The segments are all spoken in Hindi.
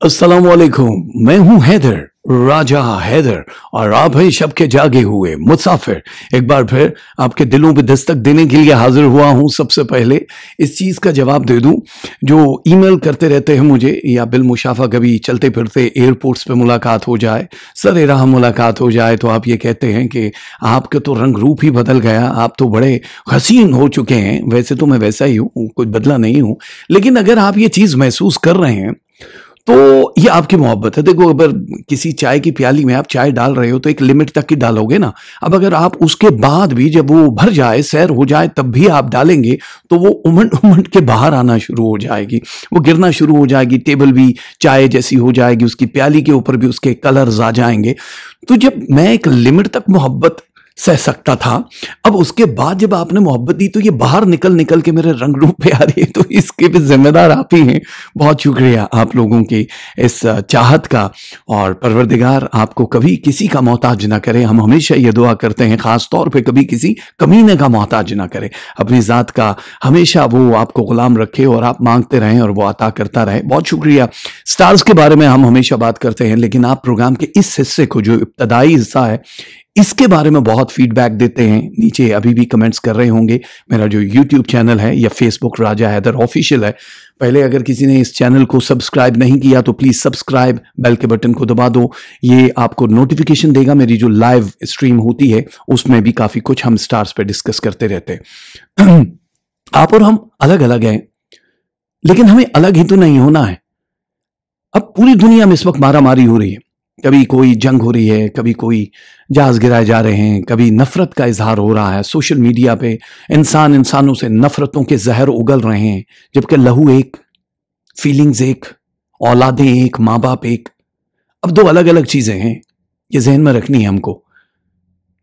अस्सलाम वालेकुम। मैं हूं हैदर, राजा हैदर, और आप हैं शब के जागे हुए मुसाफिर। एक बार फिर आपके दिलों पे दस्तक देने के लिए हाजिर हुआ हूं। सबसे पहले इस चीज़ का जवाब दे दूं, जो ईमेल करते रहते हैं मुझे, या बिलमुशाफा कभी चलते फिरते एयरपोर्ट्स पे मुलाकात हो जाए, सरे राह मुलाकात हो जाए, तो आप ये कहते हैं कि आपका तो रंग रूप ही बदल गया, आप तो बड़े हसीन हो चुके हैं। वैसे तो मैं वैसा ही हूँ, कुछ बदला नहीं हूँ, लेकिन अगर आप ये चीज़ महसूस कर रहे हैं तो ये आपकी मोहब्बत है। देखो, अगर किसी चाय की प्याली में आप चाय डाल रहे हो तो एक लिमिट तक ही डालोगे ना। अब अगर आप उसके बाद भी, जब वो भर जाए, सैर हो जाए, तब भी आप डालेंगे, तो वो उमंड उमंड के बाहर आना शुरू हो जाएगी, वो गिरना शुरू हो जाएगी। टेबल भी चाय जैसी हो जाएगी, उसकी प्याली के ऊपर भी उसके कलर्स आ जाएंगे। तो जब मैं एक लिमिट तक मोहब्बत सह सकता था, अब उसके बाद जब आपने मोहब्बत दी तो ये बाहर निकल निकल के मेरे रंग रूप पे आ रही है, तो इसके भी जिम्मेदार आप ही हैं। बहुत शुक्रिया आप लोगों की इस चाहत का, और परवरदिगार आपको कभी किसी का मोहताज ना करे। हम हमेशा ये दुआ करते हैं, खास तौर पे कभी किसी कमीने का मोहताज ना करे। अपनी ज़ात का हमेशा वो आपको गुलाम रखे और आप मांगते रहें और वो अता करता रहे। बहुत शुक्रिया। स्टार्स के बारे में हम हमेशा बात करते हैं, लेकिन आप प्रोग्राम के इस हिस्से को, जो इब्तदाई हिस्सा है, इसके बारे में बहुत फीडबैक देते हैं। नीचे अभी भी कमेंट्स कर रहे होंगे। मेरा जो यूट्यूब चैनल है या फेसबुक राजा हैदर ऑफिशियल है, पहले अगर किसी ने इस चैनल को सब्सक्राइब नहीं किया तो प्लीज सब्सक्राइब, बेल के बटन को दबा दो। ये आपको नोटिफिकेशन देगा। मेरी जो लाइव स्ट्रीम होती है उसमें भी काफी कुछ हम स्टार्स पे डिस्कस करते रहते हैं। आप और हम अलग अलग हैं, लेकिन हमें अलग ही तो नहीं होना है। अब पूरी दुनिया में इस वक्त मारामारी हो रही है। कभी कोई जंग हो रही है, कभी कोई जहाज गिराए जा रहे हैं, कभी नफरत का इजहार हो रहा है। सोशल मीडिया पे इंसान इंसानों से नफरतों के जहर उगल रहे हैं, जबकि लहू एक, फीलिंग्स एक, औलादें एक, माँ बाप एक। अब दो अलग अलग चीजें हैं, ये जहन में रखनी है हमको,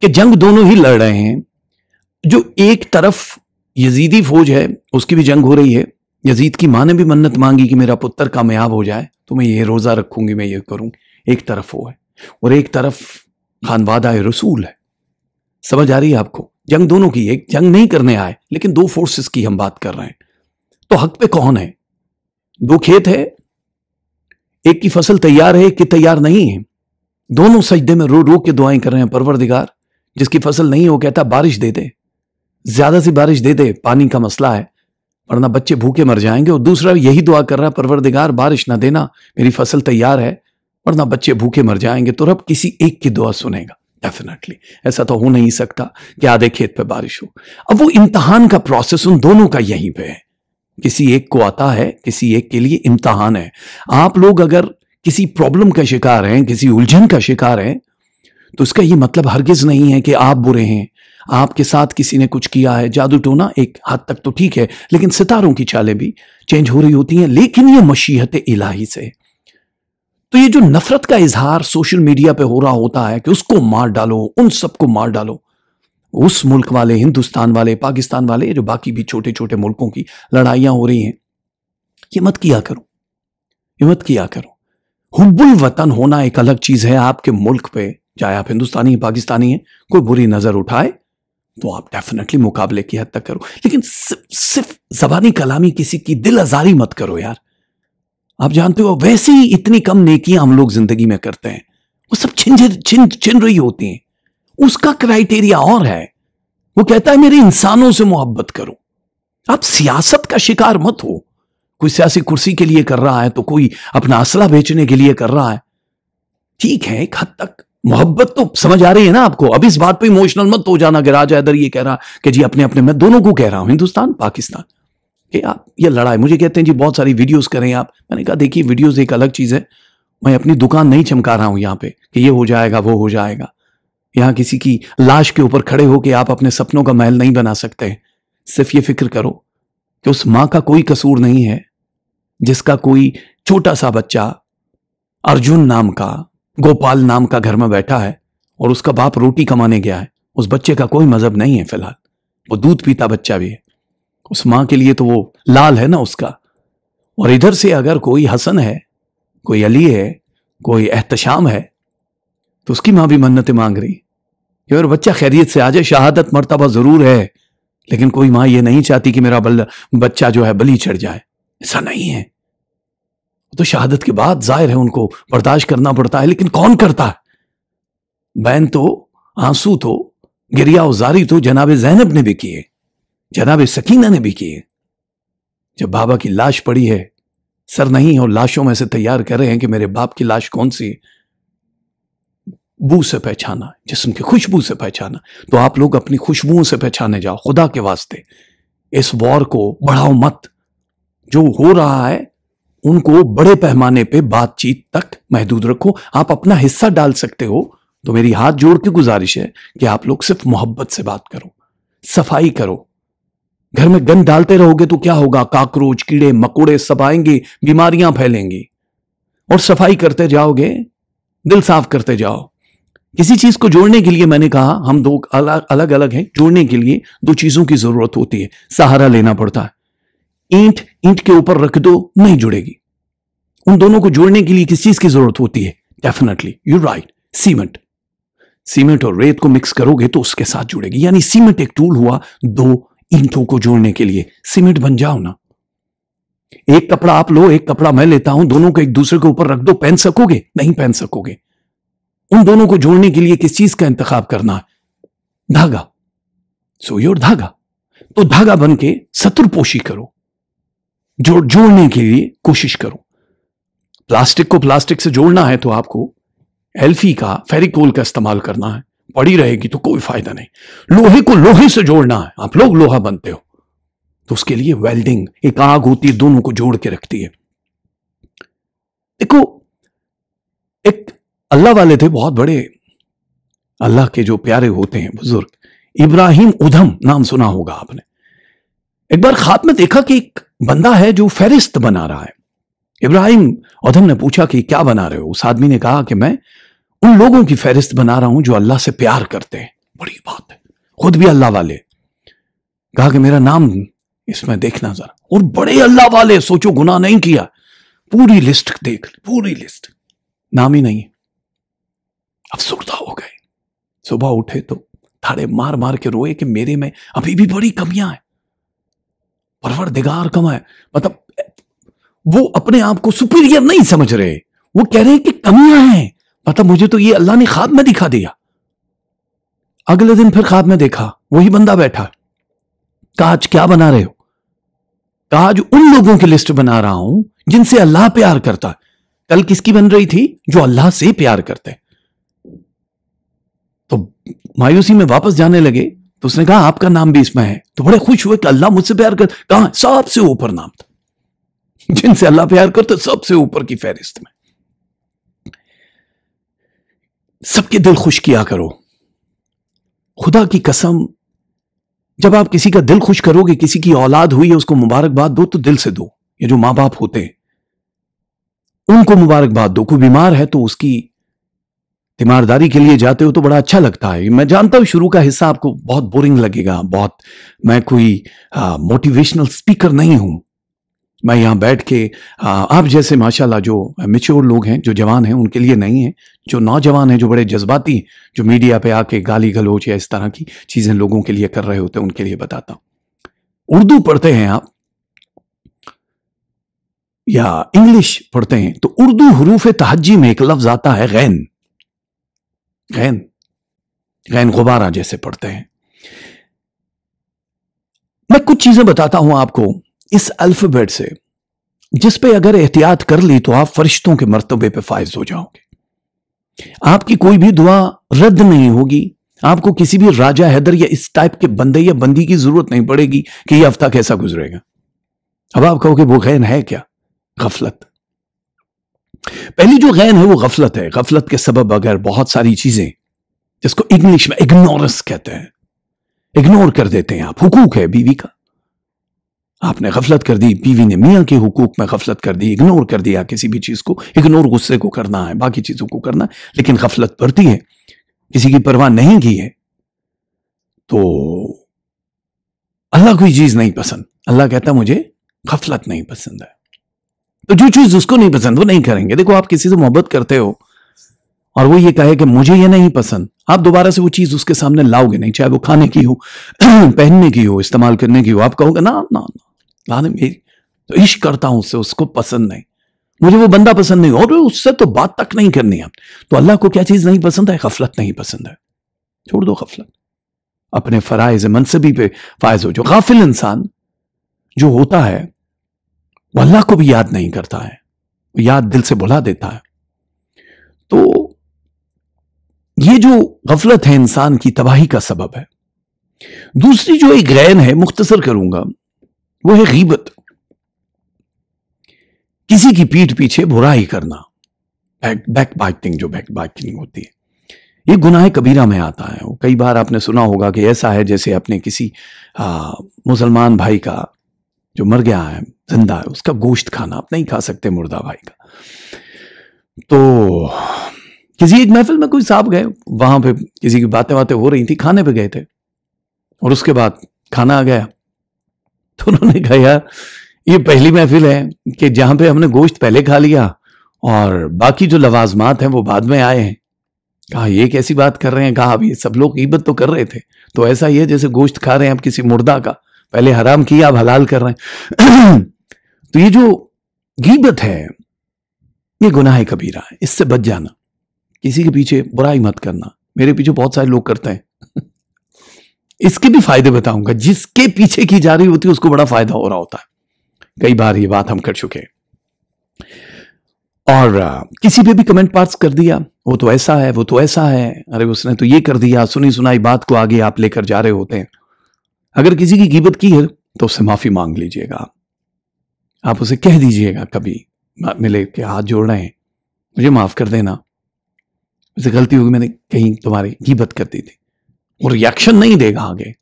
कि जंग दोनों ही लड़ रहे हैं। जो एक तरफ यजीदी फौज है, उसकी भी जंग हो रही है। यजीद की माँ ने भी मन्नत मांगी कि मेरा पुत्र कामयाब हो जाए तो मैं ये रोजा रखूंगी, मैं ये करूंगी। एक तरफ वो है, और एक तरफ खानवादा रसूल है। समझ आ रही है आपको? जंग दोनों की, एक जंग नहीं करने आए, लेकिन दो फोर्सेस की हम बात कर रहे हैं। तो हक पे कौन है? दो खेत है, एक की फसल तैयार है, एक की तैयार नहीं है। दोनों सजदे में रो रो के दुआएं कर रहे हैं, परवरदिगार जिसकी फसल नहीं हो, कहता बारिश दे दे, ज्यादा सी बारिश दे दे, पानी का मसला है, वरना बच्चे भूखे मर जाएंगे। और दूसरा यही दुआ कर रहा है, परवरदिगार बारिश ना देना, मेरी फसल तैयार है, वरना बच्चे भूखे मर जाएंगे। तो रब किसी एक की दुआ सुनेगा डेफिनेटली। ऐसा तो हो नहीं सकता कि आधे खेत पे बारिश हो। अब वो इम्तहान का प्रोसेस उन दोनों का यहीं पे है। किसी एक को आता है, किसी एक के लिए इम्तहान है। आप लोग अगर किसी प्रॉब्लम का शिकार हैं, किसी उलझन का शिकार हैं, तो इसका ये मतलब हरगिज नहीं है कि आप बुरे हैं, आपके साथ किसी ने कुछ किया है। जादू टोना एक हद तक तो ठीक है, लेकिन सितारों की चालें भी चेंज हो रही होती हैं। लेकिन ये मशीहत इलाही से, तो ये जो नफरत का इजहार सोशल मीडिया पे हो रहा होता है कि उसको मार डालो, उन सबको मार डालो, उस मुल्क वाले, हिंदुस्तान वाले, पाकिस्तान वाले, जो बाकी भी छोटे छोटे मुल्कों की लड़ाइयां हो रही हैं, ये मत किया करो, ये मत किया करो। हुब्बुल वतन होना एक अलग चीज है। आपके मुल्क पे, चाहे आप हिंदुस्तानी हैं, पाकिस्तानी हैं, कोई बुरी नजर उठाए तो आप डेफिनेटली मुकाबले की हद तक करो, लेकिन सिर्फ जबानी कलामी किसी की दिल आजारी मत करो यार। आप जानते हो, वैसे ही इतनी कम नेकियां हम लोग जिंदगी में करते हैं, वो सब छिन रही होती हैं। उसका क्राइटेरिया और है, वो कहता है मेरे इंसानों से मोहब्बत करो। आप सियासत का शिकार मत हो। कोई सियासी कुर्सी के लिए कर रहा है, तो कोई अपना असला बेचने के लिए कर रहा है। ठीक है, एक हद तक मोहब्बत तो समझ आ रही है ना आपको। अब इस बात पे इमोशनल मत हो जाना कि राजा इधर ये कह रहा कि जी अपने अपने, मैं दोनों को कह रहा हूं, हिंदुस्तान पाकिस्तान, कि आप ये लड़ाई, मुझे कहते हैं जी बहुत सारी वीडियोस करें आप। मैंने कहा देखिए, वीडियोस एक अलग चीज है। मैं अपनी दुकान नहीं चमका रहा हूं यहां पे कि ये हो जाएगा वो हो जाएगा। यहां किसी की लाश के ऊपर खड़े होकर आप अपने सपनों का महल नहीं बना सकते। सिर्फ ये फिक्र करो कि उस मां का कोई कसूर नहीं है, जिसका कोई छोटा सा बच्चा अर्जुन नाम का, गोपाल नाम का घर में बैठा है और उसका बाप रोटी कमाने गया है। उस बच्चे का कोई मजहब नहीं है फिलहाल, वो दूध पीता बच्चा भी है। उस मां के लिए तो वो लाल है ना उसका। और इधर से अगर कोई हसन है, कोई अली है, कोई एहतशाम है, तो उसकी मां भी मन्नतें मांग रही कि मेरा बच्चा खैरियत से आ जाए। शहादत मर्तबा जरूर है, लेकिन कोई मां ये नहीं चाहती कि मेरा बच्चा जो है बलि चढ़ जाए। ऐसा नहीं है। तो शहादत के बाद जाहिर है उनको बर्दाश्त करना पड़ता है, लेकिन कौन करता है? बैन तो, आंसू तो, गिरिया उजारी तो जनाब ज़ैनब ने भी किए, जनाब सकीना ने भी किए। जब बाबा की लाश पड़ी है, सर नहीं और लाशों में से तैयार कर रहे हैं कि मेरे बाप की लाश कौन सी, बू से पहचाना, जिस्म की खुशबू से पहचाना, तो आप लोग अपनी खुशबुओं से पहचाने जाओ। खुदा के वास्ते इस वॉर को बढ़ाओ मत। जो हो रहा है उनको बड़े पैमाने पे बातचीत तक महदूद रखो। आप अपना हिस्सा डाल सकते हो तो मेरी हाथ जोड़ के गुजारिश है कि आप लोग सिर्फ मोहब्बत से बात करो, सफाई करो। घर में गंद डालते रहोगे तो क्या होगा? काकरोच, कीड़े मकोड़े सब आएंगे, बीमारियां फैलेंगी। और सफाई करते जाओगे, दिल साफ करते जाओ। किसी चीज को जोड़ने के लिए मैंने कहा हम दो अलग अलग हैं। जोड़ने के लिए दो चीजों की जरूरत होती है, सहारा लेना पड़ता है। ईंट ईंट के ऊपर रख दो, नहीं जुड़ेगी। उन दोनों को जोड़ने के लिए किस चीज की जरूरत होती है? Definitely you right, cement. Cement और रेत को मिक्स करोगे तो उसके साथ जुड़ेगी। यानी सीमेंट एक टूल हुआ दो ईंटों को जोड़ने के लिए। सीमेंट बन जाओ ना। एक कपड़ा आप लो, एक कपड़ा मैं लेता हूं, दोनों को एक दूसरे के ऊपर रख दो, पहन सकोगे? नहीं पहन सकोगे। उन दोनों को जोड़ने के लिए किस चीज का इंतखाब करना है? धागा। सुई और धागा। तो धागा बन के शत्रुपोशी करो, जोड़ने के लिए कोशिश करो। प्लास्टिक को प्लास्टिक से जोड़ना है तो आपको एल्फी का, फेरिकोल का इस्तेमाल करना है। पड़ी रहेगी तो कोई फायदा नहीं। लोहे को लोहे से जोड़ना है, आप लोग लोहा बनते हो, तो उसके लिए वेल्डिंग, एक आग होती है, दोनों को जोड़ के रखती है। देखो, एक अल्लाह वाले थे, बहुत बड़े अल्लाह के जो प्यारे होते हैं बुजुर्ग, इब्राहिम उधम नाम सुना होगा आपने। एक बार ख्वाब में देखा कि एक बंदा है जो फेरिस्त बना रहा है। इब्राहिम उधम ने पूछा कि क्या बना रहे हो? उस आदमी ने कहा कि मैं उन लोगों की फेरिस्त बना रहा हूं जो अल्लाह से प्यार करते हैं। बड़ी बात है, खुद भी अल्लाह वाले। कहा कि मेरा नाम इसमें देखना जरा। और बड़े अल्लाह वाले, सोचो गुनाह नहीं किया, पूरी लिस्ट देख, पूरी लिस्ट, नाम ही नहीं। अफसुर्दा हो गए। सुबह उठे तो थाड़े मार मार के रोए कि मेरे में अभी भी बड़ी कमियां हैं। परवरदिगार कमा है, मतलब वो अपने आप को सुपीरियर नहीं समझ रहे, वो कह रहे हैं कि कमियां हैं। मतलब मुझे तो ये अल्लाह ने ख्वाब में दिखा दिया। अगले दिन फिर ख्वाब में देखा, वही बंदा बैठा। कहा आज क्या बना रहे हो? कहा आज उन लोगों की लिस्ट बना रहा हूं जिनसे अल्लाह प्यार करता है। कल किसकी बन रही थी? जो अल्लाह से प्यार करते। तो मायूसी में वापस जाने लगे तो उसने कहा आपका नाम भी इसमें है। तो बड़े खुश हुए कि अल्लाह मुझसे प्यार कर। कहा सबसे ऊपर नाम था, जिनसे अल्लाह प्यार करते सबसे ऊपर की फहरिस्त में। सबके दिल खुश किया करो। खुदा की कसम, जब आप किसी का दिल खुश करोगे, किसी की औलाद हुई है उसको मुबारकबाद दो तो दिल से दो। ये जो मां बाप होते हैं उनको मुबारकबाद दो। कोई बीमार है तो उसकी तीमारदारी के लिए जाते हो तो बड़ा अच्छा लगता है। मैं जानता हूं शुरू का हिस्सा आपको बहुत बोरिंग लगेगा, बहुत, मैं कोई मोटिवेशनल स्पीकर नहीं हूं। मैं यहां बैठ के आप जैसे माशाल्लाह जो मैच्योर लोग हैं, जो जवान हैं, उनके लिए नहीं है। जो नौजवान हैं, जो बड़े जज्बाती, जो मीडिया पे आके गाली गलोच या इस तरह की चीजें लोगों के लिए कर रहे होते हैं, उनके लिए बताता हूं। उर्दू पढ़ते हैं आप या इंग्लिश पढ़ते हैं तो उर्दू हरूफ तहज्जी में एक लफ्ज आता है गैन। गैन, गैन गुबारा जैसे पढ़ते हैं। मैं कुछ चीजें बताता हूं आपको इस अल्फाबेट से, जिस पे अगर एहतियात कर ली तो आप फरिश्तों के मर्तबे पे फायज हो जाओगे। आपकी कोई भी दुआ रद्द नहीं होगी। आपको किसी भी राजा हैदर या इस टाइप के बंदे या बंदी की जरूरत नहीं पड़ेगी कि यह हफ्ता कैसा गुजरेगा। अब आप कहोगे वो गैन है क्या? गफलत। पहली जो गैन है वो गफलत है। गफलत के सबब अगर बहुत सारी चीजें, जिसको इंग्लिश में इग्नोरेंस कहते हैं, इग्नोर कर देते हैं आप। हुकूक है बीवी का, आपने गफलत कर दी, बीवी ने मियां के हुकूक में गफलत कर दी, इग्नोर कर दिया किसी भी चीज को। इग्नोर गुस्से को करना है, बाकी चीजों को करना है, लेकिन गफलत बढ़ती है, किसी की परवाह नहीं की है तो अल्लाह कोई चीज नहीं पसंद। अल्लाह कहता मुझे गफलत नहीं पसंद है। तो जो चीज उसको नहीं पसंद वो नहीं करेंगे। देखो, आप किसी से मोहब्बत करते हो और वो ये कहे कि मुझे ये नहीं पसंद, आप दोबारा से वो चीज उसके सामने लाओगे नहीं, चाहे वो खाने की हो, पहनने की हो, इस्तेमाल करने की हो। आप कहोगे ना ना ना, लाने मेरी तो इश्क करता हूं उससे, उसको पसंद नहीं। मुझे वो बंदा पसंद नहीं, और उससे तो बात तक नहीं करनी है। तो अल्लाह को क्या चीज नहीं पसंद है? गफलत नहीं पसंद है। छोड़ दो गफलत, अपने फराइज मनसबी पे फायज हो। जो गाफिल इंसान जो होता है वो अल्लाह को भी याद नहीं करता है, याद दिल से भुला देता है। तो ये जो गफलत है इंसान की तबाही का सबब है। दूसरी जो एक गैन है, मुख्तसर करूंगा, वो है गीबत, किसी की पीठ पीछे बुराई करना, बैक बाइटिंग। जो बैक बाइटिंग होती है ये गुनाह कबीरा में आता है। कई बार आपने सुना होगा कि ऐसा है जैसे अपने किसी मुसलमान भाई का जो मर गया है, जिंदा है, उसका गोश्त खाना। आप नहीं खा सकते मुर्दा भाई का। तो किसी एक महफिल में कोई साहब गए, वहां पे किसी की बातें हो रही थी, खाने पे गए थे, और उसके बाद खाना आ गया। तो उन्होंने कहा यार ये पहली महफिल है कि जहां पे हमने गोश्त पहले खा लिया और बाकी जो लवाजमात हैं वो बाद में आए हैं। कहा ये कैसी बात कर रहे हैं? कहा अभी सब लोग गीबत तो कर रहे थे, तो ऐसा ही है जैसे गोश्त खा रहे हैं आप किसी मुर्दा का, पहले हराम किया अब हलाल कर रहे हैं। तो ये जो गीबत है ये गुनाह कबीरा है, इससे बच जाना। किसी के पीछे बुराई मत करना। मेरे पीछे बहुत सारे लोग करते हैं। इसके भी फायदे बताऊंगा। जिसके पीछे की जा रही होती है उसको बड़ा फायदा हो रहा होता है। कई बार ये बात हम कर चुके। और किसी पे भी कमेंट पास कर दिया, वो तो ऐसा है, वो तो ऐसा है, अरे उसने तो ये कर दिया, सुनी सुनाई बात को आगे आप लेकर जा रहे होते हैं। अगर किसी की गीबत की है तो उससे माफी मांग लीजिएगा। आप उसे कह दीजिएगा, कभी मिले के हाथ जोड़ रहे हैं, मुझे माफ कर देना, मुझसे गलती होगी, मैंने कहीं तुम्हारी गीबत कर दी थी। वो रिएक्शन नहीं देगा आगे,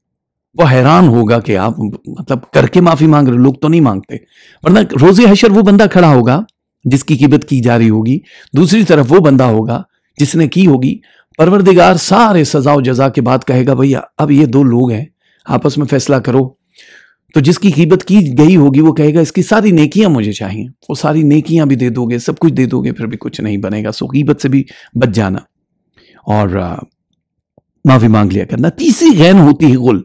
वो हैरान होगा कि आप मतलब करके माफी मांग रहे। लोग तो नहीं मांगते, वरना रोजे हशर वो बंदा खड़ा होगा जिसकी कीमत की जा रही होगी, दूसरी तरफ वो बंदा होगा जिसने की होगी। परवरदिगार सारे सजा और जजा के बाद कहेगा भैया अब ये दो लोग हैं, आपस में फैसला करो। तो जिसकी कीमत की गई होगी वो कहेगा इसकी सारी नेकियां मुझे चाहिए, वो सारी नेकियां भी दे दोगे, सब कुछ दे दोगे, फिर भी कुछ नहीं बनेगा। सो कीमत से भी बच जाना और माफी मांग लिया करना। तीसरी गैन होती है गुल,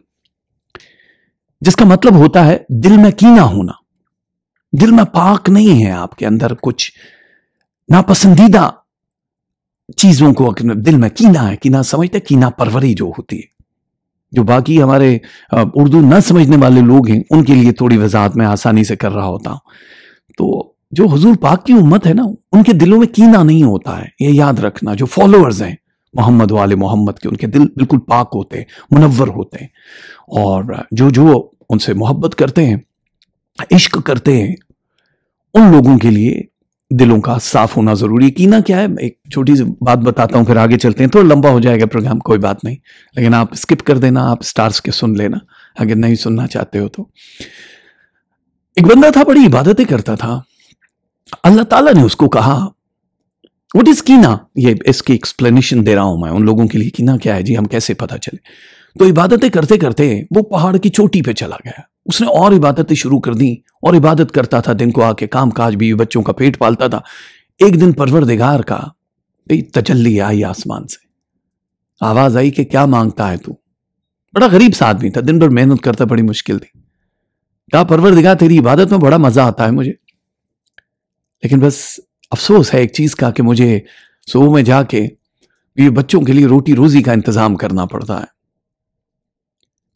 जिसका मतलब होता है दिल में कीना होना। दिल में पाक नहीं है, आपके अंदर कुछ नापसंदीदा चीजों को दिल में कीना है। कीना समझते, कीना परवरी जो होती है, जो बाकी हमारे उर्दू न समझने वाले लोग हैं उनके लिए थोड़ी वजाहत में आसानी से कर रहा होता हूं। तो जो हुजूर पाक की उम्मत है ना, उनके दिलों में कीना नहीं होता है, ये याद रखना। जो फॉलोअर्स हैं मोहम्मद वाले मोहम्मद के, उनके दिल बिल्कुल पाक होते हैं, मुनव्वर होते हैं। और जो जो उनसे मोहब्बत करते हैं, इश्क करते हैं, उन लोगों के लिए दिलों का साफ होना जरूरी है। कीना क्या है, एक छोटी सी बात बताता हूं, फिर आगे चलते हैं। थोड़ा लंबा हो जाएगा प्रोग्राम, कोई बात नहीं, लेकिन आप स्किप कर देना, आप स्टार्स के सुन लेना अगर नहीं सुनना चाहते हो तो। एक बंदा था, बड़ी इबादतें करता था। अल्लाह ताला ने उसको कहा व्हाट इज कीना। ये इसकी एक्सप्लेनेशन दे रहा हूं मैं उन लोगों के लिए। कीना क्या है जी, हम कैसे पता चले। तो इबादतें करते करते वो पहाड़ की चोटी पे चला गया। उसने और इबादतें शुरू कर दी, और इबादत करता था, दिन को आके काम काज भी, बच्चों का पेट पालता था। एक दिन परवरदिगार का तजल्ली आई आसमान से, आवाज आई कि क्या मांगता है तू। बड़ा गरीब सा आदमी था, दिन भर मेहनत करता, बड़ी मुश्किल थी। कहा परवरदिगार तेरी इबादत में बड़ा मजा आता है मुझे, लेकिन बस अफसोस है एक चीज का कि मुझे सुबह में जाके ये बच्चों के लिए रोटी रोजी का इंतजाम करना पड़ता है।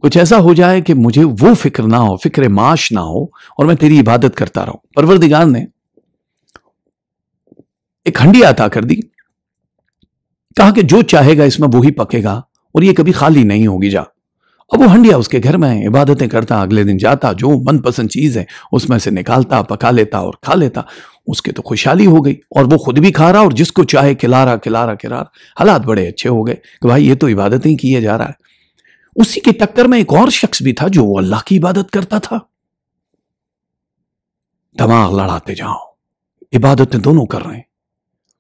कुछ ऐसा हो जाए कि मुझे वो फिक्र ना हो, फिक्र माश ना हो, और मैं तेरी इबादत करता रहूं। परवरदिगार ने एक हंडिया अता कर दी, कहा कि जो चाहेगा इसमें वो ही पकेगा और ये कभी खाली नहीं होगी, जा। अब वो हंडिया उसके घर में है, इबादतें करता, अगले दिन जाता, जो मनपसंद चीज है उसमें से निकालता, पका लेता और खा लेता। उसके तो खुशहाली हो गई, और वो खुद भी खा रहा और जिसको चाहे खिला रहा। हालात बड़े अच्छे हो गए कि भाई ये तो इबादतें ही किए जा रहा है। उसी के टक्कर में एक और शख्स भी था जो अल्लाह की इबादत करता था। दिमाग लड़ाते जाओ, इबादतें दोनों कर रहे हैं,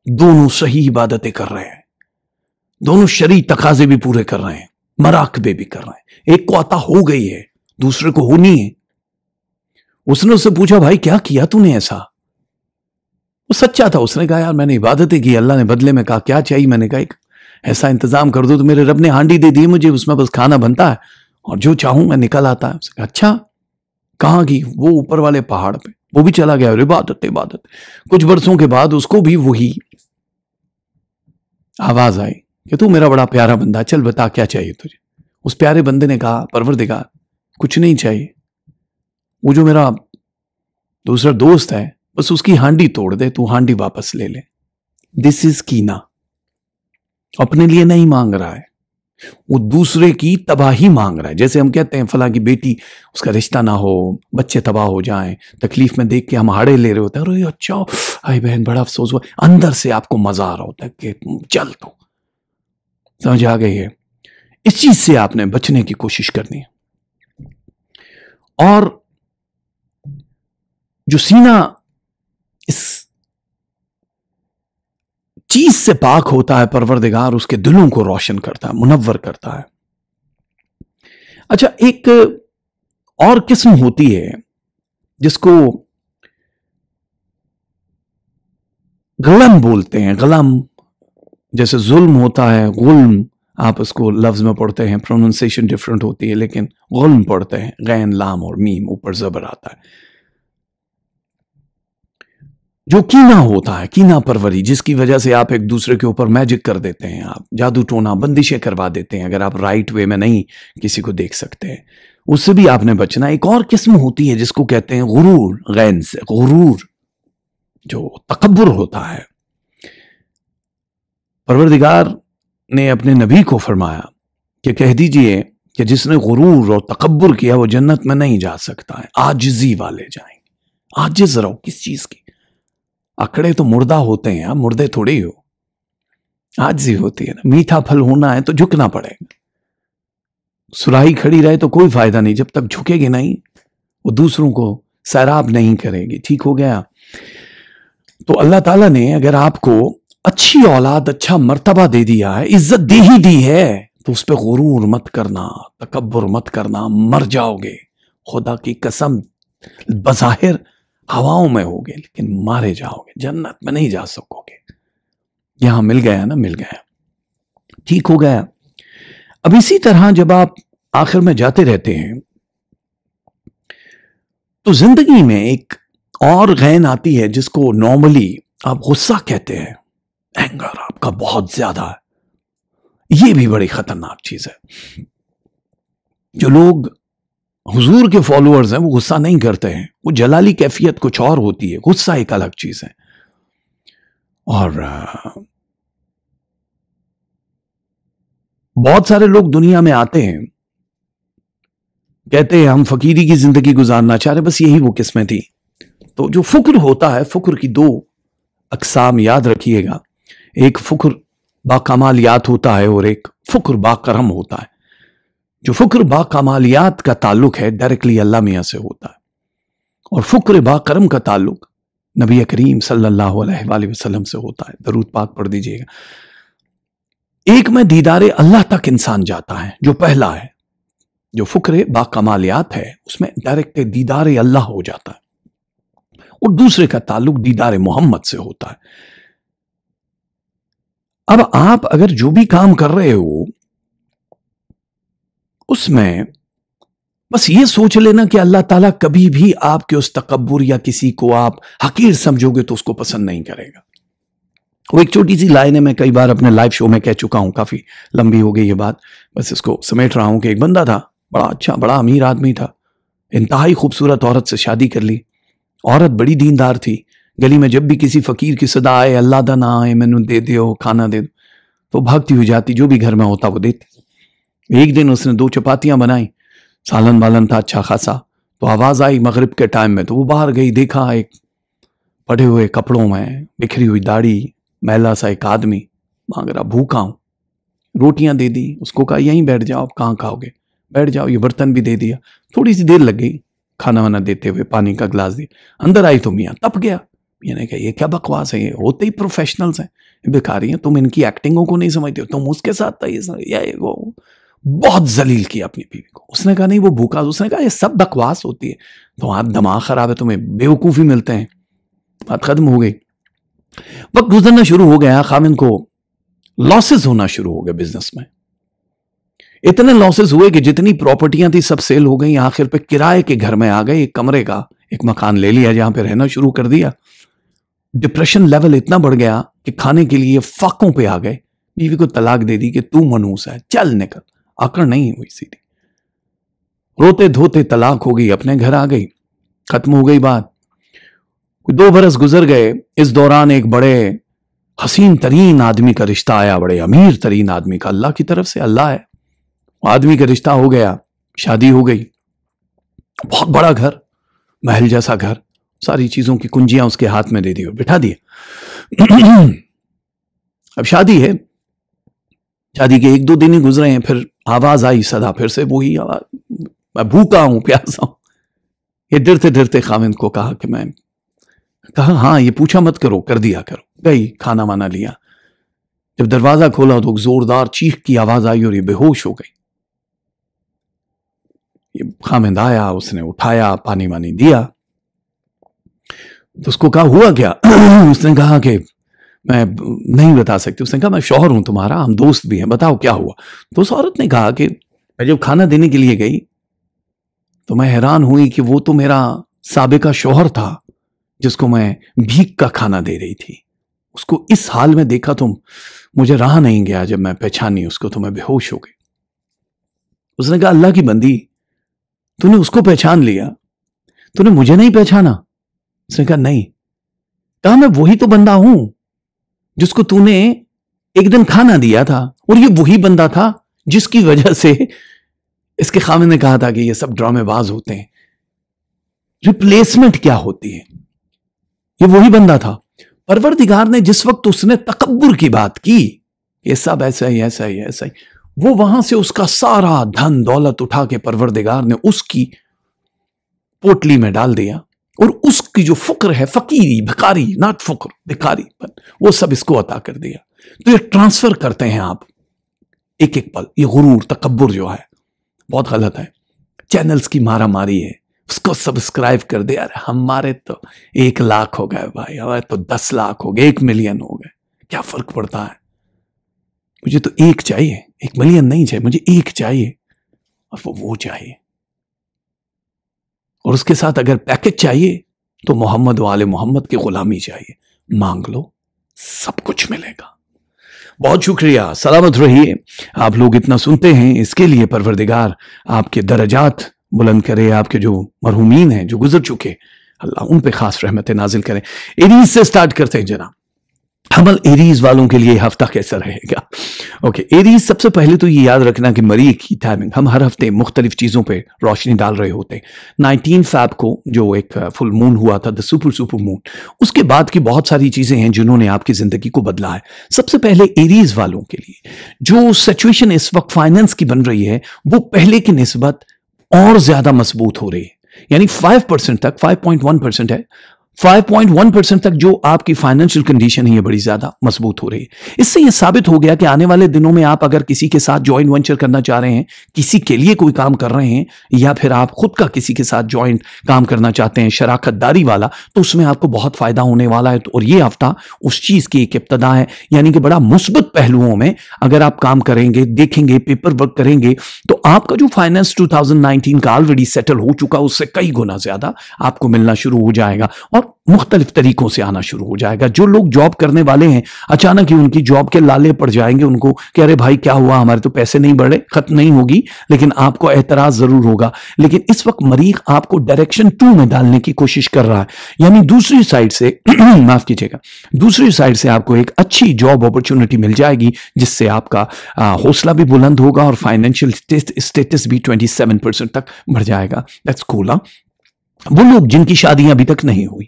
दोनों सही इबादतें कर रहे हैं, दोनों शरीय तकाजे भी पूरे कर रहे हैं, मराकबे भी कर रहे हैं। एक को अता हो गई है, दूसरे को होनी है। उसने उससे पूछा भाई क्या किया तूने ऐसा। वो सच्चा था, उसने कहा यार मैंने इबादतें की, अल्लाह ने बदले में कहा क्या चाहिए। मैंने कहा एक ऐसा इंतजाम कर दो, तो मेरे रब ने हांडी दे दी मुझे, उसमें बस खाना बनता है और जो चाहूं मैं निकल आता है। अच्छा कहां की? वो ऊपर वाले पहाड़ पे। वो भी चला गया और इबादत इबादत। कुछ बरसों के बाद उसको भी वही आवाज आई कि तू मेरा बड़ा प्यारा बंदा, चल बता क्या चाहिए तुझे। उस प्यारे बंदे ने कहा, परवरदिगार कुछ नहीं चाहिए, वो जो मेरा दूसरा दोस्त है बस उसकी हांडी तोड़ दे, तू हांडी वापस ले ले। दिस इज कीना। अपने लिए नहीं मांग रहा है, वो दूसरे की तबाही मांग रहा है। जैसे हम कहते हैं फला की बेटी, उसका रिश्ता ना हो, बच्चे तबाह हो जाएं, तकलीफ में देख के हम हाड़े ले रहे होते हैं, अरे अच्छा आई बहन बड़ा अफसोस हुआ, अंदर से आपको मजा आ रहा होता है कि चल तो। समझ आ गई है? इस चीज से आपने बचने की कोशिश करनी है। और जो सीना इस चीज से पाक होता है, परवरदिगार उसके दिलों को रोशन करता है, मुनव्वर करता है। अच्छा, एक और किस्म होती है जिसको गलम बोलते हैं। गलम जैसे जुल्म होता है, गुल्म आप उसको लफ्ज में पढ़ते हैं, प्रोनाउंसिएशन डिफरेंट होती है, लेकिन गुल्म पढ़ते हैं, गैन लाम और मीम ऊपर जबर आता है। जो कीना होता है, कीना परवरी, जिसकी वजह से आप एक दूसरे के ऊपर मैजिक कर देते हैं, आप जादू टोना बंदिशें करवा देते हैं अगर आप राइट वे में नहीं किसी को देख सकते हैं, उससे भी आपने बचना। एक और किस्म होती है जिसको कहते हैं गुरूर, गैन से गुरूर, जो तकब्बुर होता है। परवरदिगार ने अपने नबी को फरमाया कि कह दीजिए कि जिसने गुरूर और तकब्बुर किया वो जन्नत में नहीं जा सकता है, आजिजी वाले जाएंगे। आजिज रहो किस चीज की? अकड़े तो मुर्दा होते हैं, आप मुर्दे थोड़े हो। आजिजी होती है ना। मीठा फल होना है तो झुकना पड़ेगा। सुराही खड़ी रहे तो कोई फायदा नहीं, जब तक झुकेगी नहीं वो दूसरों को सैराब नहीं करेगी। ठीक हो गया? तो अल्लाह ताला ने अगर आपको अच्छी औलाद, अच्छा मर्तबा दे दिया है, इज्जत दे ही दी है, तो उस पर गुरूर मत करना, तकब्बुर मत करना, मर जाओगे। खुदा की कसम, बज़ाहिर हवाओं में होगे लेकिन मारे जाओगे, जन्नत में नहीं जा सकोगे। यहां मिल गया ना, मिल गया, ठीक हो गया। अब इसी तरह जब आप आखिर में जाते रहते हैं तो जिंदगी में एक और गैन आती है जिसको नॉर्मली आप गुस्सा कहते हैं। एंगर आपका बहुत ज्यादा है, ये भी बड़ी खतरनाक चीज है। जो लोग हुजूर के फॉलोअर्स हैं वो गुस्सा नहीं करते हैं, वो जलाली कैफियत कुछ और होती है, गुस्सा एक अलग चीज है। और बहुत सारे लोग दुनिया में आते हैं, कहते हैं हम फकीरी की जिंदगी गुजारना चाह रहे, बस यही वो किस्में थी। तो जो फुक्र होता है, फुक्र की दो अकसाम याद रखिएगा, एक फुक्र बाकमालियात होता है और एक फुक्र बाकरम होता है। जो फुक्र बाकमालियात का ताल्लुक है डायरेक्टली अल्लाह मियां से होता है, और फुक्र बाकरम का ताल्लुक नबी करीम सल्लल्लाहु अलैहि वसल्लम से होता है। दरूद पाक पढ़ दीजिएगा। एक में दीदारे अल्लाह तक इंसान जाता है, जो पहला है, जो फुक्र बाकमालियात है उसमें डायरेक्ट दीदारे अल्लाह हो जाता है, और दूसरे का ताल्लुक दीदारे मोहम्मद से होता है। अब आप अगर जो भी काम कर रहे हो उसमें बस ये सोच लेना कि अल्लाह ताला कभी भी आपके उस तकब्बुर या किसी को आप हकीर समझोगे तो उसको पसंद नहीं करेगा। वो एक छोटी सी लाइन है, मैं कई बार अपने लाइव शो में कह चुका हूं, काफी लंबी हो गई ये बात, बस इसको समेट रहा हूं कि एक बंदा था, बड़ा अच्छा, बड़ा अमीर आदमी था, इंतहाई खूबसूरत औरत से शादी कर ली। औरत बड़ी दीनदार थी। गली में जब भी किसी फकीर की सदा आए, अल्लाह दा ना आए, मैनू दे दो, खाना दे दो, तो भागती हुई जाती, जो भी घर में होता वो देती। एक दिन उसने 2 चपातियां बनाई, सालन वालन था अच्छा खासा, तो आवाज आई मगरिब के टाइम में, तो वो बाहर गई, देखा एक पड़े हुए कपड़ों में, बिखरी हुई दाढ़ी, मैला सा एक आदमी मांग रहा, भूखा हूं। रोटियां दे दी, उसको कहा यहीं बैठ जाओ, आप कहाँ खाओगे, बैठ जाओ। ये बर्तन भी दे दिया। थोड़ी सी देर लग गई खाना वाना देते हुए, पानी का गिलास दिया। अंदर आई तो मियाँ तप गया। मियाँ ने कहा ये क्या बकवास है, ये होते ही प्रोफेशनल्स हैं, भिखारी हैं, तुम इनकी एक्टिंगों को नहीं समझते हो, तुम उसके साथ था ये वो। बहुत जलील किया अपनी बीवी को। उसने कहा नहीं वो भूखा, उसने कहा ये सब बकवास होती है, तुम्हारा दिमाग खराब है, तुम्हें बेवकूफ़ी मिलते हैं। बात खत्म हो गई। वक्त गुजरना शुरू हो गया, खामिन को लॉसेस होना शुरू हो गए बिजनेस में। इतने लॉसेस हुए कि जितनी प्रॉपर्टियां थी सब सेल हो गई। आखिर पे किराए के घर में आ गए, एक कमरे का एक मकान ले लिया, जहां पे रहना शुरू कर दिया। डिप्रेशन लेवल इतना बढ़ गया कि खाने के लिए फाकों पे आ गए। बीवी को तलाक दे दी कि तू मनहूस है, चल निकल। आकड़ नहीं हुई सीधी, रोते धोते तलाक हो गई, अपने घर आ गई, खत्म हो गई बात। 2 बरस गुजर गए। इस दौरान एक बड़े हसीन तरीन आदमी का रिश्ता आया, बड़े अमीर तरीन आदमी का, अल्लाह की तरफ से, अल्लाह है। आदमी का रिश्ता हो गया, शादी हो गई, बहुत बड़ा घर, महल जैसा घर, सारी चीजों की कुंजियां उसके हाथ में दे दी और बिठा दिए। अब शादी है, शादी के 1-2 दिन ही गुजरे हैं, फिर आवाज आई सदा, फिर से वही आवाज, मैं भूखा हूं, प्यासा हूं। ये डरते डरते खाविंद को कहा कि मैं कहा हाँ, ये पूछा मत करो, कर दिया करो। गई, खाना वाना लिया। जब दरवाजा खोला तो जोरदार चीख की आवाज आई और ये बेहोश हो गई। ये खामिंद आया, उसने उठाया, पानी वानी दिया। तो उसको कहा हुआ क्या? उसने कहा कि मैं नहीं बता सकती। उसने कहा मैं शौहर हूं तुम्हारा, हम दोस्त भी हैं, बताओ क्या हुआ। तो उस औरत ने कहा कि मैं जब खाना देने के लिए गई तो मैं हैरान हुई कि वो तो मेरा साबिका शौहर था जिसको मैं भीख का खाना दे रही थी। उसको इस हाल में देखा तो मुझे रहा नहीं गया, जब मैं पहचानी उसको तो मैं बेहोश हो गई। उसने कहा अल्लाह की बंदी, तूने उसको पहचान लिया, तूने मुझे नहीं पहचाना? उसने कहा नहीं। कहा मैं वही तो बंदा हूं जिसको तूने एक दिन खाना दिया था, और ये वही बंदा था जिसकी वजह से इसके खामिद ने कहा था कि ये सब ड्रामेबाज होते हैं। रिप्लेसमेंट क्या होती है? ये वही बंदा था। परवरदिगार ने जिस वक्त उसने तकब्बुर की बात की, ये सब ऐसा ही ऐसा ही ऐसा ही, वो वहां से उसका सारा धन दौलत उठा के परवरदिगार ने उसकी पोटली में डाल दिया, और उसकी जो फुक्र है, फकीरी, भिखारी, नॉट फुक्र, भिखारी, वो सब इसको अता कर दिया। तो ये ट्रांसफर करते हैं आप एक एक पल। ये गुरूर, तकब्बुर जो है बहुत गलत है। चैनल्स की मारा मारी है, उसको सब्सक्राइब कर दे। यार हमारे तो 1 लाख हो गए भाई, हमारे तो 10 लाख हो गए, 1 मिलियन हो गए, क्या फर्क पड़ता है? मुझे तो 1 चाहिए, 1 मिलियन नहीं चाहिए, मुझे 1 चाहिए, और वो चाहिए। और उसके साथ अगर पैकेज चाहिए तो मोहम्मद वाले मोहम्मद की गुलामी चाहिए। मांग लो, सब कुछ मिलेगा। बहुत शुक्रिया, सलामत रहिए। आप लोग इतना सुनते हैं, इसके लिए परवरदिगार आपके दर्जात बुलंद करे। आपके जो मरहूमीन हैं, जो गुजर चुके, अल्लाह उन पे खास रहमत नाजिल करें। एरीज से स्टार्ट करते हैं जनाब। हमल एरीज वालों के लिए हफ्ता कैसा रहेगा? ओके, एरीज, सबसे पहले तो ये याद रखना कि मरीख की टाइमिंग, हम हर हफ्ते मुख्तलिफ चीज़ों पे रोशनी डाल रहे होते हैं। 19 फैब को जो एक फुल मून हुआ था, द सुपर मून, उसके बाद की बहुत सारी चीज़ें हैं जिन्होंने आपकी ज़िंदगी को बदला है। सबसे पहले एरीज वालों के लिए जो सिचुएशन इस वक्त फाइनेंस की बन रही है, वो पहले की निस्बत और ज़्यादा मजबूत हो रही है। यानी 5% तक, 5.1% है, 5.1% तक जो आपकी फाइनेंशियल कंडीशन है, ये बड़ी ज्यादा मजबूत हो रही है। इससे ये साबित हो गया कि आने वाले दिनों में आप अगर किसी के साथ जॉइंट वेंचर करना चाह रहे हैं, किसी के लिए कोई काम कर रहे हैं, या फिर आप खुद का किसी के साथ जॉइंट काम करना चाहते हैं, शराकतदारी वाला, तो उसमें आपको बहुत फायदा होने वाला है। और ये हफ्ता उस चीज की एक इब्तदा है, यानी कि बड़ा मुस्बत पहलुओं में अगर आप काम करेंगे, देखेंगे, पेपर वर्क करेंगे, तो आपका जो फाइनेंस 2019 का ऑलरेडी सेटल हो चुका, उससे कई गुना ज्यादा आपको मिलना शुरू हो जाएगा, और मुख्तलिफ तरीकों से आना शुरू हो जाएगा। जो लोग जॉब करने वाले हैं, अचानक ही उनकी जॉब के लाले पड़ जाएंगे उनको कि अरे भाई क्या हुआ, हमारे तो पैसे नहीं बढ़े, खत्म नहीं होगी, लेकिन आपको एतराज जरूर होगा। लेकिन इस वक्त मरीख आपको डायरेक्शन 2 में डालने की कोशिश कर रहा है, यानी दूसरी साइड से माफ कीजिएगा, दूसरी साइड से आपको एक अच्छी जॉब अपॉर्चुनिटी मिल जाएगी, जिससे आपका हौसला भी बुलंद होगा और फाइनेंशियल स्टेटस भी 27% तक बढ़ जाएगा। That's cool. वो लोग जिनकी शादियां अभी तक नहीं हुई,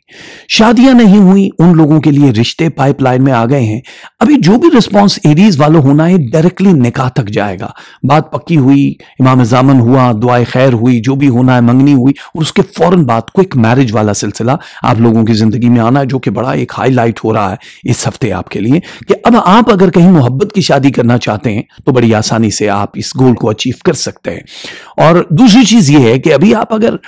शादियां नहीं हुई, उन लोगों के लिए रिश्ते पाइपलाइन में आ गए हैं। अभी जो भी रिस्पॉन्स एरीज वालों होना है, डायरेक्टली निकाह तक जाएगा। बात पक्की हुई, इमाम ज़ामन हुआ, दुआए खैर हुई, जो भी होना है, मंगनी हुई, और उसके फौरन बाद क्विक मैरिज वाला सिलसिला आप लोगों की जिंदगी में आना है, जो कि बड़ा एक हाईलाइट हो रहा है इस हफ्ते आपके लिए, कि अब आप अगर कहीं मोहब्बत की शादी करना चाहते हैं तो बड़ी आसानी से आप इस गोल को अचीव कर सकते हैं। और दूसरी चीज ये है कि अभी आप अगर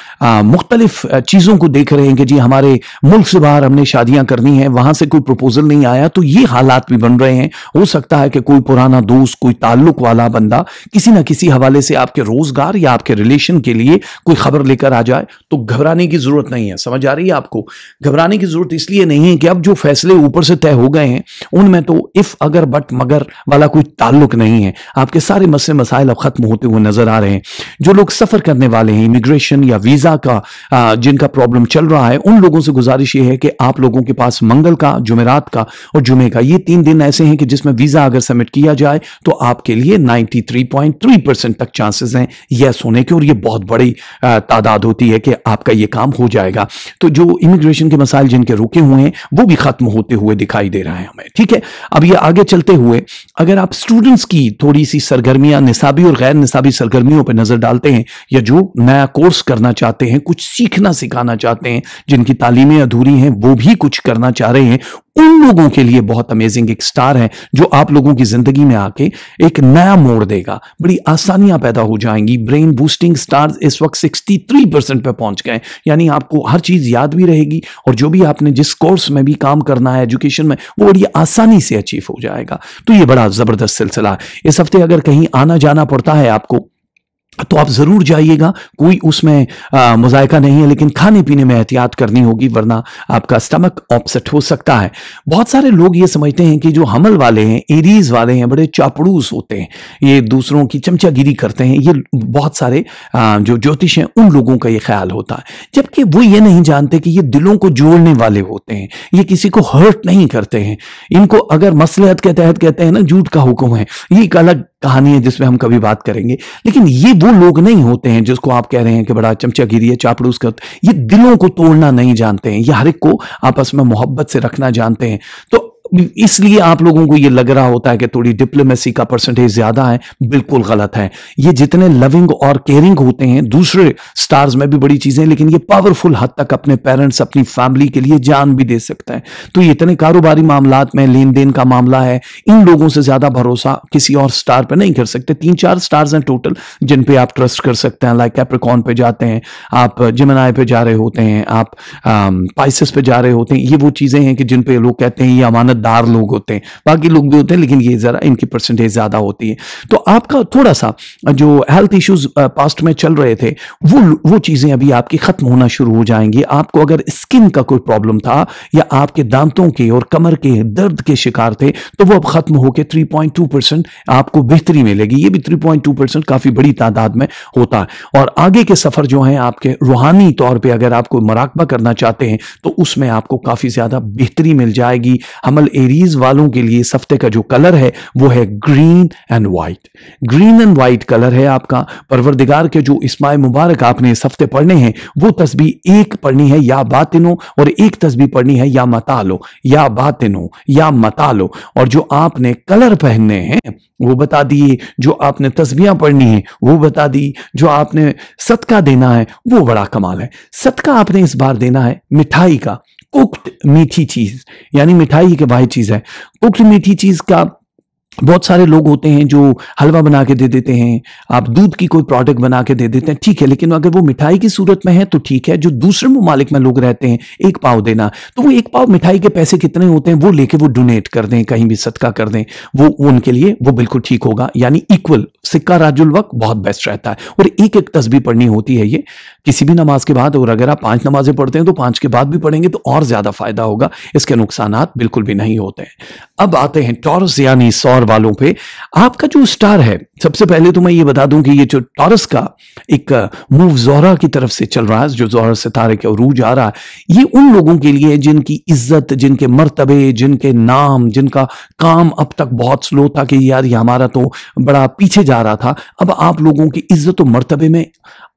मुख्तलिफ मुख्तलिफ चीज़ों को देख रहे हैं कि जी हमारे मुल्क से बाहर हमने शादियां करनी है, वहां से कोई प्रपोजल नहीं आया, तो ये हालात भी बन रहे हैं। हो सकता है कि कोई पुराना दोस्त, कोई ताल्लुक वाला बंदा किसी ना किसी हवाले से आपके रोजगार या आपके रिलेशन के लिए कोई खबर लेकर आ जाए, तो घबराने की जरूरत नहीं है। समझ आ रही है आपको? घबराने की जरूरत इसलिए नहीं है कि अब जो फैसले ऊपर से तय हो गए हैं उनमें तो इफ अगर बट मगर वाला कोई ताल्लुक नहीं है। आपके सारे मसले मसाइल अब खत्म होते हुए नजर आ रहे हैं। जो लोग सफर करने वाले हैं, इमिग्रेशन या वीजा का जिनका प्रॉब्लम चल रहा है, उन लोगों से गुजारिश ये है कि आप लोगों के पास मंगल का, जुमेरात का और जुमे का, ये 3 दिन ऐसे हैं कि जिसमें वीजा अगर सबमिट किया जाए तो आपके लिए 93.3% तक चांसेस हैं यस होने के, और ये बहुत बड़ी तादाद होती है कि आपका ये काम हो जाएगा। तो जो इमिग्रेशन के मसाइल जिनके रुके हुए हैं वो भी खत्म होते हुए दिखाई दे रहा है हमें। ठीक है, अब ये आगे चलते हुए अगर आप स्टूडेंट्स की थोड़ी सी सरगर्मियां, निसाबी और गैर निसाबी सरगर्मियों पर नजर डालते हैं, या जो नया कोर्स करना चाहते हैं, कुछ सीखना सिखाना चाहते हैं, जिनकी तालीमें अधूरी हैं वो भी कुछ करना चाह रहे हैं, उन लोगों के लिए बहुत अमेजिंग एक स्टार है जो आप लोगों की जिंदगी में आके एक नया मोड़ देगा। बड़ी आसानियां पैदा हो जाएंगी। ब्रेन बूस्टिंग स्टार्स इस वक्त 63% पे पहुंच गए, यानी आपको हर चीज याद भी रहेगी और जो भी आपने जिस कोर्स में भी काम करना है एजुकेशन में, वो बड़ी आसानी से अचीव हो जाएगा। तो ये बड़ा जबरदस्त सिलसिला है। इस हफ्ते अगर कहीं आना जाना पड़ता है आपको तो आप जरूर जाइएगा, कोई उसमें मुजायका नहीं है, लेकिन खाने पीने में एहतियात करनी होगी वरना आपका स्टमक अपसेट हो सकता है। बहुत सारे लोग ये समझते हैं कि जो हमल वाले हैं, एरीज वाले हैं, बड़े चापड़ूस होते हैं, ये दूसरों की चमचागिरी करते हैं। ये बहुत सारे जो ज्योतिष हैं उन लोगों का ये ख्याल होता है, जबकि वो ये नहीं जानते कि ये दिलों को जोड़ने वाले होते हैं। ये किसी को हर्ट नहीं करते हैं। इनको अगर मसलहत के तहत कहते हैं ना, झूठ का हुक्म है, ये एक अलग कहानी है जिसमें हम कभी बात करेंगे। लेकिन ये वो लोग नहीं होते हैं जिसको आप कह रहे हैं कि बड़ा चमचागिरी है, चापड़ूस करते, ये दिलों को तोड़ना नहीं जानते हैं। ये हर एक को आपस में मोहब्बत से रखना जानते हैं। तो इसलिए आप लोगों को ये लग रहा होता है कि थोड़ी डिप्लोमेसी का परसेंटेज ज्यादा है, बिल्कुल गलत है। ये जितने लविंग और केयरिंग होते हैं, दूसरे स्टार्स में भी बड़ी चीजें, लेकिन ये पावरफुल हद तक अपने पेरेंट्स, अपनी फैमिली के लिए जान भी दे सकता है। तो ये इतने कारोबारी मामलात में, लेन देन का मामला है, इन लोगों से ज्यादा भरोसा किसी और स्टार पर नहीं कर सकते। 3-4 स्टार्स हैं टोटल जिन पे आप ट्रस्ट कर सकते हैं। लाइक कैप्रिकॉर्न पे जाते हैं आप, जिमिनाई पे जा रहे होते हैं आप, पाइसेस पे जा रहे होते हैं। ये वो चीजें हैं कि जिन पे लोग कहते हैं ये अमानत दार लोग होते हैं, बाकी लोग भी होते हैं, लेकिन ये जरा इनकी परसेंटेज ज्यादा होती है। तो आपका थोड़ा सा जो हेल्थ इश्यूज पास्ट में चल रहे थे, वो चीजें अभी आपकी खत्म होना शुरू हो जाएंगी। आपको अगर स्किन का कोई प्रॉब्लम था या आपके दांतों के और कमर के दर्द के शिकार थे, तो वो अब खत्म होकर 3.2% आपको बेहतरी मिलेगी। ये भी 3.2% काफी बड़ी तादाद में होता है। और आगे के सफर जो है आपके रूहानी तौर पर अगर आप कोई मुराकबा करना चाहते हैं तो उसमें आपको काफी ज्यादा बेहतरी मिल जाएगी। हमल एरीज वालों के लिए इस हफ्ते का जो कलर है वो है green and white. Green and white colour है आपका। परवरदिगार के जो इस्माए मुबारक आपने इस हफ्ते पढ़ने हैं, वो तस्बीह एक पढ़नी है या बातिनो, और एक तस्बीह पढ़नी है या मतालो, या बातिनो या मतालो। और जो आपने कलर पहनने हैं वो बता दिए, जो आपने तस्बीहां पढ़नी है वो बता दी, जो आपने सदका देना है वो बड़ा कमाल है। सदका आपने इस बार देना है मिठाई का, कुक्ड मीठी चीज, यानी मिठाई के बाहर चीज है। कुक्ड मीठी चीज का बहुत सारे लोग होते हैं जो हलवा बना के दे देते हैं, आप दूध की कोई प्रोडक्ट बना के दे देते हैं, ठीक है, लेकिन अगर वो मिठाई की सूरत में है तो ठीक है। जो दूसरे ममालिक में लोग रहते हैं, 1 पाव देना, तो वो 1 पाव मिठाई के पैसे कितने होते हैं वो लेके वो डोनेट कर दें, कहीं भी सदका कर दें, वो उनके लिए वो बिल्कुल ठीक होगा। यानी इक्वल, सिक्का राजुल वक्त बहुत बेस्ट रहता है। और एक एक तस्बीह पढ़नी होती है ये किसी भी नमाज के बाद, और अगर आप 5 नमाजें पढ़ते हैं तो 5 के बाद भी पढ़ेंगे तो और ज्यादा फायदा होगा, इसके नुकसानात बिल्कुल भी नहीं होते हैं। अब आते हैं टॉरस यानी सौर वालों पे। आपका जो स्टार है, सबसे पहले तो मैं ये बता दूं कि ये जो टॉरस का एक मूव जोहरा की तरफ से चल रहा है, जो जोहरा सितारे के उरूज आ रहा है, ये उन लोगों के लिए जिनकी इज्जत, जिनके मर्तबे, जिनके नाम, जिनका काम अब तक बहुत स्लो था कि यार ये हमारा तो बड़ा पीछे जा रहा था, अब आप लोगों की इज्जत और मर्तबे में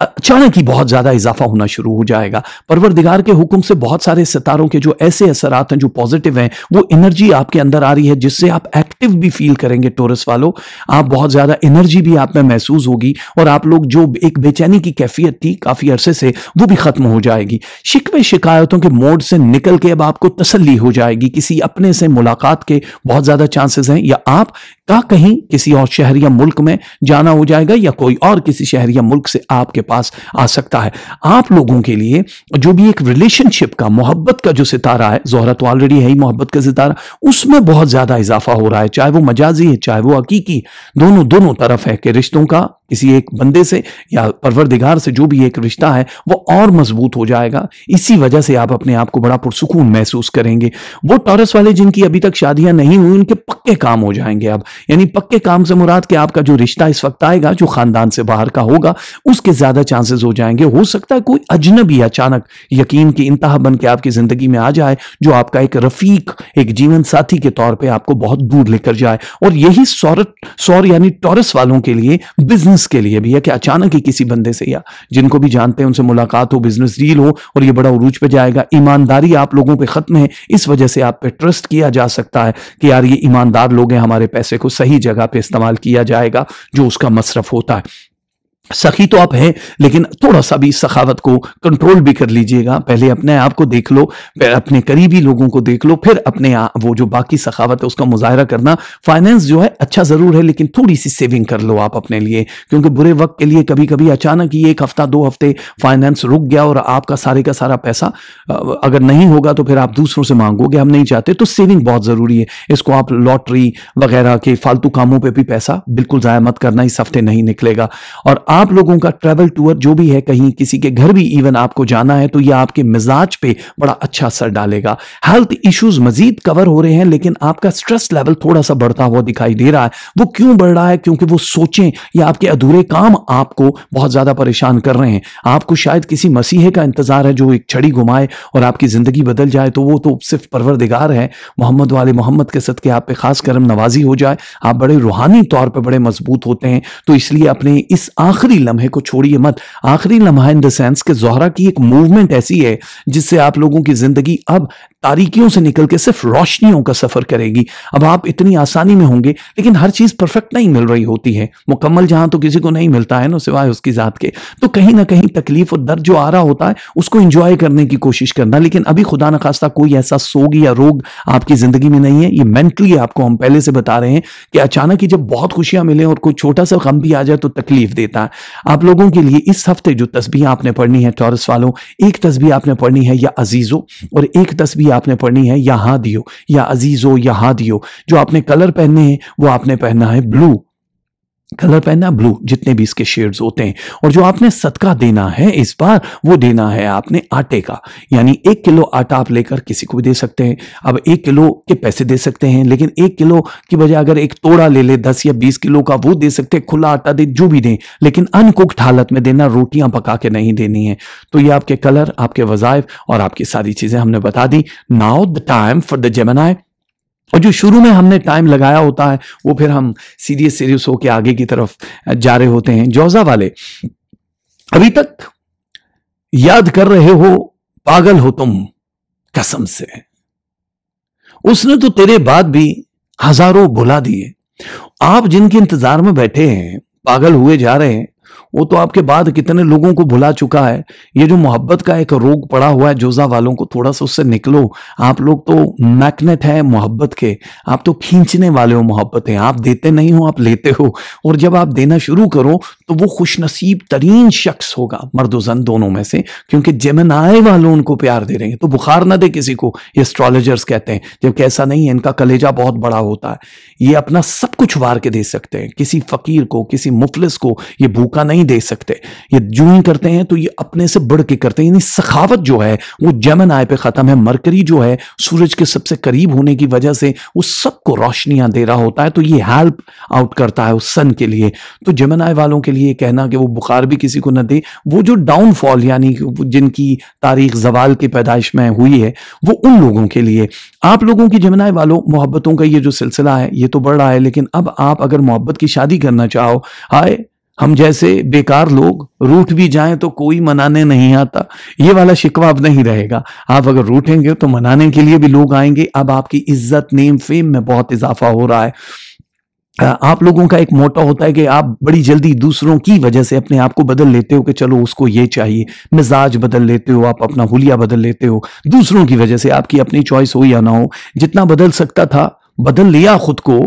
अचानक ही बहुत ज्यादा इजाफा होना शुरू हो जाएगा। परवरदिगार के हुक्म से बहुत सारे सितारों के जो ऐसे असरात हैं जो पॉजिटिव हैं, वो एनर्जी आपके अंदर आ रही है जिससे आप एक्टिव भी फील करेंगे। टॉरस वालों, आप बहुत ज्यादा एनर्जी भी आप में महसूस होगी और आप लोग जो एक बेचैनी की कैफियत थी काफी अरसे से, वो भी खत्म हो जाएगी। शिकवे शिकायतों के मोड से निकल के अब आपको तसल्ली हो जाएगी। किसी अपने से मुलाकात के बहुत ज्यादा चांसेस हैं, या आप का कहीं किसी और शहर या मुल्क में जाना हो जाएगा, या कोई और किसी शहर या मुल्क से आपके पास आ सकता है। आप लोगों के लिए जो भी एक रिलेशनशिप का, मोहब्बत का जो सितारा है, ज़ोहरा तो ऑलरेडी है ही मोहब्बत का सितारा, उसमें बहुत ज्यादा इजाफा हो रहा है, चाहे वो मजाजी है चाहे वो हकीकी, दोनों तरफ है कि रिश्तों का किसी एक बंदे से या परवरदिगार से जो भी एक रिश्ता है वो और मजबूत हो जाएगा। इसी वजह से आप अपने आप को बड़ा पुरसुकून महसूस करेंगे। वो टॉरस वाले जिनकी अभी तक शादियां नहीं हुई, उनके पक्के काम हो जाएंगे अब। यानी पक्के काम से मुराद कि आपका जो रिश्ता इस वक्त आएगा जो खानदान से बाहर का होगा, उसके ज्यादा चांसेस हो जाएंगे। हो सकता है कोई अजनबी अचानक यकीन की इंतहा बन के आपकी जिंदगी में आ जाए, जो आपका एक रफीक, एक जीवन साथी के तौर पर आपको बहुत दूर लेकर जाए। और यही सौर यानी टॉरस वालों के लिए, बिजनेस के लिए भी है कि अचानक ही किसी बंदे से या जिनको भी जानते हैं उनसे मुलाकात हो, बिजनेस डील हो और ये बड़ा उरूज पे जाएगा। ईमानदारी आप लोगों पे खत्म है, इस वजह से आप पे ट्रस्ट किया जा सकता है कि यार ये ईमानदार लोग हैं, हमारे पैसे को सही जगह पे इस्तेमाल किया जाएगा जो उसका मसरफ होता है। सखी तो आप हैं, लेकिन थोड़ा सा भी सखावत को कंट्रोल भी कर लीजिएगा। पहले अपने आप को देख लो, अपने करीबी लोगों को देख लो, फिर अपने वो जो बाकी सखावत है उसका मुजाहरा करना। फाइनेंस जो है अच्छा जरूर है, लेकिन थोड़ी सी सेविंग कर लो आप अपने लिए, क्योंकि बुरे वक्त के लिए कभी कभी अचानक ही 1 हफ्ता 2 हफ्ते फाइनेंस रुक गया और आपका सारे का सारा पैसा अगर नहीं होगा तो फिर आप दूसरों से मांगोगे, हम नहीं चाहते। तो सेविंग बहुत जरूरी है। इसको आप लॉटरी वगैरह के फालतू कामों पर भी पैसा बिल्कुल जाया मत करना, इस हफ्ते नहीं निकलेगा। और आप लोगों का ट्रैवल टूर जो भी है, कहीं किसी के घर भी इवन आपको जाना है, तो यह आपके मिजाज पे बड़ा अच्छा असर डालेगा। हेल्थ इश्यूज मजीद कवर हो रहे हैं, लेकिन आपका स्ट्रेस लेवल थोड़ा सा बढ़ता हुआ दिखाई दे रहा है। वो क्यों बढ़ रहा है? क्योंकि वो सोचें या आपके अधूरे काम आपको बहुत ज्यादा परेशान कर रहे हैं। आपको शायद किसी मसीहे का इंतजार है जो एक छड़ी घुमाए और आपकी जिंदगी बदल जाए, तो वो तो सिर्फ परवरदिगार है। मोहम्मद वाले मोहम्मद के सदके आप पे खास करम नवाजी हो जाए, आप बड़े रूहानी तौर पे बड़े मजबूत होते हैं। तो इसलिए अपने इस आखिरी लम्हे को छोड़िए मत। आखिरी लम्हा इन द सेंस कि ज़ोहरा की एक मूवमेंट ऐसी है जिससे आप लोगों की जिंदगी अब तारीकियों से निकल के सिर्फ रोशनियों का सफर करेगी। अब आप इतनी आसानी में होंगे, लेकिन हर चीज परफेक्ट नहीं मिल रही होती है। मुकम्मल जहां तो किसी को नहीं मिलता है ना, सिवाय उसकी जात के। तो कहीं ना कहीं तकलीफ और दर्द जो आ रहा होता है उसको एंजॉय करने की कोशिश करना। लेकिन अभी खुदा न खास्ता कोई ऐसा सोग या रोग आपकी जिंदगी में नहीं है। ये मेंटली आपको हम पहले से बता रहे हैं कि अचानक ही जब बहुत खुशियां मिले और कोई छोटा सा गम भी आ जाए तो तकलीफ देता है। आप लोगों के लिए इस हफ्ते जो तस्बीह आपने पढ़नी है टॉरस वालों, एक तस्बीह आपने पढ़नी है या अजीजो, और एक तस्बीह आपने पढ़नी है या हादियो, या अजीजो या हादियो। जो आपने कलर पहनने हैं वो आपने पहनना है ब्लू कलर, पहनना ब्लू, जितने भी इसके शेड्स होते हैं। और जो आपने सदका देना है इस बार, वो देना है आपने आटे का। यानी 1 किलो आटा आप लेकर किसी को भी दे सकते हैं। अब 1 किलो के पैसे दे सकते हैं, लेकिन 1 किलो की बजाय अगर एक तोड़ा ले ले 10 या 20 किलो का, वो दे सकते हैं। खुला आटा दे, जो भी दें, लेकिन अनकुक्ड हालत में देना, रोटियां पका के नहीं देनी है। तो ये आपके कलर, आपके वज़ाइफ और आपकी सारी चीजें हमने बता दी। Now the time for the Gemini. और जो शुरू में हमने टाइम लगाया होता है वो फिर हम सीरियस होके आगे की तरफ जा रहे होते हैं। जौजा वाले, अभी तक याद कर रहे हो, पागल हो तुम कसम से। उसने तो तेरे बाद भी हजारों भुला दिए। आप जिनके इंतजार में बैठे हैं, पागल हुए जा रहे हैं, वो तो आपके बाद कितने लोगों को भुला चुका है। ये जो मोहब्बत का एक रोग पड़ा हुआ है जोजा वालों को, थोड़ा सा उससे निकलो। आप लोग तो मैग्नेट है मोहब्बत के, आप तो खींचने वाले हो मोहब्बतें। आप देते नहीं हो, आप लेते हो। और जब आप देना शुरू करो तो वो खुशनसीब तरीन शख्स होगा, मर्द जन दोनों में से, क्योंकि जेमिनी वालों उनको प्यार दे रहे हैं। तो बुखार ना दे किसी को, ये एस्ट्रोलॉजर्स कहते हैं, जबकि ऐसा नहीं है। इनका कलेजा बहुत बड़ा होता है, ये अपना सब कुछ वार के दे सकते हैं। किसी फकीर को, किसी मुफलिस को ये भूखा नहीं दे सकते। ये जो ही करते हैं तो ये अपने से बढ़ के करते हैं। यानी सखावत जो है वो जेमिनी पे खत्म है। मरकरी जो है सूरज के सबसे करीब होने की वजह से वो सबको रोशनियां दे रहा होता है, तो ये हेल्प आउट करता है उस सन के लिए। तो जेमिनी वालों के लिए कहना कि वो बुखार भी किसी को न दे, वो जो डाउनफॉल यानी जिनकी तारीख जवाल की पैदाइश में हुई है, वो उन लोगों के लिए। आप लोगों की जेमिनी वालों मोहब्बतों का ये जो सिलसिला है ये तो बढ़ रहा है, लेकिन अब आप अगर मोहब्बत की शादी करना चाहो, हाय हम जैसे बेकार लोग रूठ भी जाएं तो कोई मनाने नहीं आता, ये वाला शिकवा अब नहीं रहेगा। आप अगर रूठेंगे तो मनाने के लिए भी लोग आएंगे। अब आपकी इज्जत, नेम, फेम में बहुत इजाफा हो रहा है। आप लोगों का एक मोटा होता है कि आप बड़ी जल्दी दूसरों की वजह से अपने आप को बदल लेते हो कि चलो उसको ये चाहिए। मिजाज बदल लेते हो, आप अपना हुलिया बदल लेते हो दूसरों की वजह से। आपकी अपनी चॉइस हो या ना हो, जितना बदल सकता था बदल लिया खुद को।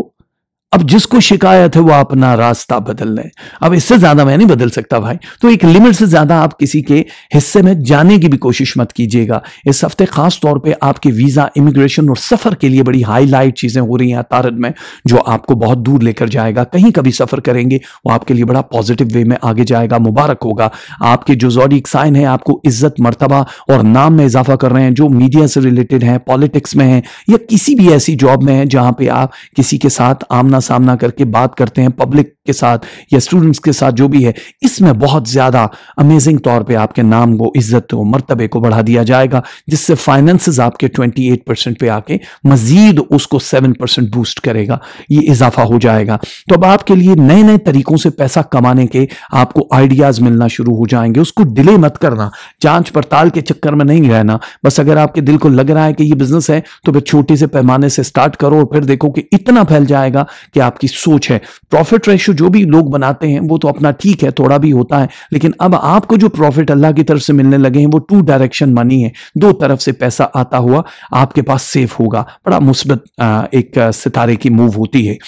अब जिसको शिकायत है वो अपना रास्ता बदल ले। अब इससे ज्यादा मैं नहीं बदल सकता भाई, तो एक लिमिट से ज्यादा आप किसी के हिस्से में जाने की भी कोशिश मत कीजिएगा। इस हफ्ते खास तौर पे आपके वीजा, इमिग्रेशन और सफर के लिए बड़ी हाईलाइट चीजें हो रही हैं तारद में, जो आपको बहुत दूर लेकर जाएगा। कहीं कभी सफर करेंगे वो आपके लिए बड़ा पॉजिटिव वे में आगे जाएगा, मुबारक होगा। आपके जो ज़ोडिएक साइन है आपको इज्जत, मर्तबा और नाम में इजाफा कर रहे हैं, जो मीडिया से रिलेटेड है, पॉलिटिक्स में है, या किसी भी ऐसी जॉब में है जहां पे आप किसी के साथ आमना सामना करके बात करते हैं, पब्लिक के साथ या स्टूडेंट्स के साथ, जो भी है, इसमें बहुत ज्यादा अमेजिंग तौर पे आपके नाम को, इज्जत को, मर्तबे को बढ़ा दिया जाएगा, जिससे फाइनेंसेस आपके 28% पे आके मजीद उसको 7% बूस्ट करेगा, ये इजाफा हो जाएगा। तो अब आपके लिए नए नए तरीकों से पैसा कमाने के आपको आइडियाज मिलना शुरू हो जाएंगे। उसको डिले मत करना, जांच पड़ताल के चक्कर में नहीं रहना। बस अगर आपके दिल को लग रहा है कि ये बिजनेस है तो फिर छोटे से पैमाने से स्टार्ट करो और फिर देखो कि इतना फैल जाएगा कि आपकी सोच है। प्रॉफिट रेशियो जो भी लोग बनाते हैं वो तो अपना ठीक है, थोड़ा भी होता है, लेकिन अब आपको जो प्रॉफिट अल्लाह की तरफ से मिलने लगे हैं वो 2 डायरेक्शन मनी है, 2 तरफ से पैसा आता हुआ आपके पास सेफ होगा। बड़ा मुस्बत एक सितारे की मूव होती है।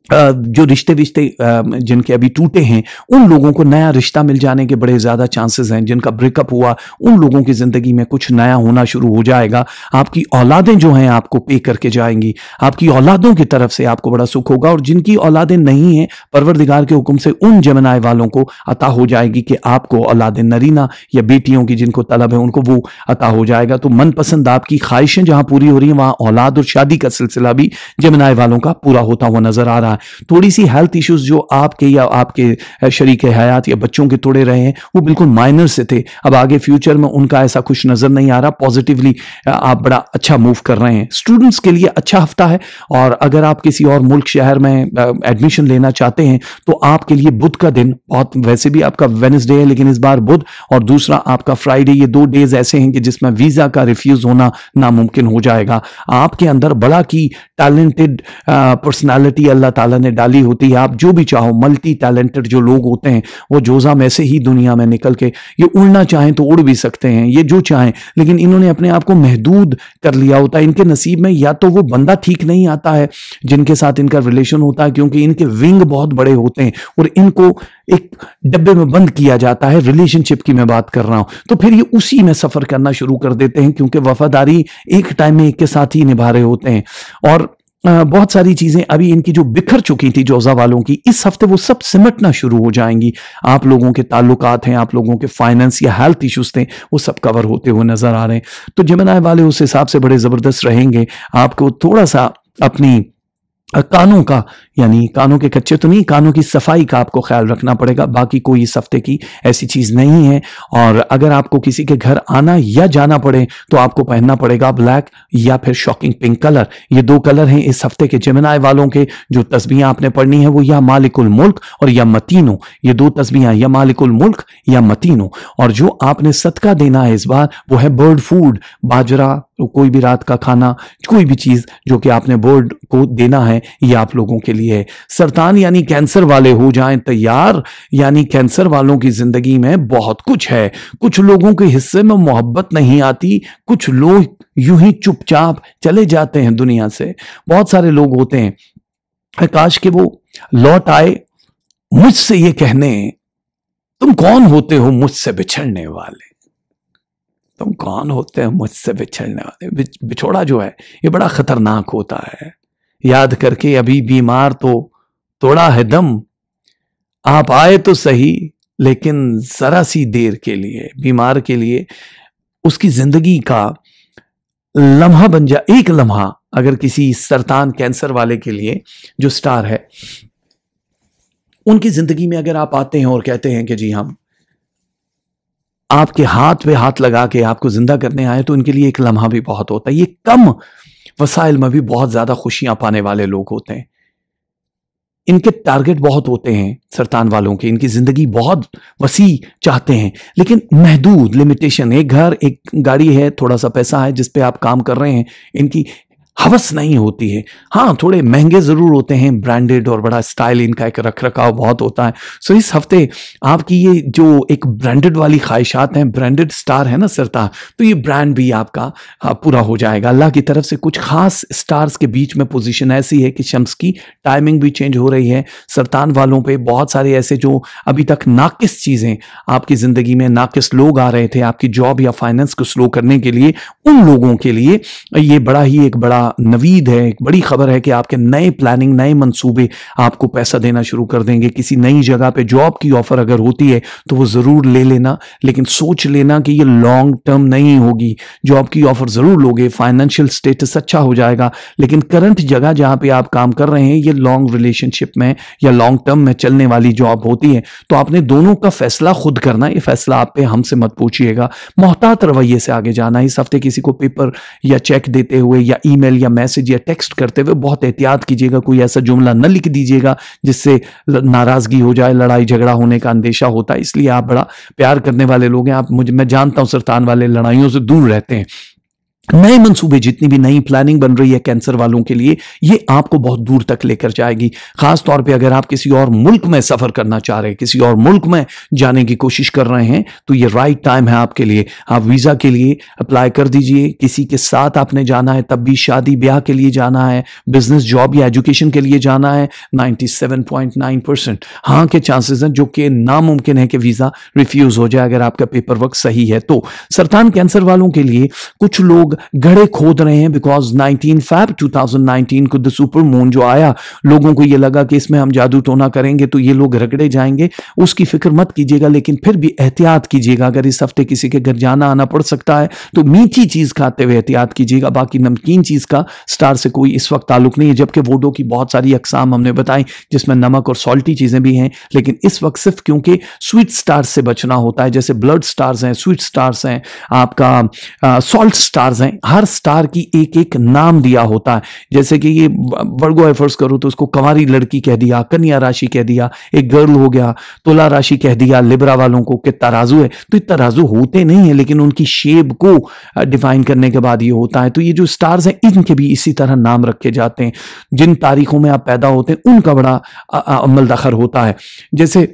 जो रिश्ते जिनके अभी टूटे हैं उन लोगों को नया रिश्ता मिल जाने के बड़े ज्यादा चांसेस हैं। जिनका ब्रेकअप हुआ उन लोगों की जिंदगी में कुछ नया होना शुरू हो जाएगा। आपकी औलादें जो हैं आपको पे करके जाएंगी, आपकी औलादों की तरफ से आपको बड़ा सुख होगा। और जिनकी औलादें नहीं हैं, परवरदिगार के हुक्म से उन जमनाए वालों को अता हो जाएगी कि आपको औलादें नरीना या बेटियों की जिनको तलब है उनको वो अता हो जाएगा। तो मनपसंद आपकी ख्वाहिशें जहां पूरी हो रही हैं वहां औलाद और शादी का सिलसिला भी जमनाए वालों का पूरा होता हुआ नजर आ रहा है। थोड़ी सी हेल्थ इश्यूज जो आपके या आपके शरीक हयात या बच्चों के थोड़े रहे हैं वो बिल्कुल माइनर से थे, अब आगे फ्यूचर में उनका ऐसा कुछ नजर नहीं आ रहा। पॉजिटिवली आप बड़ा अच्छा मूव कर रहे हैं। स्टूडेंट्स के लिए अच्छा हफ्ता है, और अगर आप किसी और मुल्क शहर में एडमिशन लेना चाहते हैं तो आपके लिए बुध का दिन बहुत, वैसे भी आपका वेडनेसडे है लेकिन इस बार बुध और दूसरा आपका फ्राइडे, ये 2 डेज ऐसे हैं कि जिसमें वीजा का रिफ्यूज होना नामुमकिन हो जाएगा। आपके अंदर बड़ा की टैलेंटेड पर्सनालिटी अल्लाह ताला ने डाली होती है। आप जो भी चाहो, मल्टी टैलेंटेड जो लोग होते हैं वो जोजा में से ही दुनिया में निकल के ये उड़ना चाहें तो उड़ भी सकते हैं, ये जो चाहें, लेकिन इन्होंने अपने आप को महदूद कर लिया होता है। इनके नसीब में या तो वो बंदा ठीक नहीं आता है जिनके साथ इनका रिलेशन होता है, क्योंकि इनके विंग बहुत बड़े होते हैं और इनको एक डब्बे में बंद किया जाता है। रिलेशनशिप की मैं बात कर रहा हूं, तो फिर ये उसी में सफर करना शुरू कर देते हैं, क्योंकि वफादारी एक टाइम में एक के साथ ही निभा रहे होते हैं। और बहुत सारी चीजें अभी इनकी जो बिखर चुकी थी जोजा वालों की, इस हफ्ते वो सब सिमटना शुरू हो जाएंगी। आप लोगों के ताल्लुकात हैं, आप लोगों के फाइनेंस या हेल्थ इश्यूज थे, वो सब कवर होते हुए नजर आ रहे हैं। तो जमनाए वाले उस हिसाब से बड़े जबरदस्त रहेंगे। आपको थोड़ा सा अपनी कानों का, यानी कानों के कच्चे तो नहीं, कानों की सफाई का आपको ख्याल रखना पड़ेगा। बाकी कोई इस हफ्ते की ऐसी चीज नहीं है। और अगर आपको किसी के घर आना या जाना पड़े तो आपको पहनना पड़ेगा ब्लैक या फिर शॉकिंग पिंक कलर। ये 2 कलर हैं इस हफ्ते के जेमिनाई वालों के। जो तस्बीहां आपने पढ़नी है वो या मालिकुल मुल्क और या मतीनो, ये 2 तस्बीहां, या मालिकुल मुल्क या मतीनो। और जो आपने सदका देना है इस बार वो है बर्ड फूड, बाजरा, कोई भी रात का खाना, कोई भी चीज जो कि आपने बर्ड को देना है, ये आप लोगों के लिए है। सरतान यानी कैंसर वाले हो जाएं तैयार, यानी कैंसर वालों की जिंदगी में बहुत कुछ है। कुछ लोगों के हिस्से में मोहब्बत नहीं आती, कुछ लोग यूं ही चुपचाप चले जाते हैं दुनिया से। बहुत सारे लोग होते हैं, काश के वो लौट आए मुझसे ये कहने, तुम कौन होते हो मुझसे बिछड़ने वाले, तुम कौन होते हैं मुझसे बिछड़ने वाले। बिछोड़ा जो है ये बड़ा खतरनाक होता है। याद करके अभी बीमार तो तोड़ा है दम, आप आए तो सही लेकिन जरा सी देर के लिए। बीमार के लिए उसकी जिंदगी का लम्हा बन जा, एक लम्हा अगर किसी सरतान कैंसर वाले के लिए जो स्टार है उनकी जिंदगी में अगर आप आते हैं और कहते हैं कि जी हम आपके हाथ पे हाथ लगा के आपको जिंदा करने आए, तो उनके लिए एक लम्हा भी बहुत होता है। ये कम वसाइल में भी बहुत ज्यादा खुशियां पाने वाले लोग होते हैं। इनके टारगेट बहुत होते हैं सरतान वालों के, इनकी जिंदगी बहुत वसी चाहते हैं लेकिन महदूद, लिमिटेशन। एक घर, एक गाड़ी है, थोड़ा सा पैसा है जिस पे आप काम कर रहे हैं, इनकी हवस नहीं होती है। हाँ, थोड़े महंगे ज़रूर होते हैं, ब्रांडेड और बड़ा स्टाइल इनका एक रख-रखाव बहुत होता है। सो इस हफ़्ते आपकी ये जो एक ब्रांडेड वाली ख़्वाहिशात हैं, ब्रांडेड स्टार है ना सरताज, तो ये ब्रांड भी आपका पूरा हो जाएगा। अल्लाह की तरफ से कुछ ख़ास स्टार्स के बीच में पोज़ीशन ऐसी है कि शम्स की टाइमिंग भी चेंज हो रही है। सरतान वालों पे बहुत सारे ऐसे जो अभी तक नाक़िस चीज़ें आपकी ज़िंदगी में नाक़िस लोग आ रहे थे, आपकी जॉब या फाइनेंस को स्लो करने के लिए, उन लोगों के लिए ये बड़ा ही एक बड़ा नवीद है, एक बड़ी खबर है कि आपके नए प्लानिंग, नए मंसूबे आपको पैसा देना शुरू कर देंगे। किसी नई जगह पे जॉब की ऑफर अगर होती है तो वो ज़रूर ले लेना, लेकिन सोच लेना कि ये लॉन्ग टर्म नहीं होगी। जॉब की ऑफर ज़रूर लोगे, फाइनेंशियल स्टेटस अच्छा हो जाएगा, लेकिन करंट जगह जहाँ पे आप काम कर रहे हैं ये लॉन्ग रिलेशनशिप में या लॉन्ग टर्म में चलने वाली जॉब होती है। तो आपने दोनों का फैसला खुद करना, ये फैसला आप पे हमसे मत पूछिएगा। मोहतात रवैये से आगे जाना। इस हफ्ते किसी को पेपर या चेक देते हुए या ईमेल या मैसेज या टेक्स्ट करते हुए बहुत एहतियात कीजिएगा। कोई ऐसा जुमला न लिख दीजिएगा जिससे नाराजगी हो जाए, लड़ाई झगड़ा होने का अंदेशा होता है। इसलिए आप बड़ा प्यार करने वाले लोग हैं, आप मैं जानता हूं सरतान वाले लड़ाइयों से दूर रहते हैं। नए मंसूबे, जितनी भी नई प्लानिंग बन रही है कैंसर वालों के लिए, ये आपको बहुत दूर तक लेकर जाएगी। खास तौर पे अगर आप किसी और मुल्क में सफर करना चाह रहे हैं, किसी और मुल्क में जाने की कोशिश कर रहे हैं, तो ये राइट टाइम है आपके लिए। आप वीजा के लिए अप्लाई कर दीजिए। किसी के साथ आपने जाना है, तब भी शादी ब्याह के लिए जाना है, बिजनेस, जॉब या एजुकेशन के लिए जाना है, 97.9% हाँ के चांसेस हैं, जो कि नामुमकिन है कि वीजा रिफ्यूज हो जाए अगर आपका पेपर वर्क सही है। तो सरतान कैंसर वालों के लिए कुछ लोग गड्ढे खोद रहे हैं, बिकॉज 19 फैब 2019 को द सुपर मून जो आया, लोगों को यह लगा कि इसमें हम जादू टोना करेंगे तो ये लोग रगड़े जाएंगे। उसकी फिक्र मत कीजिएगा, लेकिन फिर भी एहतियात कीजिएगा। अगर इस हफ्ते किसी के घर जाना आना पड़ सकता है तो मीठी चीज खाते हुए एहतियात कीजिएगा। बाकी नमकीन चीज का स्टार से कोई इस वक्त ताल्लुक नहीं है, जबकि वोडो की बहुत सारी अकसाम हमने बताई जिसमें नमक और सॉल्टी चीजें भी हैं, लेकिन इस वक्त सिर्फ क्योंकि स्वीट स्टार्स से बचना होता है। जैसे ब्लड स्टार्स हैं, स्वीट स्टार्स हैं, आपका सॉल्ट स्टार्स हैं। हर स्टार की एक एक नाम दिया होता है। जैसे कि ये वर्गो एफर्ट्स करो तो उसको कंवारी लड़की कह दिया, कन्या राशि कह दिया, एक गर्ल हो गया, तुला राशि कह दिया लिब्रा वालों को कि तराजू है। तो ये तराजू होते नहीं है, लेकिन उनकी शेप को डिफाइन करने के बाद ये होता है। तो ये जो स्टार्स हैं इनके भी इसी तरह नाम रखे जाते हैं। जिन तारीखों में आप पैदा होते हैं उनका बड़ा अमल दखर होता है। जैसे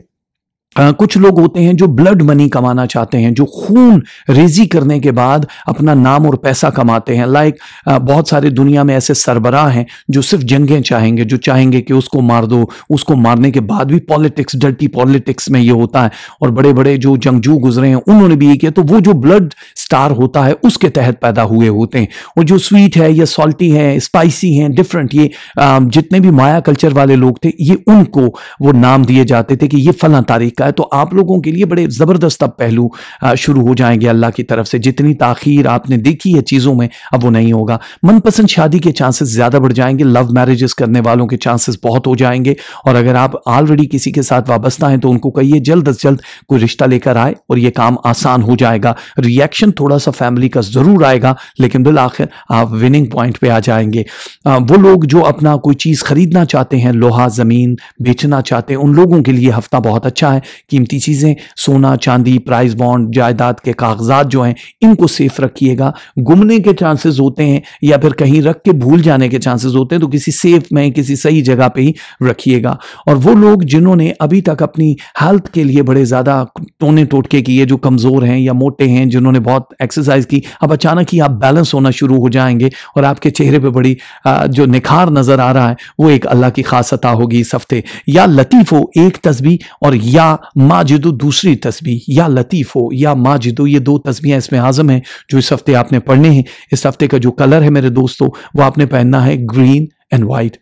कुछ लोग होते हैं जो ब्लड मनी कमाना चाहते हैं, जो खून रेजी करने के बाद अपना नाम और पैसा कमाते हैं। लाइक बहुत सारे दुनिया में ऐसे सरबराह हैं जो सिर्फ जंगें चाहेंगे, जो चाहेंगे कि उसको मार दो, उसको मारने के बाद भी पॉलिटिक्स, डर्टी पॉलिटिक्स में ये होता है। और बड़े बड़े जो जंगजू गुजरे हैं उन्होंने भी ये किया। तो वो जो ब्लड स्टार होता है उसके तहत पैदा हुए होते हैं। और जो स्वीट है या सॉल्टी है, स्पाइसी है, डिफरेंट, ये जितने भी माया कल्चर वाले लोग थे ये उनको वो नाम दिए जाते थे कि ये फला तारीख है। तो आप लोगों के लिए बड़े जबरदस्त अब पहलू शुरू हो जाएंगे अल्लाह की तरफ से। जितनी ताखीर आपने देखी है चीजों में अब वो नहीं होगा। मनपसंद शादी के चांसेस ज्यादा बढ़ जाएंगे, लव मैरिजेस करने वालों के चांसेस बहुत हो जाएंगे। और अगर आप ऑलरेडी किसी के साथ वाबस्ता हैं तो उनको कहिए जल्द से जल्द कोई रिश्ता लेकर आए और ये काम आसान हो जाएगा। रिएक्शन थोड़ा सा फैमिली का जरूर आएगा, लेकिन बिल आखिर आप विनिंग पॉइंट पे आ जाएंगे। वो लोग जो अपना कोई चीज खरीदना चाहते हैं, लोहा जमीन बेचना चाहते हैं, उन लोगों के लिए हफ्ता बहुत अच्छा है। कीमती चीजें, सोना चांदी, प्राइस बॉन्ड, जायदाद के कागजात जो हैं इनको सेफ रखिएगा। गुमने के चांसेस होते हैं या फिर कहीं रख के भूल जाने के चांसेस होते हैं, तो किसी सेफ में, किसी सही जगह पे ही रखिएगा। और वो लोग जिन्होंने अभी तक अपनी हेल्थ के लिए बड़े ज्यादा टोने टोटके किए, जो कमजोर हैं या मोटे हैं, जिन्होंने बहुत एक्सरसाइज की, अब अचानक ही आप बैलेंस होना शुरू हो जाएंगे और आपके चेहरे पे बड़ी जो निखार नजर आ रहा है वो एक अल्लाह की खास अता होगी इस हफ्ते। या लतीफो एक तस्बीह और या माजिदो दूसरी तस्बीह, या लतीफो या माजिदो, ये दो तस्बीहें इसमें आजम हैं जो इस हफ्ते आपने पढ़ने हैं। इस हफ्ते का जो कलर है मेरे दोस्तों वो आपने पहनना है ग्रीन एंड व्हाइट।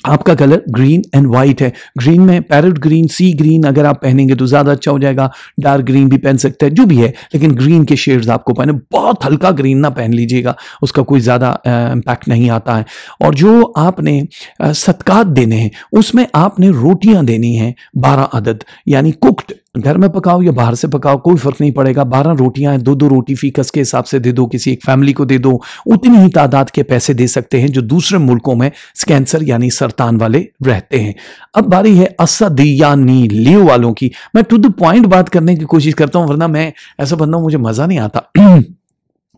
आपका कलर ग्रीन एंड व्हाइट है। ग्रीन में पैरेट ग्रीन, सी ग्रीन अगर आप पहनेंगे तो ज्यादा अच्छा हो जाएगा। डार्क ग्रीन भी पहन सकते हैं, जो भी है, लेकिन ग्रीन के शेड्स आपको पहने। बहुत हल्का ग्रीन ना पहन लीजिएगा, उसका कोई ज्यादा इम्पैक्ट नहीं आता है। और जो आपने सदकात देने हैं उसमें आपने रोटियां देनी हैं 12 अदद, यानी कुक्ड, घर में पकाओ या बाहर से पकाओ कोई फर्क नहीं पड़ेगा। 12 रोटियां, 2-2 रोटी फीकस के हिसाब से दे दो, किसी एक फैमिली को दे दो। उतनी ही तादाद के पैसे दे सकते हैं जो दूसरे मुल्कों में कैंसर यानी सरतान वाले रहते हैं। अब बारी है असदियानी लियो वालों की। मैं टू द पॉइंट बात करने की कोशिश करता हूं, वरना मैं ऐसा बंदा हूं मुझे मजा नहीं आता।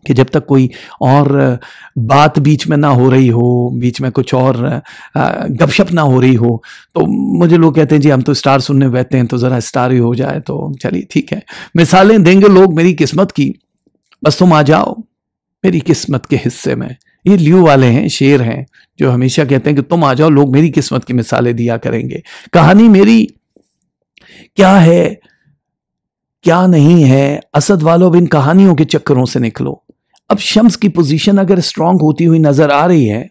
कि जब तक कोई और बात बीच में ना हो रही हो, बीच में कुछ और गपशप ना हो रही हो, तो मुझे लोग कहते हैं जी हम तो स्टार सुनने बैठते हैं तो ज़रा स्टार ही हो जाए। तो चलिए ठीक है, मिसालें देंगे लोग मेरी किस्मत की, बस तुम आ जाओ मेरी किस्मत के हिस्से में। ये लियो वाले हैं, शेर हैं, जो हमेशा कहते हैं कि तुम आ जाओ, लोग मेरी किस्मत की मिसालें दिया करेंगे। कहानी मेरी क्या है क्या नहीं है, असद वालों, अब इन कहानियों के चक्करों से निकलो। अब शम्स की पोजीशन अगर स्ट्रांग होती हुई नजर आ रही है,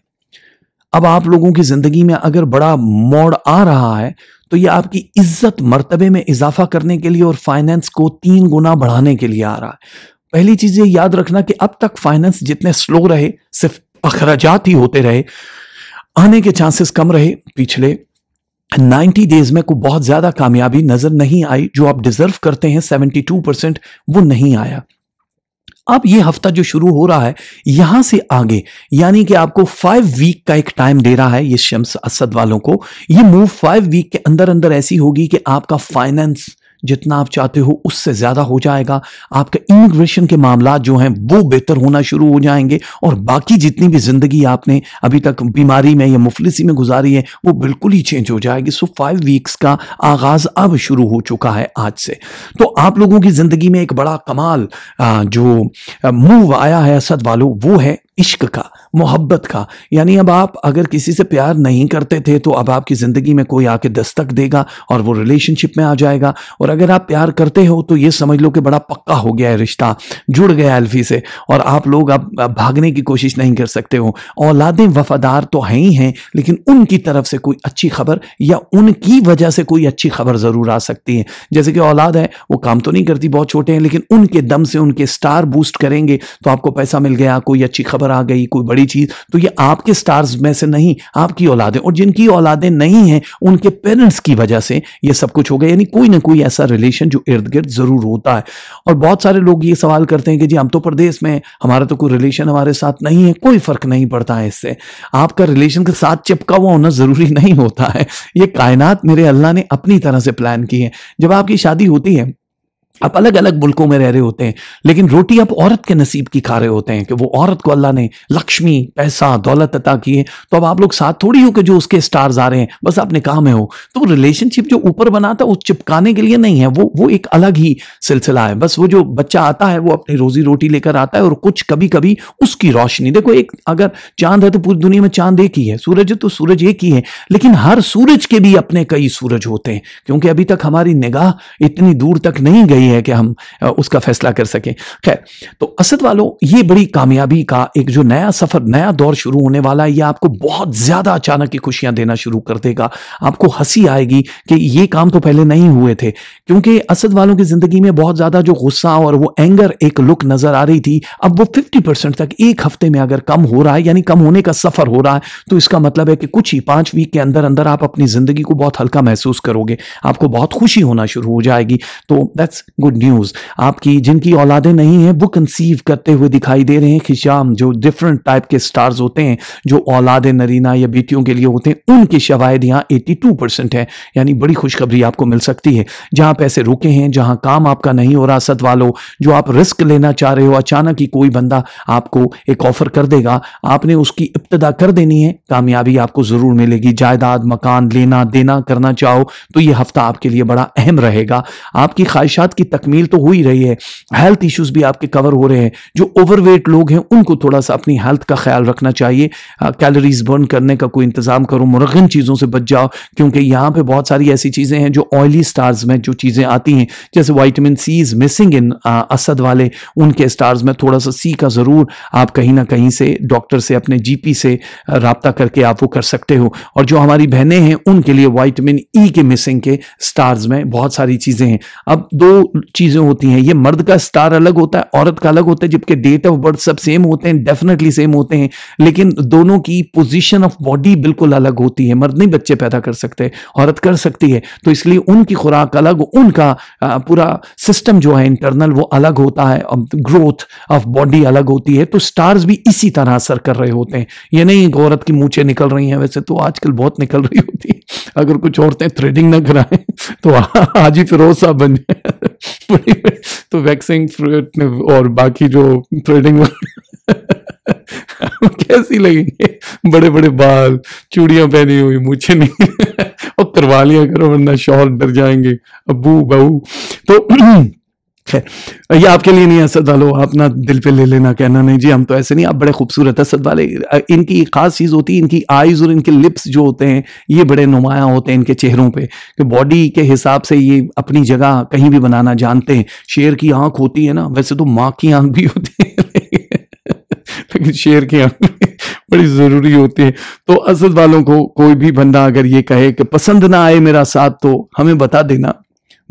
अब आप लोगों की जिंदगी में अगर बड़ा मोड़ आ रहा है, तो ये आपकी इज्जत मर्तबे में इजाफा करने के लिए और फाइनेंस को 3 गुना बढ़ाने के लिए आ रहा है। पहली चीज ये याद रखना कि अब तक फाइनेंस जितने स्लो रहे, सिर्फ अखराजात ही होते रहे, आने के चांसेस कम रहे। पिछले 90 डेज में कोई बहुत ज्यादा कामयाबी नजर नहीं आई। जो आप डिजर्व करते हैं 72% वो नहीं आया। अब ये हफ्ता जो शुरू हो रहा है यहां से आगे, यानी कि आपको 5 वीक का एक टाइम दे रहा है ये शम्स असद वालों को। ये मूव 5 वीक के अंदर अंदर ऐसी होगी कि आपका फाइनेंस जितना आप चाहते हो उससे ज्यादा हो जाएगा। आपके इमिग्रेशन के मामला जो हैं वो बेहतर होना शुरू हो जाएंगे, और बाकी जितनी भी जिंदगी आपने अभी तक बीमारी में या मुफलिसी में गुजारी है वो बिल्कुल ही चेंज हो जाएगी। सो 5 वीक्स का आगाज अब शुरू हो चुका है आज से। तो आप लोगों की जिंदगी में एक बड़ा कमाल जो मूव आया है असद वालों, वो है इश्क का, मोहब्बत का। यानी अब आप अगर किसी से प्यार नहीं करते थे तो अब आपकी जिंदगी में कोई आके दस्तक देगा और वो रिलेशनशिप में आ जाएगा। और अगर आप प्यार करते हो तो ये समझ लो कि बड़ा पक्का हो गया है रिश्ता, जुड़ गया अल्फी से, और आप लोग अब भागने की कोशिश नहीं कर सकते हो। औलादें वफादार तो हैं ही हैं, लेकिन उनकी तरफ से कोई अच्छी खबर या उनकी वजह से कोई अच्छी खबर जरूर आ सकती है। जैसे कि औलाद है, वो काम तो नहीं करती, बहुत छोटे हैं, लेकिन उनके दम से उनके स्टार बूस्ट करेंगे तो आपको पैसा मिल गया, कोई अच्छी खबर आ गई, कोई बड़ी चीज। तो ये आपके स्टार्स में से नहीं, आपकी औलादें, और जिनकी औलादें नहीं हैं उनके पेरेंट्स की वजह से ये सब कुछ हो गया। यानी कोई ना कोई ऐसा रिलेशन जो इर्द गिर्द जरूर होता है। और बहुत सारे लोग ये सवाल करते हैं कि जी हम तो परदेश में, हमारा तो कोई रिलेशन हमारे साथ नहीं है। कोई फर्क नहीं पड़ता है इससे, आपका रिलेशन के साथ चिपका हुआ होना जरूरी नहीं होता है। ये कायनात मेरे अल्लाह ने अपनी तरह से प्लान की है। जब आपकी शादी होती है, आप अलग अलग मुल्कों में रह रहे होते हैं, लेकिन रोटी आप औरत के नसीब की खा रहे होते हैं कि वो औरत को अल्लाह ने लक्ष्मी, पैसा, दौलत अता की है। तो अब आप लोग साथ थोड़ी हो कि जो उसके स्टार्स आ रहे हैं बस अपने काम में हो। तो रिलेशनशिप जो ऊपर बनाता है वो चिपकाने के लिए नहीं है, वो एक अलग ही सिलसिला है। बस वो जो बच्चा आता है वो अपनी रोजी रोटी लेकर आता है, और कुछ कभी कभी उसकी रोशनी, देखो एक अगर चांद है तो पूरी दुनिया में चांद एक ही है, सूरज है तो सूरज एक ही है, लेकिन हर सूरज के भी अपने कई सूरज होते हैं, क्योंकि अभी तक हमारी निगाह इतनी दूर तक नहीं गई है कि हम उसका फैसला कर सकें। खैर, तो असद वालों, ये बड़ी कामयाबी का एक जो नया सफर, नया दौर शुरू होने वाला है, ये आपको बहुत ज्यादा अचानक की खुशियां देना शुरू कर देगा। आपको हंसी आएगी कि ये काम तो पहले नहीं हुए थे, क्योंकि असद वालों की जिंदगी में बहुत ज्यादा जो गुस्सा और वो एंगर एक लुक नजर आ रही थी, अब वो 50% तक एक हफ्ते में अगर कम हो रहा है, यानी कम होने का सफर हो रहा है, तो इसका मतलब है कि कुछ ही 5 वीक के अंदर अंदर आप अपनी जिंदगी को बहुत हल्का महसूस करोगे, आपको बहुत खुशी होना शुरू हो जाएगी। तो दैट्स गुड न्यूज। आपकी जिनकी औलादें नहीं हैं वो कंसीव करते हुए दिखाई दे रहे हैं। खिशाम, जो डिफरेंट टाइप के स्टार्स होते हैं जो औलादे नरीना या बेटियों के लिए होते हैं, उनकी शवायद यहाँ 82% है, यानी बड़ी खुशखबरी आपको मिल सकती है। जहां पैसे रुके हैं, जहां काम आपका नहीं हो रहा, सद वालों, जो आप रिस्क लेना चाह रहे हो, अचानक ही कोई बंदा आपको एक ऑफर कर देगा, आपने उसकी इब्तिदा कर देनी है, कामयाबी आपको जरूर मिलेगी। जायदाद, मकान लेना देना करना चाहो तो ये हफ्ता आपके लिए बड़ा अहम रहेगा। आपकी ख्वाहिशात की तकमील तो हो ही रही है, हेल्थ इश्यूज भी आपके कवर हो रहे हैं। जो ओवरवेट लोग हैं उनको थोड़ा सा अपनी हेल्थ का ख्याल रखना चाहिए। कैलोरीज बर्न करने का कोई इंतजाम करो, मुरगन चीजों से बच जाओ, क्योंकि यहाँ पे बहुत सारी ऐसी चीजें हैं जो ऑयली स्टार्स में जो चीजें आती हैं, जैसे vitamin C is missing in असद वाले, उनके स्टार्स में थोड़ा सा सी का जरूर आप कहीं ना कहीं से डॉक्टर से, अपने जीपी से राब्ता करके आप वो कर सकते हो। और जो हमारी बहनें हैं उनके लिए विटामिन ई के मिसिंग के स्टार्स में बहुत सारी चीजें हैं। अब 2 चीजें होती हैं, ये मर्द का स्टार अलग होता है, औरत का अलग होता है, जबकि डेट ऑफ बर्थ सब सेम होते हैं, डेफिनेटली सेम होते हैं, लेकिन दोनों की पोजीशन ऑफ बॉडी बिल्कुल अलग होती है। मर्द नहीं बच्चे पैदा कर सकते, औरत कर सकती है, तो इसलिए उनकी खुराक अलग, उनका पूरा सिस्टम जो है इंटरनल वो अलग होता है, ग्रोथ ऑफ बॉडी अलग होती है। तो स्टार्स भी इसी तरह असर कर रहे होते हैं। ये नहीं औरत की मूंछें निकल रही हैं, वैसे तो आजकल बहुत निकल रही होती है, अगर कुछ औरतें थ्रेडिंग ना कराएं तो आज ही फिरोज साहब बन जाए। बड़ी तो वैक्सिंग फ्रूट और बाकी जो थ्रेडिंग कैसी लगेंगे, बड़े बड़े बाल, चूड़ियां पहनी हुई, मुझे नहीं और करवा लिया करो वरना शौहर डर जाएंगे, अब्बू बहू। तो खैर ये आपके लिए नहीं है असद वालों, आप ना दिल पे ले लेना, कहना नहीं जी हम तो ऐसे नहीं, आप बड़े खूबसूरत असद वाले। इनकी एक खास चीज होती है, इनकी आईज और इनके लिप्स जो होते हैं ये बड़े नुमायां होते हैं इनके चेहरों पे, कि बॉडी के हिसाब से ये अपनी जगह कहीं भी बनाना जानते हैं। शेर की आंख होती है ना, वैसे तो माँ की आंख भी होती है लेकिन शेर की आंख बड़ी जरूरी होती है। तो असद वालों को कोई भी बंदा अगर ये कहे कि पसंद ना आए मेरा साथ, तो हमें बता देना,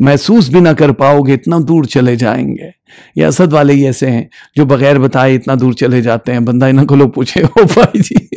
महसूस भी ना कर पाओगे, इतना दूर चले जाएंगे। ये असद वाले ही ऐसे हैं जो बगैर बताए इतना दूर चले जाते हैं। बंदा इन्हें को लोग पूछे, ओ भाई जी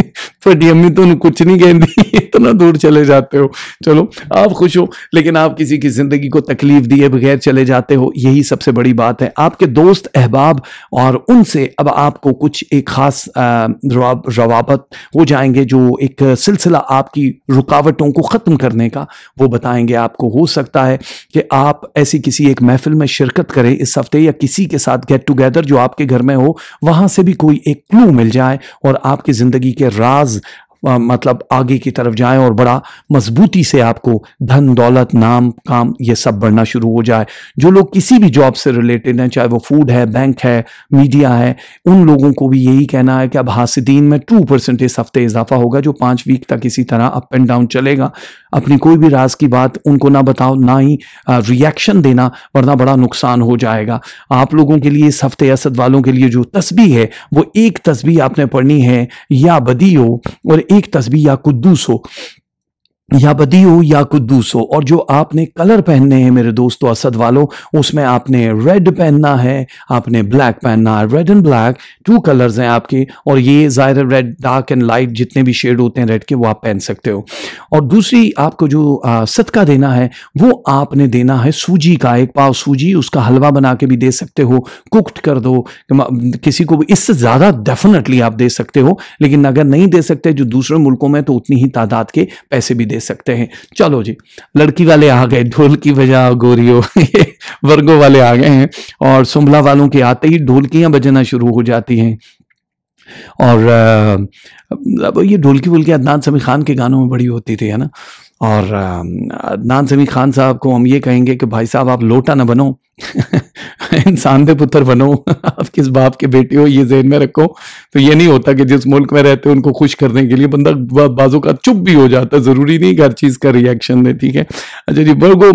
फटी अम्मी तो कुछ नहीं कहती, इतना दूर चले जाते हो। चलो आप खुश हो, लेकिन आप किसी की जिंदगी को तकलीफ दिए बगैर चले जाते हो, यही सबसे बड़ी बात है। आपके दोस्त अहबाब और उनसे अब आपको कुछ एक खास रवाबत हो जाएंगे, जो एक सिलसिला आपकी रुकावटों को खत्म करने का वो बताएंगे आपको। हो सकता है कि आप ऐसी किसी एक महफिल में शिरकत करें इस हफ्ते, या किसी के साथ गेट टुगेदर जो आपके घर में हो, वहां से भी कोई एक क्लू मिल जाए और आपकी जिंदगी के राज मतलब आगे की तरफ जाए और बड़ा मजबूती से आपको धन दौलत नाम काम ये सब बढ़ना शुरू हो जाए। जो लोग किसी भी जॉब से रिलेटेड हैं, चाहे वो फूड है, बैंक है, मीडिया है, उन लोगों को भी यही कहना है कि अब हासिदीन में 2% इस हफ्ते इजाफा होगा, जो 5 वीक तक इसी तरह अप एंड डाउन चलेगा। अपनी कोई भी राज की बात उनको ना बताओ, ना ही रिएक्शन देना, वरना बड़ा नुकसान हो जाएगा आप लोगों के लिए। इस हफ्ते असद वालों के लिए जो तस्बीह है वो एक तस्बीह आपने पढ़नी है, या बदी हो, और एक तस्बीह या कुद्दूस हो, या बदी हो या कुद्दूस हो। और जो आपने कलर पहनने हैं मेरे दोस्तों असद वालों, उसमें आपने रेड पहनना है, आपने ब्लैक पहनना है। रेड एंड ब्लैक 2 कलर्स हैं आपके, और ये ज़ाहिर रेड डार्क एंड लाइट जितने भी शेड होते हैं रेड के वो आप पहन सकते हो। और दूसरी आपको जो सदका देना है वो आपने देना है सूजी का, 1 पाव सूजी, उसका हलवा बना के भी दे सकते हो, कुक्ड कर दो किसी को भी, इससे ज़्यादा डेफिनेटली आप दे सकते हो, लेकिन अगर नहीं दे सकते जो दूसरे मुल्कों में, तो उतनी ही तादाद के पैसे भी दे सकते हैं। चलो जी, लड़की वाले आ गए, ढोल की बजा गोरियो वर्गो वाले आ गए हैं, और सुमला वालों के आते ही ढोलकियां बजना शुरू हो जाती हैं। और अब ये ढोलकी वोलकी अदनान समी खान के गानों में बड़ी होती थी, है ना। और अदनान समी खान साहब को हम ये कहेंगे कि भाई साहब आप लोटा ना बनो इंसान दे पुत्र बनो आप किस बाप के बेटे हो, ये ज़हन में रखो। तो ये नहीं होता कि जिस मुल्क में रहते हो उनको खुश करने के लिए बंदा बाजू का चुप भी हो जाता है, ज़रूरी नहीं कि हर चीज़ का रिएक्शन दे, ठीक है। अच्छा जी, वर्गो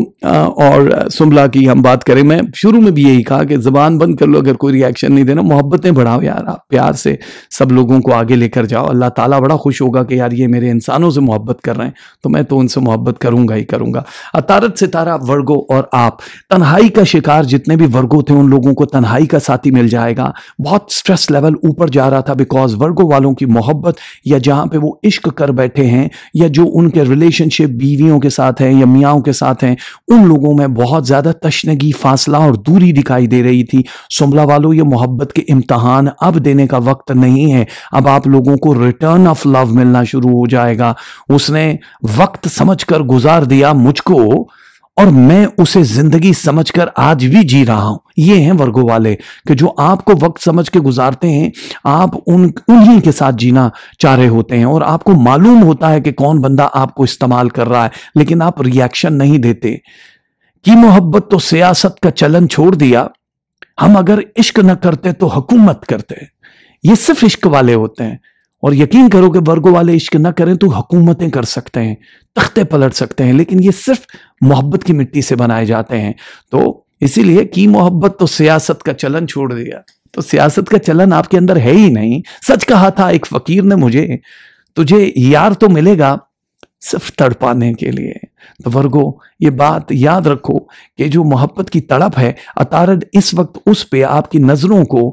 और सुमला की हम बात करें, मैं शुरू में भी यही कहा कि ज़बान बंद कर लो, अगर कोई रिएक्शन नहीं देना, मोहब्बतें बढ़ाओ यार, आप प्यार से सब लोगों को आगे लेकर जाओ। अल्लाह ताला बड़ा खुश होगा कि यार ये मेरे इंसानों से मोहब्बत कर रहे हैं, तो मैं तो उनसे मोहब्बत करूंगा ही करूंगा। अतारत सितारा वर्गो और आप, तन्हाई का शिकार जितने भी वर्गो थे उन लोगों को तन्हाई का साथी मिल जाएगा। बहुत स्ट्रेस लेवल ऊपर जा रहा था बिकॉज वर्गो वालों की मोहब्बत, या जहां पे वो इश्क कर बैठे हैं, या जो उनके रिलेशनशिप बीवियों के साथ हैं या मियाओं के साथ हैं, उन लोगों में बहुत ज्यादा तशनगी, फासला और दूरी दिखाई दे रही थी। सुमला वालों, ये मोहब्बत के इम्तहान अब देने का वक्त नहीं है, अब आप लोगों को रिटर्न ऑफ लव मिलना शुरू हो जाएगा। उसने वक्त समझकर गुजार दिया मुझको, और मैं उसे जिंदगी समझकर आज भी जी रहा हूं। ये हैं वर्गो वाले कि जो आपको वक्त समझ के गुजारते हैं, आप उन्हीं के साथ जीना चाह रहे होते हैं, और आपको मालूम होता है कि कौन बंदा आपको इस्तेमाल कर रहा है, लेकिन आप रिएक्शन नहीं देते। कि मोहब्बत तो सियासत का चलन छोड़ दिया, हम अगर इश्क न करते तो हुकूमत करते। ये सिर्फ इश्क वाले होते हैं, और यकीन करो कि वर्गो वाले इश्क न करें तो हुकूमतें कर सकते हैं, तख्ते पलट सकते हैं, लेकिन ये सिर्फ मोहब्बत की मिट्टी से बनाए जाते हैं। तो इसीलिए की मोहब्बत तो सियासत का चलन छोड़ दिया, तो सियासत का चलन आपके अंदर है ही नहीं। सच कहा था एक फकीर ने मुझे, तुझे यार तो मिलेगा सिर्फ तड़पाने के लिए। तो वर्गो, ये बात याद रखो कि जो मोहब्बत की तड़प है, अतारद इस वक्त उस पे आपकी नजरों को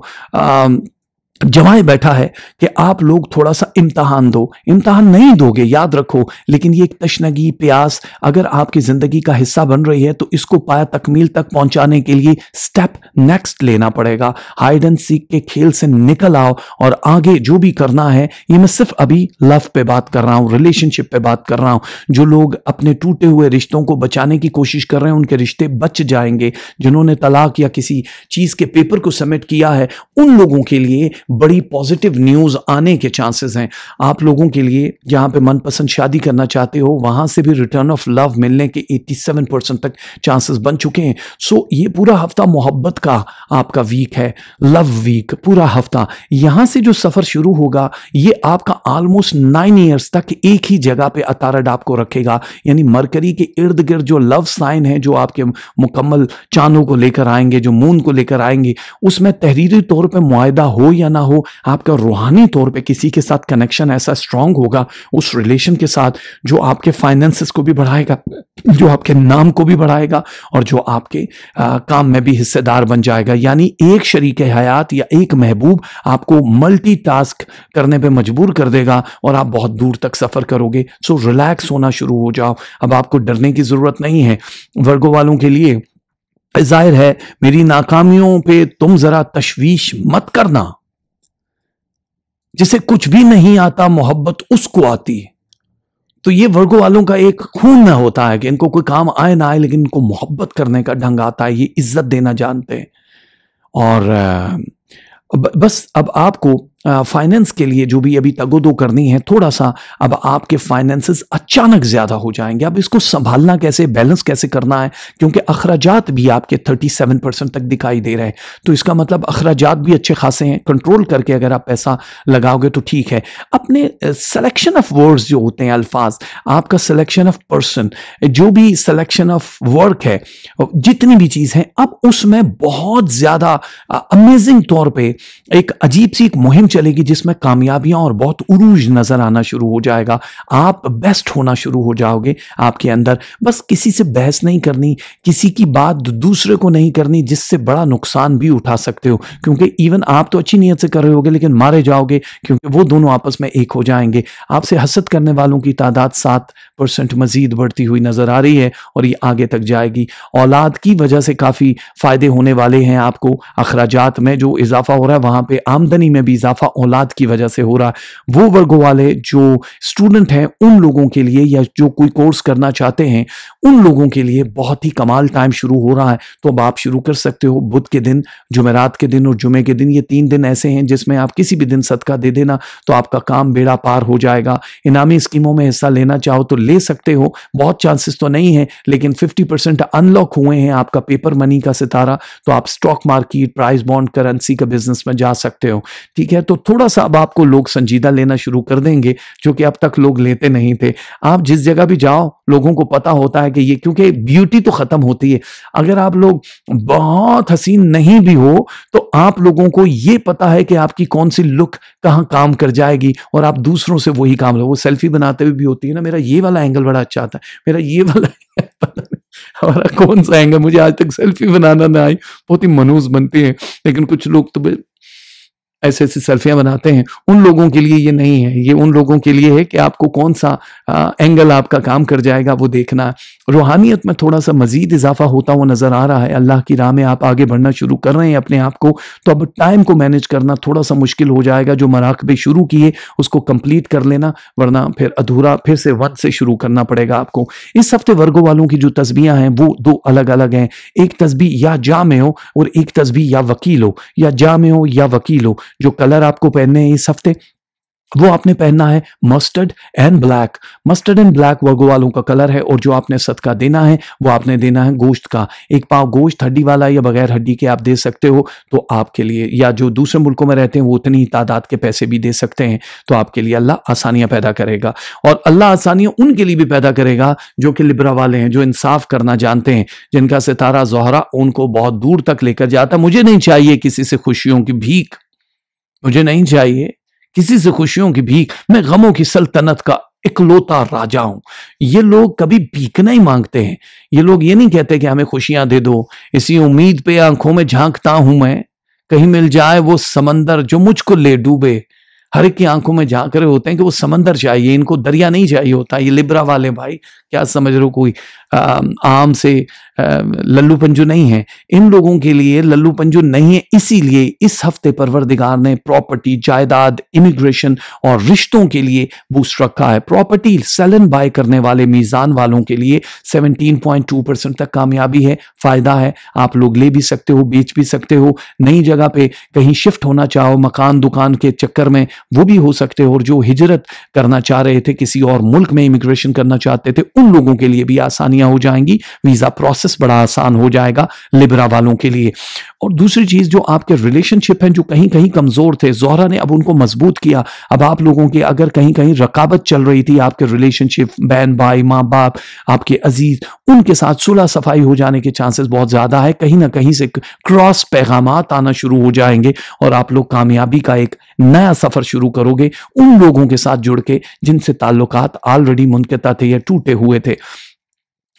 जमाए बैठा है कि आप लोग थोड़ा सा इम्तहान दो। इम्तहान नहीं दोगे, याद रखो, लेकिन ये एक तशनगी, प्यास अगर आपकी जिंदगी का हिस्सा बन रही है तो इसको पाया तकमील तक पहुंचाने के लिए स्टेप नेक्स्ट लेना पड़ेगा। हाइड एंड सीक के खेल से निकल आओ और आगे जो भी करना है, ये मैं सिर्फ अभी लव पे बात कर रहा हूं, रिलेशनशिप पे बात कर रहा हूं। जो लोग अपने टूटे हुए रिश्तों को बचाने की कोशिश कर रहे हैं उनके रिश्ते बच जाएंगे। जिन्होंने तलाक या किसी चीज के पेपर को सबमिट किया है उन लोगों के लिए बड़ी पॉजिटिव न्यूज आने के चांसेस हैं। आप लोगों के लिए जहां पे मनपसंद शादी करना चाहते हो वहां से भी रिटर्न ऑफ लव मिलने के 87% तक चांसेस बन चुके हैं। सो ये पूरा हफ्ता मोहब्बत का आपका वीक है, लव वीक पूरा हफ्ता। यहां से जो सफर शुरू होगा ये आपका ऑलमोस्ट 9 ईयर्स तक एक ही जगह पे अतारड आपको रखेगा। यानी मरकरी के इर्द गिर्द जो लव साइन है, जो आपके मुकम्मल चांदों को लेकर आएंगे, जो मून को लेकर आएंगे, उसमें तहरीरी तौर पे मुआहदा हो या ना हो, आपका रूहानी तौर पे किसी के साथ कनेक्शन ऐसा स्ट्रांग होगा उस रिलेशन के साथ जो आपके फाइनेंसेस को भी बढ़ाएगा, जो आपके नाम को भी बढ़ाएगा और जो आपके काम में भी हिस्सेदार बन जाएगा। यानी एक शरीक हयात या एक महबूब आपको मल्टीटास्क करने पे मजबूर कर देगा और आप बहुत दूर तक सफर करोगे। सो रिलैक्स होना शुरू हो जाओ, अब आपको डरने की जरूरत नहीं है। वर्गो वालों के लिए जाहिर है मेरी नाकामियों पे तुम जरा तशवीश मत करना। जिसे कुछ भी नहीं आता मोहब्बत उसको आती है। तो ये वर्गो वालों का एक खून में होता है कि इनको कोई काम आए ना आए लेकिन इनको मोहब्बत करने का ढंग आता है, ये इज्जत देना जानते हैं। और बस अब आपको फाइनेंस के लिए जो भी अभी तगोदो करनी है, थोड़ा सा अब आपके फाइनेंसेस अचानक ज्यादा हो जाएंगे। अब इसको संभालना कैसे, बैलेंस कैसे करना है, क्योंकि अखराजात भी आपके 37% तक दिखाई दे रहे हैं। तो इसका मतलब अखराजात भी अच्छे खासे हैं। कंट्रोल करके अगर आप पैसा लगाओगे तो ठीक है। अपने सिलेक्शन ऑफ वर्ड्स जो होते हैं, अल्फाज, आपका सिलेक्शन ऑफ पर्सन, जो भी सिलेक्शन ऑफ वर्क है, जितनी भी चीज है, अब उसमें बहुत ज्यादा अमेजिंग तौर पर एक अजीब सी एक मुहिम चलेगी जिसमें कामयाबियां और बहुत उरूज नजर आना शुरू हो जाएगा। आप बेस्ट होना शुरू हो जाओगे आपके अंदर। बस किसी से बहस नहीं करनी, किसी की बात दूसरे को नहीं करनी जिससे बड़ा नुकसान भी उठा सकते हो, क्योंकि इवन आप तो अच्छी नीयत से कर रहे होगे लेकिन मारे जाओगे, क्योंकि वो दोनों आपस में एक हो जाएंगे। आपसे हसद करने वालों की तादाद 7% मजीद बढ़ती हुई नजर आ रही है और ये आगे तक जाएगी। औलाद की वजह से काफी फायदे होने वाले हैं आपको। अखराजात में जो इजाफा हो रहा है वहां पे आमदनी में भी इजाफा औलाद की वजह से हो रहा है। वो वर्गों वाले जो स्टूडेंट हैं उन लोगों के लिए, या जो कोई कोर्स करना चाहते हैं उन लोगों के लिए बहुत ही कमाल टाइम शुरू हो रहा है। तो अब आप शुरू कर सकते हो। बुध के दिन, जुमेरात के दिन और जुमे के दिन, ये 3 दिन ऐसे हैं जिसमें आप किसी भी दिन सदका दे देना तो आपका काम बेड़ा पार हो जाएगा। इनामी स्कीमों में हिस्सा लेना चाहो तो ले सकते हो, बहुत चांसेस तो नहीं है लेकिन 50% अनलॉक हुए हैं आपका पेपर मनी का सितारा। तो आप stock market, price bond, currency का बिजनेस में जा सकते हो। ठीक है, तो थोड़ा सा अब आपको लोग संजीदा लेना शुरू कर देंगे, जो कि अब तक लोग लेते नहीं थे। आप जिस जगह भी जाओ लोगों को पता होता है कि ये, क्योंकि ब्यूटी तो खत्म होती है। अगर आप लोग बहुत हसीन नहीं भी हो तो आप लोगों को ये पता है कि आपकी कौन सी लुक कहां काम कर जाएगी और आप दूसरों से वही काम लो। वो सेल्फी बनाते हुए भी होती है ना, मेरा ये वाला एंगल बड़ा अच्छा आता है, मेरा ये वाला पता नहीं हमारा कौन सा एंगल, मुझे आज तक सेल्फी बनाना ना आई। बहुत ही मनूस बनती है, लेकिन कुछ लोग तो ऐसे ऐसी सेल्फियां बनाते हैं। उन लोगों के लिए ये नहीं है, ये उन लोगों के लिए है कि आपको कौन सा एंगल आपका काम कर जाएगा वो देखना है। रूहानियत में थोड़ा सा मजीद इजाफा होता हुआ नजर आ रहा है। अल्लाह की राह में आप आगे बढ़ना शुरू कर रहे हैं अपने आप को। तो अब टाइम को मैनेज करना थोड़ा सा मुश्किल हो जाएगा। जो मराकबे शुरू किए उसको कंप्लीट कर लेना, वरना फिर अधूरा फिर से 1 से शुरू करना पड़ेगा आपको। इस हफ्ते वर्गो वालों की जो तस्बीहां हैं वो 2 अलग अलग हैं। एक तस्बीह या जामे हो और एक तस्बीह या वकील हो, या जामे हो या वकील हो। जो कलर आपको पहनने हैं इस हफ्ते वो आपने पहनना है mustard and black. Mustard and black Virgo वालों का कलर है। और जो आपने सदका देना है वो आपने देना है गोश्त का। 1 पाव गोश्त, हड्डी वाला या बगैर हड्डी के आप दे सकते हो तो आपके लिए, या जो दूसरे मुल्कों में रहते हैं वो उतनी तादाद के पैसे भी दे सकते हैं। तो आपके लिए अल्लाह आसानियां पैदा करेगा, और अल्लाह आसानियां उनके लिए भी पैदा करेगा जो कि लिब्रा वाले हैं, जो इंसाफ करना जानते हैं, जिनका सितारा ज़ोहरा उनको बहुत दूर तक लेकर जाता। मुझे नहीं चाहिए किसी से खुशियों की भीख, मुझे नहीं चाहिए किसी से खुशियों की भीख, मैं गमों की सल्तनत का इकलौता राजा हूं। ये लोग कभी भीख नहीं मांगते हैं। ये लोग ये नहीं कहते कि हमें खुशियां दे दो, इसी उम्मीद पे आंखों में झांकता हूं मैं, कहीं मिल जाए वो समंदर जो मुझको ले डूबे। हर एक की आंखों में झांक रहे होते हैं कि वो समंदर चाहिए, इनको दरिया नहीं चाहिए होता। ये लिब्रा वाले भाई क्या समझ रहे हो, कोई आम से लल्लू पंजू नहीं है। इन लोगों के लिए लल्लू पंजू नहीं है। इसीलिए इस हफ्ते परवरदिगार ने प्रॉपर्टी, जायदाद, इमिग्रेशन और रिश्तों के लिए बूस्ट रखा है। प्रॉपर्टी सेल एंड बाय करने वाले मीजान वालों के लिए 17.2% तक कामयाबी है, फायदा है। आप लोग ले भी सकते हो, बेच भी सकते हो, नई जगह पे कहीं शिफ्ट होना चाहो मकान दुकान के चक्कर में, वो भी हो सकते हो। और जो हिजरत करना चाह रहे थे, किसी और मुल्क में इमिग्रेशन करना चाहते थे, उन लोगों के लिए भी आसानियां हो जाएंगी। वीजा प्रोसेस बड़ा आसान हो जाएगा लिब्रा वालों के लिए। और दूसरी चीज, जो आपके रिलेशनशिप हैं जो कहीं कहीं कमजोर थे, ज़ोहरा ने अब उनको मजबूत किया। अब आप लोगों के अगर कहीं कहीं रकाबत चल रही थी, आपके रिलेशनशिप, बहन भाई, माँ बाप, आपके अजीज, उनके साथ सुलह सफाई हो जाने के चांसेस बहुत ज्यादा है। कहीं ना कहीं से क्रॉस पैगामात आना शुरू हो जाएंगे और आप लोग कामयाबी का एक नया सफर शुरू करोगे उन लोगों के साथ जुड़ के जिनसे ताल्लुकात ऑलरेडी मुनक़ता थे या टूटे हुए थे।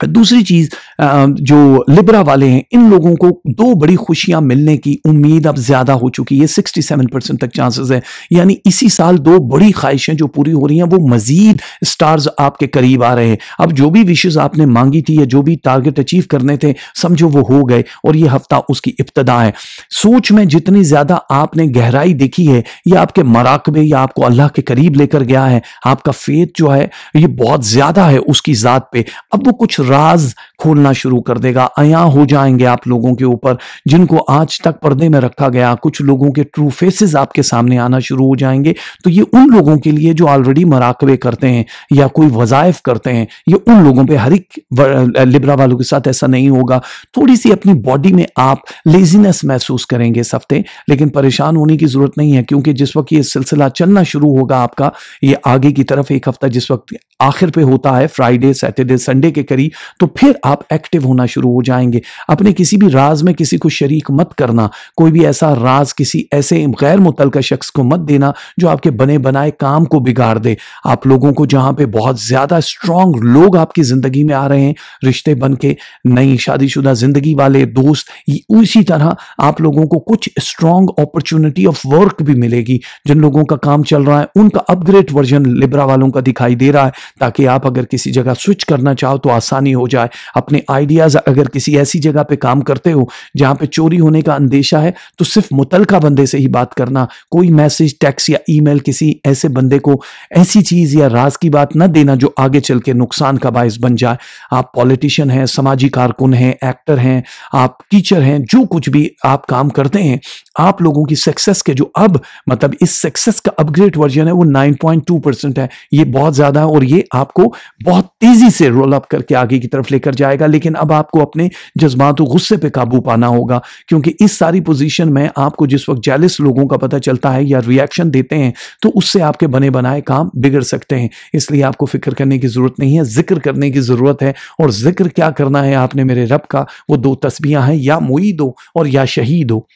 दूसरी चीज, जो लिब्रा वाले हैं, इन लोगों को दो बड़ी खुशियां मिलने की उम्मीद अब ज्यादा हो चुकी है। 67% तक चांसेस है, यानी इसी साल दो बड़ी ख्वाहिशें जो पूरी हो रही हैं, वो मजीद स्टार्स आपके करीब आ रहे हैं। अब जो भी विशेष आपने मांगी थी या जो भी टारगेट अचीव करने थे, समझो वो हो गए और ये हफ्ता उसकी इब्तदा है। सोच में जितनी ज्यादा आपने गहराई देखी है, ये आपके मराकबे या आपको अल्लाह के करीब लेकर गया है। आपका फेथ जो है ये बहुत ज्यादा है उसकी जात पे। अब वो कुछ राज खोलना शुरू कर देगा, आया हो जाएंगे आप लोगों के ऊपर जिनको आज तक पर्दे में रखा गया। कुछ लोगों के ट्रू फेसेस आपके सामने आना शुरू हो जाएंगे। तो ये उन लोगों के लिए जो ऑलरेडी मराकबे करते हैं या कोई वज़ाइफ करते हैं, ये उन लोगों पे, हर एक लिब्रा वालों के साथ ऐसा नहीं होगा। थोड़ी सी अपनी बॉडी में आप लेजीनेस महसूस करेंगे इस हफ्ते, लेकिन परेशान होने की जरूरत नहीं है, क्योंकि जिस वक्त ये सिलसिला चलना शुरू होगा आपका, ये आगे की तरफ एक हफ्ता जिस वक्त आखिर पे होता है, फ्राइडे, सैटरडे, संडे के करीब, तो फिर आप एक्टिव होना शुरू हो जाएंगे। अपने किसी भी राज में किसी को शरीक मत करना। कोई भी ऐसा राज किसी ऐसे गैर मुतल्लका शख्स को मत देना जो आपके बने बनाए काम को बिगाड़ दे। आप लोगों को जहां पे बहुत ज्यादा स्ट्रांग लोग आपकी जिंदगी में आ रहे हैं, रिश्ते बन के, नई शादीशुदा जिंदगी वाले दोस्त, उसी तरह आप लोगों को कुछ स्ट्रांग अपॉर्चुनिटी ऑफ वर्क भी मिलेगी। जिन लोगों का काम चल रहा है उनका अपग्रेड वर्जन लिब्रा वालों का दिखाई दे रहा है, ताकि आप अगर किसी जगह स्विच करना चाहो तो आसानी हो जाए। अपने आइडियाज अगर किसी ऐसी जगह पे काम करते हो जहां पे चोरी होने का अंदेशा है, तो सिर्फ मुतलका बंदे से ही बात करना। कोई मैसेज, टेक्स्ट या ईमेल किसी ऐसे बंदे को ऐसी चीज या राज की बात न देना जो आगे चल के नुकसान का बायस बन जाए। आप पॉलिटिशियन हैं, समाजी कारकुन हैं, एक्टर हैं, आप टीचर हैं, जो कुछ भी आप काम करते हैं, आप लोगों की सक्सेस के जो अब मतलब इस सक्सेस का अपग्रेड वर्जन है वो 9.2% है। ये बहुत ज्यादा है और ये आपको बहुत तेजी से रोल अप करके आगे की तरफ लेकर जाएगा। लेकिन अब आपको अपने जज्बात और गुस्से पे काबू पाना होगा, क्योंकि इस सारी पोजीशन में आपको जिस वक्त जेलस लोगों का पता चलता है या रिएक्शन देते हैं, तो उससे आपके बने बनाए काम बिगड़ सकते हैं। इसलिए आपको फिक्र करने की जरूरत नहीं है, जिक्र करने की जरूरत है। और जिक्र क्या करना है आपने मेरे रब का, वो दो तस्बीहां हैं, या मुईदो और या शहीदो।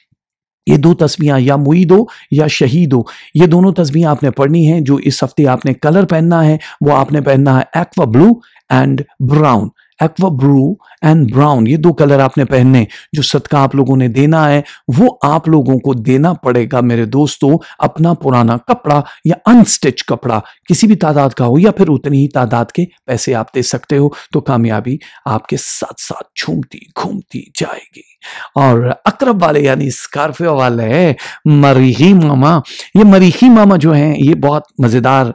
ये दो तस्बीहां, या मुईदो या शहीदो, ये दोनों तस्बीहां आपने पढ़नी है। जो इस हफ्ते आपने कलर पहनना है वो आपने पहनना है aqua blue and brown. Aqua blue and brown, ये दो कलर आपने पहनने। जो सदका आप लोगों ने देना है वो आप लोगों को देना पड़ेगा मेरे दोस्तों, अपना पुराना कपड़ा या अनस्टिच कपड़ा, किसी भी तादाद का हो या फिर उतनी ही तादाद के पैसे आप दे सकते हो, तो कामयाबी आपके साथ साथ झूमती घूमती जाएगी। और अकरब वाले यानी स्कॉर्पियो वाले मरीही मामा, ये मरीही मामा जो हैं ये बहुत मजेदार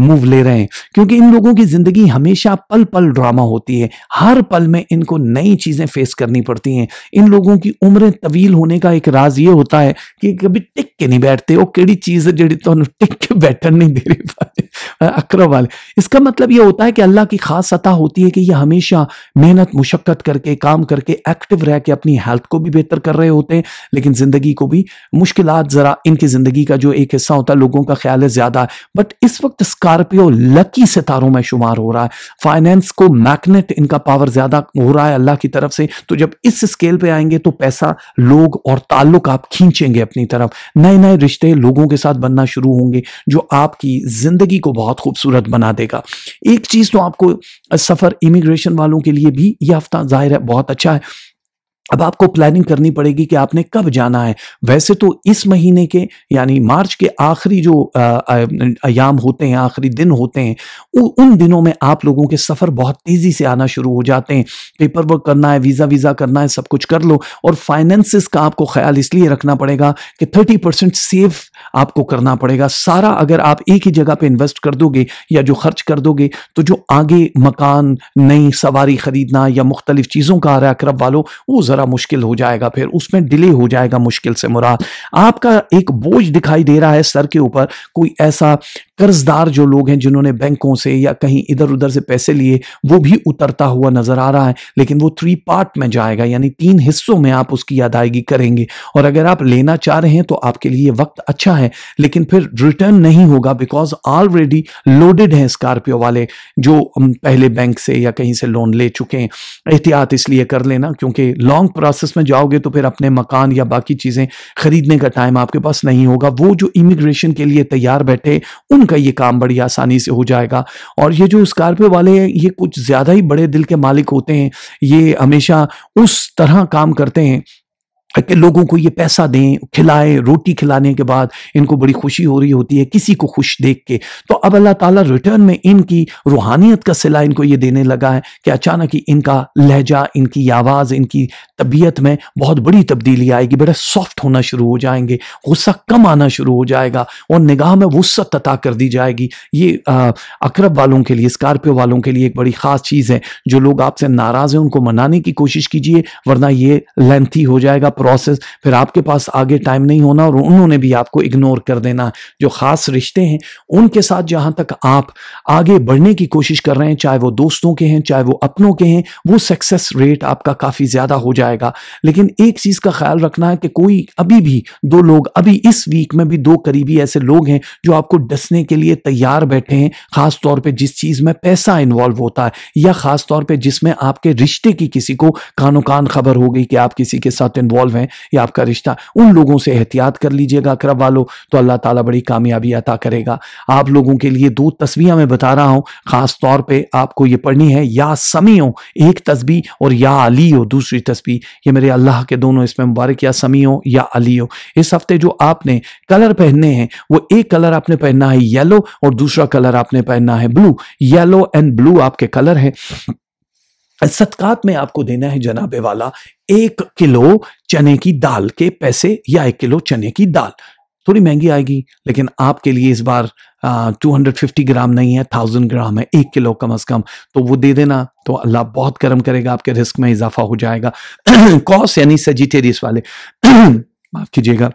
मूव ले रहे हैं, क्योंकि इन लोगों की जिंदगी हमेशा पल पल ड्रामा होती है। हर पल में इनको नई चीजें फेस करनी पड़ती हैं। इन लोगों की उम्रें तवील होने का एक राज ये होता है कि कभी टिक के नहीं बैठते। वो केड़ी चीज है जेड़ी तो टिक के बैठन नहीं दे रही अकरब वाले। इसका मतलब ये होता है कि अल्लाह की खास सता होती है कि ये हमेशा मेहनत मुशक्कत करके, काम करके, एक्टिव रह के अपनी हेल्थ को भी बेहतर कर रहे होते हैं, लेकिन जिंदगी को भी, मुश्किलात जरा इनकी जिंदगी का जो एक हिस्सा होता है, लोगों का ख्याल है ज्यादा है। बट इस वक्त स्कॉर्पियो लकी सितारों में शुमार हो रहा है। फाइनेंस को मैग्नेट इनका पावर ज्यादा हो रहा है अल्लाह की तरफ से। तो जब इस स्केल पे आएंगे तो पैसा, लोग और ताल्लुक आप खींचेंगे अपनी तरफ। नए नए रिश्ते लोगों के साथ बनना शुरू होंगे जो आपकी जिंदगी को बहुत खूबसूरत बना देगा। एक चीज तो आपको सफर इमिग्रेशन वालों के लिए भी यह हफ्ता जाहिर है बहुत अच्छा है। अब आपको प्लानिंग करनी पड़ेगी कि आपने कब जाना है। वैसे तो इस महीने के यानी मार्च के आखिरी जो अयाम होते हैं, आखिरी दिन होते हैं, उन दिनों में आप लोगों के सफ़र बहुत तेज़ी से आना शुरू हो जाते हैं। पेपर वर्क करना है, वीज़ा करना है, सब कुछ कर लो। और फाइनेंसिस का आपको ख्याल इसलिए रखना पड़ेगा कि 30% सेव आपको करना पड़ेगा। सारा अगर आप एक ही जगह पे इन्वेस्ट कर दोगे या जो खर्च कर दोगे, तो जो आगे मकान, नई सवारी खरीदना या मुख्तलिफ चीज़ों का आ रहा है अकरब वालों, वो ज़रा मुश्किल हो जाएगा, फिर उसमें डिले हो जाएगा। मुश्किल से मुराद आपका एक बोझ दिखाई दे रहा है सर के ऊपर, कोई ऐसा कर्जदार जो लोग हैं जिन्होंने बैंकों से या कहीं इधर उधर से पैसे लिए, वो भी उतरता हुआ नजर आ रहा है। लेकिन वो 3 पार्ट में जाएगा, यानी 3 हिस्सों में आप उसकी अदायगी करेंगे। और अगर आप लेना चाह रहे हैं तो आपके लिए वक्त अच्छा है, लेकिन फिर रिटर्न नहीं होगा, बिकॉज ऑलरेडी लोडेड है स्कॉर्पियो वाले जो पहले बैंक से या कहीं से लोन ले चुके हैं। एहतियात इसलिए कर लेना, क्योंकि लॉन्ग प्रोसेस में जाओगे तो फिर अपने मकान या बाकी चीजें खरीदने का टाइम आपके पास नहीं होगा। वो जो इमिग्रेशन के लिए तैयार बैठे, उनका ये काम बड़ी आसानी से हो जाएगा। और ये जो स्कॉर्पियो वाले हैं, ये कुछ ज्यादा ही बड़े दिल के मालिक होते हैं। ये हमेशा उस तरह काम करते हैं कि लोगों को ये पैसा दें, खिलाएं, रोटी खिलाने के बाद इनको बड़ी खुशी हो रही होती है किसी को खुश देख के। तो अब अल्लाह ताला रिटर्न में इनकी रूहानियत का सिला इनको ये देने लगा है कि अचानक ही इनका लहजा, इनकी आवाज़, इनकी तबीयत में बहुत बड़ी तब्दीली आएगी। बड़ा सॉफ्ट होना शुरू हो जाएंगे, गुस्सा कम आना शुरू हो जाएगा और निगाह में वुसअत अता कर दी जाएगी। ये अकरब वालों के लिए, स्कॉर्पियो वालों के लिए एक बड़ी ख़ास चीज़ है। जो लोग आपसे नाराज़ हैं उनको मनाने की कोशिश कीजिए, वरना ये लेंथी हो जाएगा प्रोसेस, फिर आपके पास आगे टाइम नहीं होना और उन्होंने भी आपको इग्नोर कर देना। जो खास रिश्ते हैं उनके साथ जहां तक आप आगे बढ़ने की कोशिश कर रहे हैं, चाहे वो दोस्तों के हैं चाहे वो अपनों के हैं, वो सक्सेस रेट आपका काफी ज्यादा हो जाएगा। लेकिन एक चीज का ख्याल रखना है कि कोई अभी भी 2 लोग, अभी इस वीक में भी 2 करीबी ऐसे लोग हैं जो आपको डसने के लिए तैयार बैठे हैं, खास तौर पे जिस चीज में पैसा इन्वॉल्व होता है या खास तौर पे जिसमें आपके रिश्ते की किसी को कानो कान खबर हो गई कि आप किसी के साथ इन्वॉल्व हैं या आपका रिश्ता। उन लोगों से एहतियात कर लीजिएगा अकरब वालों, तो अल्लाह ताला बड़ी कामयाबी अता करेगा। आप लोगों के लिए 2 तस्बीह मैं बता रहा हूं, खास तौर पे आपको ये पढ़नी है। या समीओ एक तस्बीह और या अलीओ दूसरी तस्बीह। ये मेरे अल्लाह के दोनों इसमें मुबारक, या समीओ या अलीओ। इस हफ्ते जो आपने कलर पहनने हैं, वो एक कलर आपने पहनना है येलो और दूसरा कलर आपने पहनना है ब्लू। येलो एंड ब्लू आपके कलर है। सदकात में आपको देना है जनाबे वाला 1 किलो चने की दाल के पैसे, या 1 किलो चने की दाल। थोड़ी महंगी आएगी, लेकिन आपके लिए इस बार 250 ग्राम नहीं है, 1000 ग्राम है, 1 किलो कम अज कम। तो वो दे देना, तो अल्लाह बहुत करम करेगा, आपके रिस्क में इजाफा हो जाएगा। कॉस यानी सजिटेरियस वाले माफ कीजिएगा,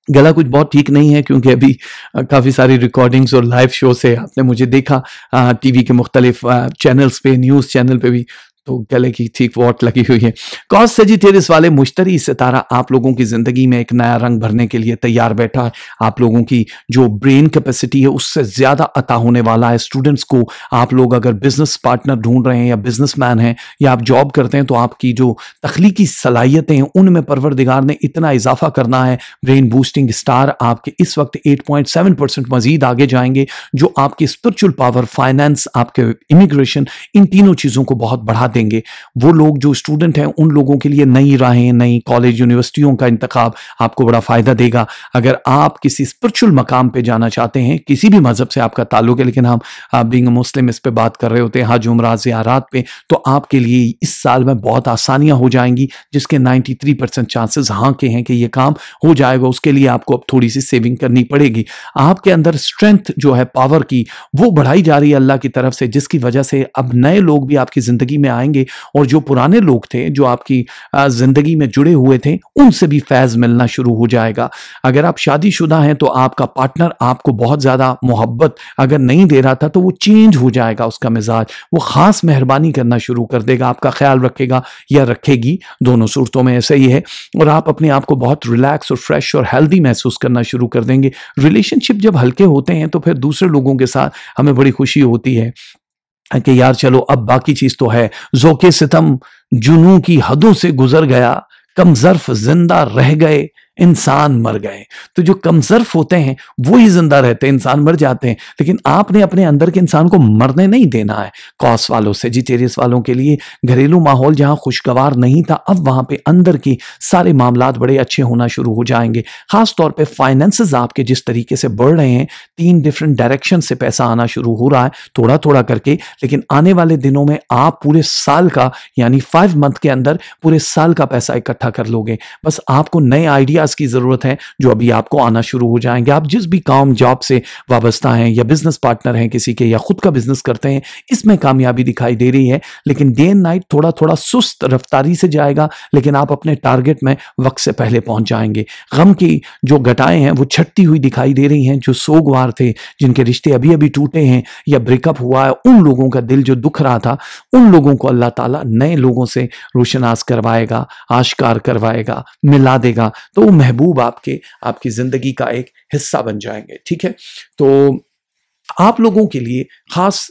गला कुछ बहुत ठीक नहीं है, क्योंकि अभी काफ़ी सारी रिकॉर्डिंग्स और लाइव शो से आपने मुझे देखा टीवी के मुख्तलिफ चैनल्स पे, न्यूज़ चैनल पे भी, तो गले की ठीक वॉट लगी हुई है। कॉस सजिटेरियस वाले मुश्तरी सितारा आप लोगों की जिंदगी में एक नया रंग भरने के लिए तैयार बैठा है। आप लोगों की जो ब्रेन कैपेसिटी है उससे ज्यादा अता होने वाला है। स्टूडेंट्स को आप लोग अगर बिजनेस पार्टनर ढूंढ रहे हैं या बिजनेसमैन हैं या आप जॉब करते हैं, तो आपकी जो तख्लीकी सलाहियतें हैं उनमें परवरदिगार ने इतना इजाफा करना है। ब्रेन बूस्टिंग स्टार आपके इस वक्त 8.7% मजीद आगे जाएंगे, जो आपकी स्पिरिचुअल पावर, फाइनेंस, आपके इमिग्रेशन, इन तीनों चीजों को बहुत बढ़ा देंगे। वो लोग जो स्टूडेंट हैं उन लोगों के लिए नई राहें, नई कॉलेज यूनिवर्सिटियों का इंतखाब आपको बड़ा फायदा देगा। अगर आप किसी स्पिरिचुअल मकाम पे जाना चाहते हैं, किसी भी मजहब से आपका ताल्लुक है, लेकिन हम बीइंग मुस्लिम इस पे बात कर रहे होते हैं, हज उम्रा ज़ियारत पे, तो आपके लिए इस साल में बहुत आसानियां हो जाएंगी, जिसके 93% चांसेस हाँ के हैं कि ये काम हो जाएगा। उसके लिए आपको अब थोड़ी सी सेविंग करनी पड़ेगी। आपके अंदर स्ट्रेंथ जो है पावर की, वो बढ़ाई जा रही है अल्लाह की तरफ से, जिसकी वजह से अब नए लोग भी आपकी जिंदगी में आएंगे और जो पुराने लोग थे जो आपकी जिंदगी में जुड़े हुए थे, उनसे भी फैज मिलना शुरू हो जाएगा। अगर आप शादीशुदा हैं तो आपका पार्टनर आपको बहुत ज्यादा मोहब्बत अगर नहीं दे रहा था, तो वो चेंज हो जाएगा, उसका मिजाज, वो खास मेहरबानी करना शुरू कर देगा, आपका ख्याल रखेगा या रखेगी, दोनों सूरतों में ऐसा ही है। और आप अपने आप को बहुत रिलैक्स और फ्रेश और हेल्दी महसूस करना शुरू कर देंगे। रिलेशनशिप जब हल्के होते हैं तो फिर दूसरे लोगों के साथ हमें बड़ी खुशी होती है कि यार चलो अब बाकी चीज तो है। ज़ौक़े सितम जुनूं की हदों से गुजर गया, कम ज़र्फ जिंदा रह गए, इंसान मर गए। तो जो कमजर्व होते हैं वो ही जिंदा रहते हैं, इंसान मर जाते हैं। लेकिन आपने अपने अंदर के इंसान को मरने नहीं देना है। कॉस वालों, सेजिटेरियस वालों के लिए घरेलू माहौल जहां खुशगवार नहीं था, अब वहां पे अंदर की सारे मामलात बड़े अच्छे होना शुरू हो जाएंगे। खास तौर पे फाइनेंसेस आपके जिस तरीके से बढ़ रहे हैं, 3 डिफरेंट डायरेक्शन से पैसा आना शुरू हो रहा है थोड़ा थोड़ा करके, लेकिन आने वाले दिनों में आप पूरे साल का यानी 5 मंथ के अंदर पूरे साल का पैसा इकट्ठा कर लोगे। बस आपको नए आइडियाज की जरूरत है जो अभी आपको आना शुरू हो जाएंगे। आप जिस भी काम जॉब से वाबस्ता हैं या बिजनेस पार्टनर हैं किसी के या खुद का बिजनेस करते हैं, इसमें कामयाबी दिखाई दे रही है। लेकिन डे एंड नाइट थोड़ा थोड़ा सुस्त रफ्तारी से जाएगा, लेकिन आप अपने टारगेट में वक्त से पहले पहुंच जाएंगे। गम की जो घटाएं हैं वो छटती हुई दिखाई दे रही हैं। जो सोगवार थे, जिनके रिश्ते अभी अभी टूटे हैं या ब्रेकअप हुआ है, उन लोगों का दिल जो दुख रहा था, उन लोगों को अल्लाह ताला नए लोगों से रोशनास करवाएगा, आश्कार करवाएगा, मिला देगा। तो वो महबूब आपकी जिंदगी का एक हिस्सा बन जाएंगे। ठीक है, तो आप लोगों के लिए खास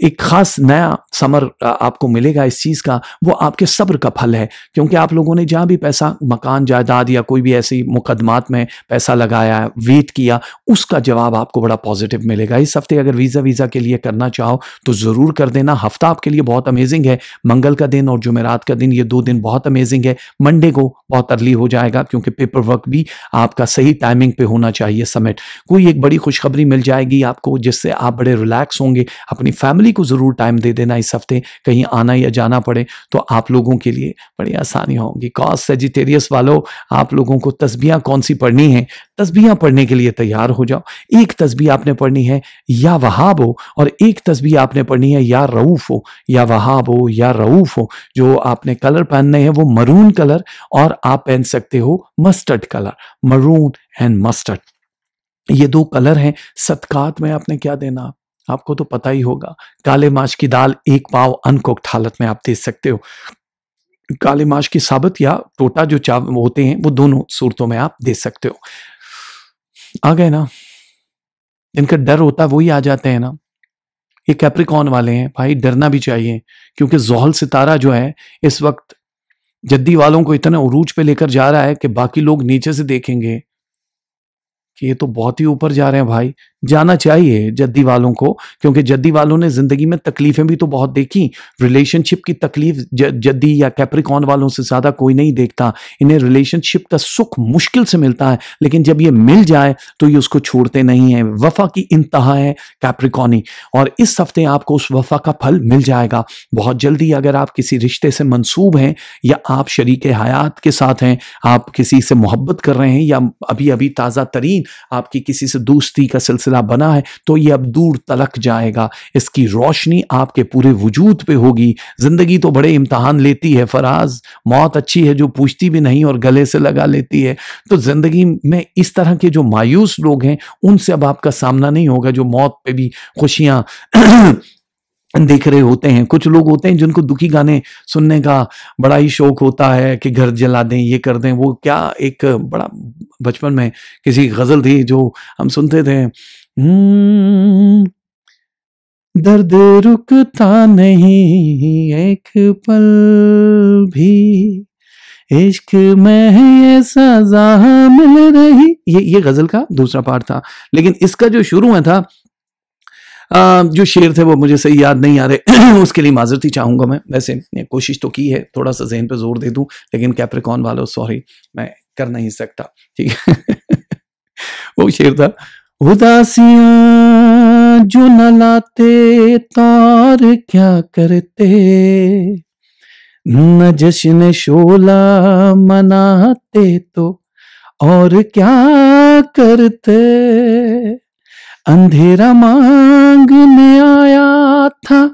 एक खास नया समर आपको मिलेगा इस चीज का, वो आपके सब्र का फल है। क्योंकि आप लोगों ने जहां भी पैसा, मकान, जायदाद या कोई भी ऐसी मुकदमात में पैसा लगाया, वेट किया, उसका जवाब आपको बड़ा पॉजिटिव मिलेगा। इस हफ्ते अगर वीजा के लिए करना चाहो तो जरूर कर देना। हफ्ता आपके लिए बहुत अमेजिंग है। मंगल का दिन और जुमेरात का दिन, ये 2 दिन बहुत अमेजिंग है। मंडे को बहुत अर्ली हो जाएगा क्योंकि पेपर वर्क भी आपका सही टाइमिंग पे होना चाहिए समिट। कोई एक बड़ी खुशखबरी मिल जाएगी आपको जिससे आप बड़े रिलैक्स होंगे। अपनी फैमिली को जरूर टाइम दे देना इस हफ्ते। कहीं आना या जाना पड़े तो आप लोगों के लिए बड़ी आसानी होगी। कॉस सेजिटेरियस वालों, आप लोगों को तस्बीहां कौन सी पढ़नी है, तस्बीहां पढ़ने के लिए तैयार हो जाओ। एक तस्बीह आपने पढ़नी है या वहाब हो, और एक तस्बीह आपने पढ़नी है या रऊफ हो, या वहाब हो या रऊफ हो। जो आपने कलर पहनने हैं वो मरून कलर, और आप पहन सकते हो mustard colour, maroon and mustard. ये 2 कलर हैं। सदकात में आपने क्या देना आपको तो पता ही होगा। काले माश की दाल 1 पाव अनकुक्ड हालत में आप दे सकते हो। काले माश की साबत या टोटा जो चावल होते हैं वो दोनों सूरतों में आप दे सकते हो। आ गए ना? इनका डर होता है वही आ जाते हैं ना। ये कैप्रिकॉर्न वाले हैं भाई, डरना भी चाहिए क्योंकि ज़ोहल सितारा जो है इस वक्त जद्दी वालों को इतने उरूज पे लेकर जा रहा है कि बाकी लोग नीचे से देखेंगे कि ये तो बहुत ही ऊपर जा रहे हैं। भाई जाना चाहिए जद्दी वालों को, क्योंकि जद्दी वालों ने जिंदगी में तकलीफें भी तो बहुत देखी। रिलेशनशिप की तकलीफ जद्दी या कैप्रिकॉर्न वालों से ज्यादा कोई नहीं देखता। इन्हें रिलेशनशिप का सुख मुश्किल से मिलता है, लेकिन जब ये मिल जाए तो ये उसको छोड़ते नहीं है। वफा की इंतहा है कैप्रिकॉर्नी, और इस हफ्ते आपको उस वफा का फल मिल जाएगा बहुत जल्दी। अगर आप किसी रिश्ते से मंसूब हैं या आप शरीक हयात के साथ हैं, आप किसी से मोहब्बत कर रहे हैं, या अभी अभी ताज़ा तरीन आपकी किसी से दोस्ती का सिलसिला बना है, तो ये अब दूर तलक जाएगा। इसकी रोशनी आपके पूरे वजूद पे होगी। जिंदगी तो बड़े इम्तहान लेती है फराज, मौत अच्छी है जो पूछती भी नहीं और गले से लगा लेती है। तो जिंदगी में इस तरह के जो मायूस लोग हैं उनसे अब आपका सामना नहीं होगा, जो मौत पे भी खुशियां देख रहे होते हैं। कुछ लोग होते हैं जिनको दुखी गाने सुनने का बड़ा ही शौक होता है कि घर जला दें, ये कर दें, वो क्या। एक बड़ा बचपन में किसी गजल थी जो हम सुनते थे, दर्द रुकता नहीं एक पल भी, इश्क में ये सजा मिल रही। ये गजल का दूसरा पार्ट था, लेकिन इसका जो शुरू में था, जो शेर थे वो मुझे सही याद नहीं आ रहे उसके लिए माजरती चाहूंगा मैं। वैसे कोशिश तो की है, थोड़ा सा ज़हन पे जोर दे दूं, लेकिन कैप्रिकॉर्न वालों सॉरी, मैं कर नहीं सकता। ठीक है वो शेर था, उदासियां जो न लाते तार क्या करते, न जश्न शोला मनाते तो और क्या करते, अंधेरा मांगने आया था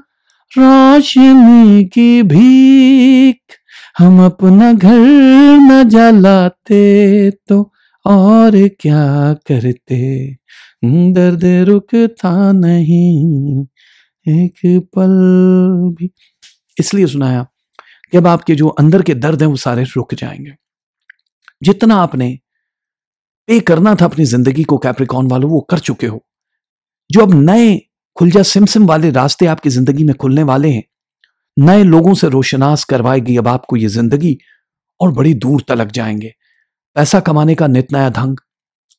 रोशनी की भीख, हम अपना घर न जलाते तो और क्या करते, दर्द रुकता नहीं एक पल भी। इसलिए सुनाया कि अब आपके जो अंदर के दर्द हैं वो सारे रुक जाएंगे। जितना आपने पे करना था अपनी जिंदगी को कैप्रिकॉर्न वालों, वो कर चुके हो। जो अब नए खुलजा सिमसिम वाले रास्ते आपकी जिंदगी में खुलने वाले हैं, नए लोगों से रोशनास करवाएगी अब आपको ये जिंदगी, और बड़ी दूर तलक जाएंगे। पैसा कमाने का नित नया ढंग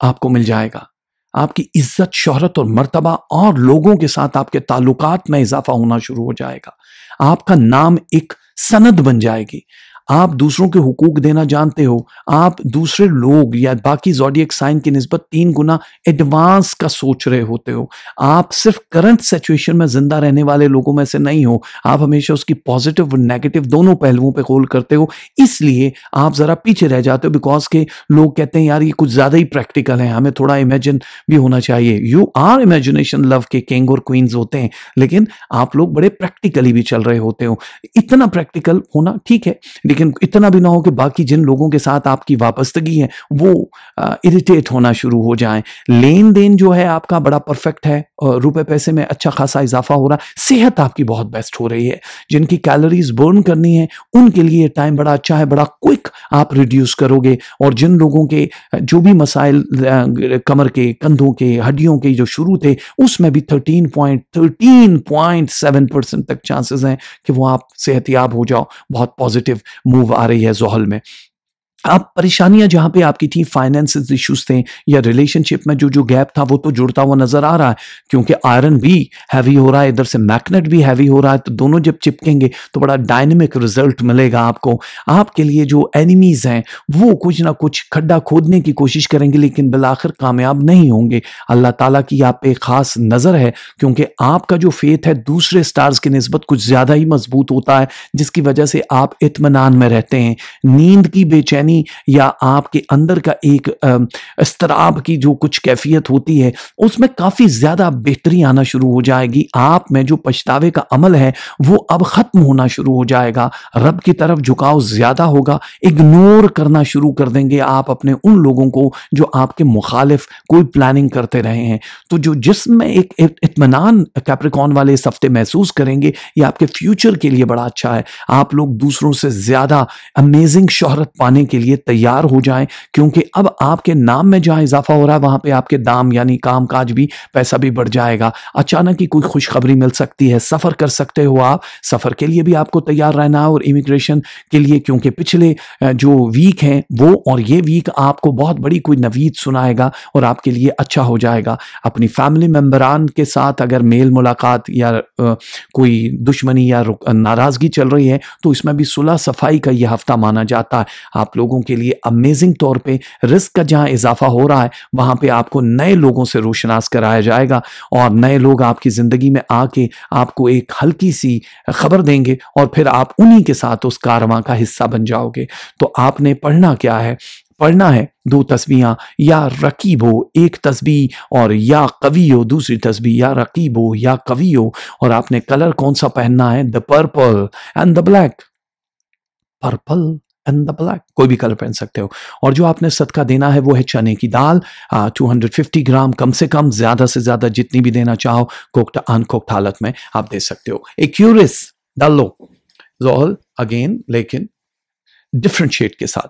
आपको मिल जाएगा। आपकी इज्जत, शोहरत और मर्तबा और लोगों के साथ आपके ताल्लुकात में इजाफा होना शुरू हो जाएगा। आपका नाम एक सनद बन जाएगी। आप दूसरों के हुकूक देना जानते हो। आप दूसरे लोग या बाकी ज़ोडिएक साइन की निस्बत 3 गुना एडवांस का सोच रहे होते हो। आप सिर्फ करंट सिचुएशन में जिंदा रहने वाले लोगों में से नहीं हो। आप हमेशा उसकी पॉजिटिव और नेगेटिव दोनों पहलुओं पे गोल करते हो। इसलिए आप जरा पीछे रह जाते हो, बिकॉज के लोग कहते हैं यार ये कुछ ज्यादा ही प्रैक्टिकल है, हमें थोड़ा इमेजिन भी होना चाहिए। यू आर इमेजिनेशन लव के किंग और क्वींस होते हैं, लेकिन आप लोग बड़े प्रैक्टिकली भी चल रहे होते हो। इतना प्रैक्टिकल होना ठीक है, लेकिन इतना भी ना हो कि बाकी जिन लोगों के साथ आपकी वाबस्तगी है वो इरिटेट होना शुरू हो जाए। लेन देन जो है आपका बड़ा परफेक्ट है, रुपए पैसे में अच्छा खासा इजाफा हो रहा है। सेहत आपकी बहुत बेस्ट हो रही है। जिनकी कैलोरीज बर्न करनी है उनके लिए टाइम बड़ा अच्छा है, बड़ा क्विक आप रिड्यूस करोगे। और जिन लोगों के जो भी मसाइल कमर के, कंधों के, हड्डियों के जो शुरू थे, उसमें भी 13.7% तक चांसेस हैं कि वो आप सेहतयाब हो जाओ। बहुत पॉजिटिव मूव आ रही है ज़ोहल में। आप परेशानियां जहां पे आपकी थी, फाइनेंशियल इश्यूज थे या रिलेशनशिप में जो गैप था, वो तो जुड़ता हुआ नजर आ रहा है, क्योंकि आयरन भी हैवी हो रहा है, इधर से मैग्नेट भी हैवी हो रहा है। तो दोनों जब चिपकेंगे तो बड़ा डायनेमिक रिजल्ट मिलेगा आपको। आपके लिए जो एनिमीज हैं वो कुछ ना कुछ खड्डा खोदने की कोशिश करेंगे, लेकिन बिलाखिर कामयाब नहीं होंगे। अल्लाह ताला की आप पे खास नजर है, क्योंकि आपका जो फेथ है दूसरे स्टार्स की निस्बत कुछ ज्यादा ही मजबूत होता है, जिसकी वजह से आप इत्मीनान में रहते हैं। नींद की बेचैनी या आपके अंदर का एक इस्तराब की जो कुछ कैफियत होती है, उसमें काफी ज्यादा बेहतरी आना शुरू हो जाएगी। आप में जो पछतावे का अमल है वो अब खत्म होना शुरू हो जाएगा। रब की तरफ झुकाव ज्यादा होगा। इग्नोर करना शुरू कर देंगे आप अपने उन लोगों को जो आपके मुखालिफ कोई प्लानिंग करते रहे हैं। तो जो जिस्म में एक इत्मीनान कैप्रिकॉर्न वाले इस हफ्ते महसूस करेंगे, ये आपके फ्यूचर के लिए बड़ा अच्छा है। आप लोग दूसरों से ज्यादा अमेजिंग शोहरत पाने के लिए तैयार हो जाएं, क्योंकि अब आपके नाम में जहां इजाफा हो रहा है वहां पे आपके दाम यानी काम काज भी, पैसा भी बढ़ जाएगा। अचानक ही कोई खुशखबरी मिल सकती है। सफर कर सकते हो आप, सफर के लिए भी आपको तैयार रहना है और इमिग्रेशन के लिए, क्योंकि पिछले जो वीक हैं वो और ये वीक आपको बहुत बड़ी कोई नवीद सुनाएगा और आपके लिए अच्छा हो जाएगा। अपनी फैमिली मेंबरान के साथ अगर मेल मुलाकात या कोई दुश्मनी या नाराजगी चल रही है तो इसमें भी सुलह सफाई का यह हफ्ता माना जाता है। आप लोगों के लिए अमेजिंग तौर पे रिस्क का जहां इजाफा हो रहा है वहां पे आपको नए लोगों से रोशनास कराया जाएगा और नए लोग आपकी जिंदगी में आके आपको एक हल्की सी खबर देंगे और फिर आप उन्हीं के साथ उस कारवां का हिस्सा बन जाओगे। तो आपने पढ़ना क्या है? पढ़ना है 2 तस्बीहां, या रकीब हो एक तस्बीह और या कवी हो दूसरी तस्बीह, या रकीब हो या कवी हो। और आपने कलर कौन सा पहनना है? The purple and the black. Purple and the black, कोई भी कलर पहन सकते हो। और जो आपने सदका देना है वो है चने की दाल, 250 ग्राम कम से कम, ज्यादा से ज्यादा जितनी भी देना चाहो कुक्ड अनकुक्ड हालत में आप दे सकते हो। एक क्यूरिस डाल लो ज़ोहल अगेन, लेकिन डिफरेंट शेड के साथ।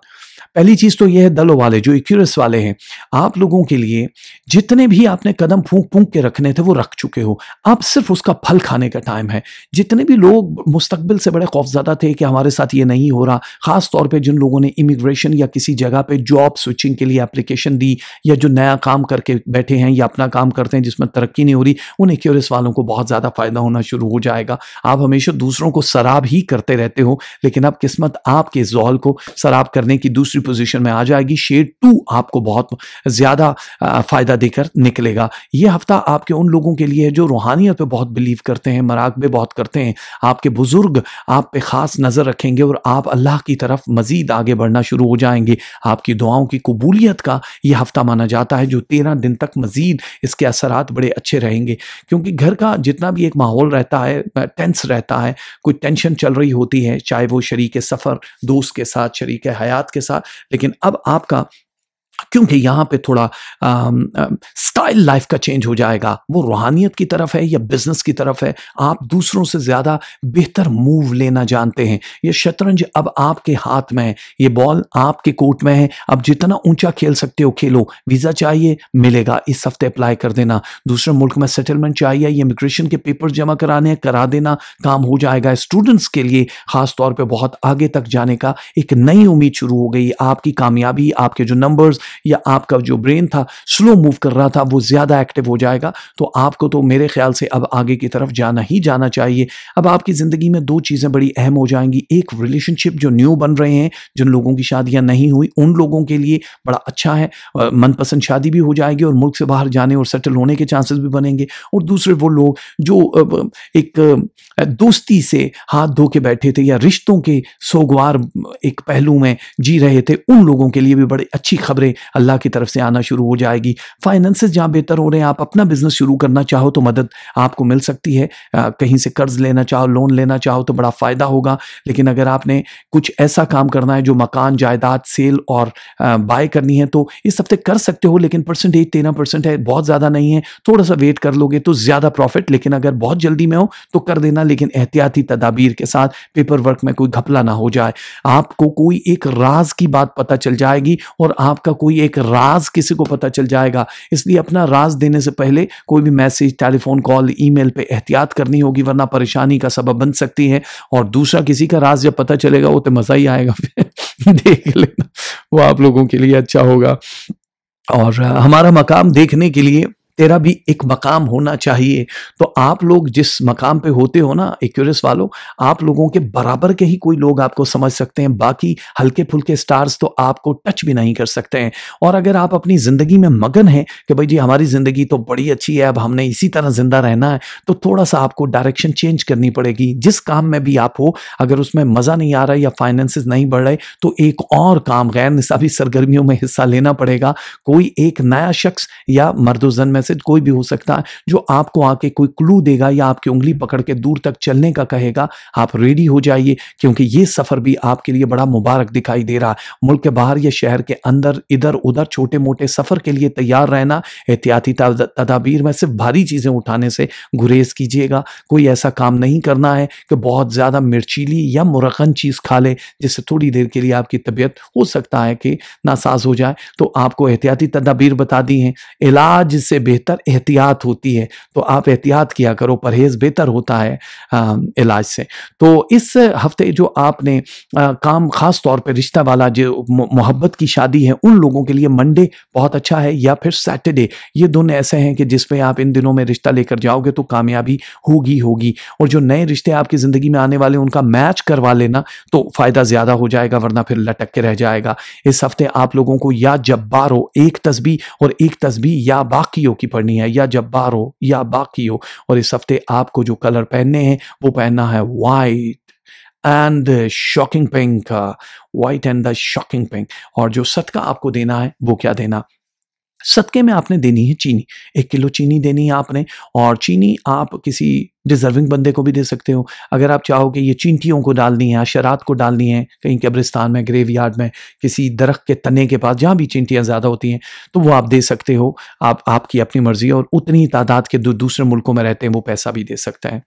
पहली चीज तो यह है दलो वाले जो इक्यूरस वाले हैं, आप लोगों के लिए जितने भी आपने कदम फूंक फूंक के रखने थे वो रख चुके हो। अब सिर्फ उसका फल खाने का टाइम है। जितने भी लोग मुस्तकबिल से बड़े खौफज़दा थे कि हमारे साथ ये नहीं हो रहा, खास तौर पे जिन लोगों ने इमिग्रेशन या किसी जगह पे जॉब स्विचिंग के लिए एप्लीकेशन दी, या जो नया काम करके बैठे हैं या अपना काम करते हैं जिसमें तरक्की नहीं हो रही, उन इक्यूरस वालों को बहुत ज़्यादा फायदा होना शुरू हो जाएगा। आप हमेशा दूसरों को सराब ही करते रहते हो, लेकिन अब किस्मत आपके ज़ोहल को सराब करने की दूसरी पोजीशन में आ जाएगी। शेड 2 आपको बहुत ज्यादा फायदा देकर निकलेगा। यह हफ्ता आपके उन लोगों के लिए है जो रूहानियत पे बहुत बिलीव करते हैं, मराकबे बहुत करते हैं। आपके बुजुर्ग आप पे खास नजर रखेंगे और आप अल्लाह की तरफ मजीद आगे बढ़ना शुरू हो जाएंगे। आपकी दुआओं की कबूलियत का यह हफ्ता माना जाता है, जो 13 दिन तक मजीद इसके असरात बड़े अच्छे रहेंगे। क्योंकि घर का जितना भी एक माहौल रहता है, टेंस रहता है, कोई टेंशन चल रही होती है, चाहे वो शरीक सफर, दोस्त के साथ, शरीक हयात के साथ, लेकिन अब आपका क्योंकि यहाँ पे थोड़ा स्टाइल लाइफ का चेंज हो जाएगा। वो रूहानियत की तरफ है या बिजनेस की तरफ है, आप दूसरों से ज़्यादा बेहतर मूव लेना जानते हैं। ये शतरंज अब आपके हाथ में है, ये बॉल आपके कोर्ट में है, अब जितना ऊंचा खेल सकते हो खेलो। वीज़ा चाहिए, मिलेगा, इस हफ्ते अप्लाई कर देना। दूसरे मुल्क में सेटलमेंट चाहिए, इमिग्रेशन के पेपर जमा कराने हैं, करा देना, काम हो जाएगा। स्टूडेंट्स के लिए खास तौर पे बहुत आगे तक जाने का एक नई उम्मीद शुरू हो गई। आपकी कामयाबी, आपके जो नंबर्स या आपका जो ब्रेन था स्लो मूव कर रहा था, वो ज़्यादा एक्टिव हो जाएगा। तो आपको तो मेरे ख्याल से अब आगे की तरफ जाना ही जाना चाहिए। अब आपकी ज़िंदगी में दो चीज़ें बड़ी अहम हो जाएंगी। एक, रिलेशनशिप जो न्यू बन रहे हैं, जिन लोगों की शादियां नहीं हुई उन लोगों के लिए बड़ा अच्छा है, मनपसंद शादी भी हो जाएगी और मुल्क से बाहर जाने और सेटल होने के चांसेस भी बनेंगे। और दूसरे वो लोग जो एक दोस्ती से हाथ धो के बैठे थे या रिश्तों के सोगवार एक पहलू में जी रहे थे, उन लोगों के लिए भी बड़ी अच्छी खबरें अल्लाह की तरफ से आना शुरू हो जाएगी। फाइनेंसेस जहाँ बेहतर हो रहे हैं, आप अपना बिजनेस शुरू करना चाहो तो मदद आपको मिल सकती है। कहीं से कर्ज लेना चाहो, लोन लेना चाहो तो बड़ा फ़ायदा होगा। लेकिन अगर आपने कुछ ऐसा काम करना है जो मकान जायदाद सेल और बाय करनी है तो इस हफ्ते कर सकते हो, लेकिन परसेंटेज 13% है, बहुत ज़्यादा नहीं है। थोड़ा सा वेट कर लोगे तो ज़्यादा प्रॉफिट, लेकिन अगर बहुत जल्दी में हो तो कर देना, लेकिन एहतियाती तदाबीर के साथ, पेपर वर्क में कोई घपला ना हो जाए। आपको कोई एक राज की बात पता चल जाएगी और आपका कोई एक राज किसी को पता चल जाएगा, इसलिए अपना राज देने से पहले कोई भी मैसेज, टेलीफोन कॉल, ईमेल पे एहतियात करनी होगी, वरना परेशानी का सबब बन सकती है। और दूसरा, किसी का राज जब पता चलेगा वो तो मजा ही आएगा देख लेना, वो आप लोगों के लिए अच्छा होगा। और हमारा मकाम देखने के लिए तेरा भी एक मकाम होना चाहिए। तो आप लोग जिस मकाम पे होते हो ना एक्यूरेस वालों, आप लोगों के बराबर के ही कोई लोग आपको समझ सकते हैं, बाकी हल्के फुल्के स्टार्स तो आपको टच भी नहीं कर सकते हैं। और अगर आप अपनी ज़िंदगी में मगन हैं कि भाई जी हमारी ज़िंदगी तो बड़ी अच्छी है, अब हमने इसी तरह ज़िंदा रहना है, तो थोड़ा सा आपको डायरेक्शन चेंज करनी पड़ेगी। जिस काम में भी आप हो, अगर उसमें मज़ा नहीं आ रहा या फाइनेंसेस नहीं बढ़ रहे तो एक और काम, गैर निसाबी सरगर्मियों में हिस्सा लेना पड़ेगा। कोई एक नया शख्स या मर्दोजन में से कोई भी हो सकता है जो आपको आके कोई क्लू देगा या आपकी उंगली पकड़ के दूर तक चलने का कहेगा। आप रेडी हो जाइए, क्योंकि ये सफर भी आपके लिए बड़ा मुबारक दिखाई दे रहा है। मुल्क के बाहर या शहर के अंदर इधर उधर छोटे मोटे सफर के लिए तैयार रहना। एहतियाती तदाबीर में सिर्फ भारी चीजें उठाने से गुरेज कीजिएगा। कोई ऐसा काम नहीं करना है कि बहुत ज्यादा मिर्चीली या मुरखन चीज खा ले जिससे थोड़ी देर के लिए आपकी तबीयत हो सकता है कि नासाज हो जाए। तो आपको एहतियाती तदाबीर बता दी हैं। इलाज से बेहतर एहतियात होती है, तो आप एहतियात किया करो, परहेज बेहतर होता है इलाज से। तो इस हफ्ते जो आपने काम, खास तौर पे रिश्ता वाला जो मोहब्बत की शादी है, उन लोगों के लिए मंडे बहुत अच्छा है या फिर सैटरडे। ये दोनों ऐसे हैं कि जिसपे आप इन दिनों में रिश्ता लेकर जाओगे तो कामयाबी होगी होगी। और जो नए रिश्ते आपकी जिंदगी में आने वाले उनका मैच करवा लेना तो फायदा ज्यादा हो जाएगा, वरना फिर लटक के रह जाएगा। इस हफ्ते आप लोगों को या जब्बारो एक तस्बीह और एक तस्बीह या बाकियों की पढ़नी है, या जब्बारो या बाकियो। और इस हफ्ते आपको जो कलर पहनने हैं वो पहनना है white and shocking pink, white and the shocking pink. और जो सदका आपको देना है वो क्या देना, सदके में आपने देनी है चीनी। 1 किलो चीनी देनी है आपने, और चीनी आप किसी डिजर्विंग बंदे को भी दे सकते हो। अगर आप चाहो कि ये चींटियों को डालनी है, हशरात को डालनी है, कहीं कब्रिस्तान में, ग्रेवयार्ड में, किसी दरख्त के तने के पास जहाँ भी चींटियाँ ज़्यादा होती हैं, तो वो आप दे सकते हो। आपकी अपनी मर्जी। और उतनी तादाद के दूसरे मुल्कों में रहते हैं वो पैसा भी दे सकते हैं।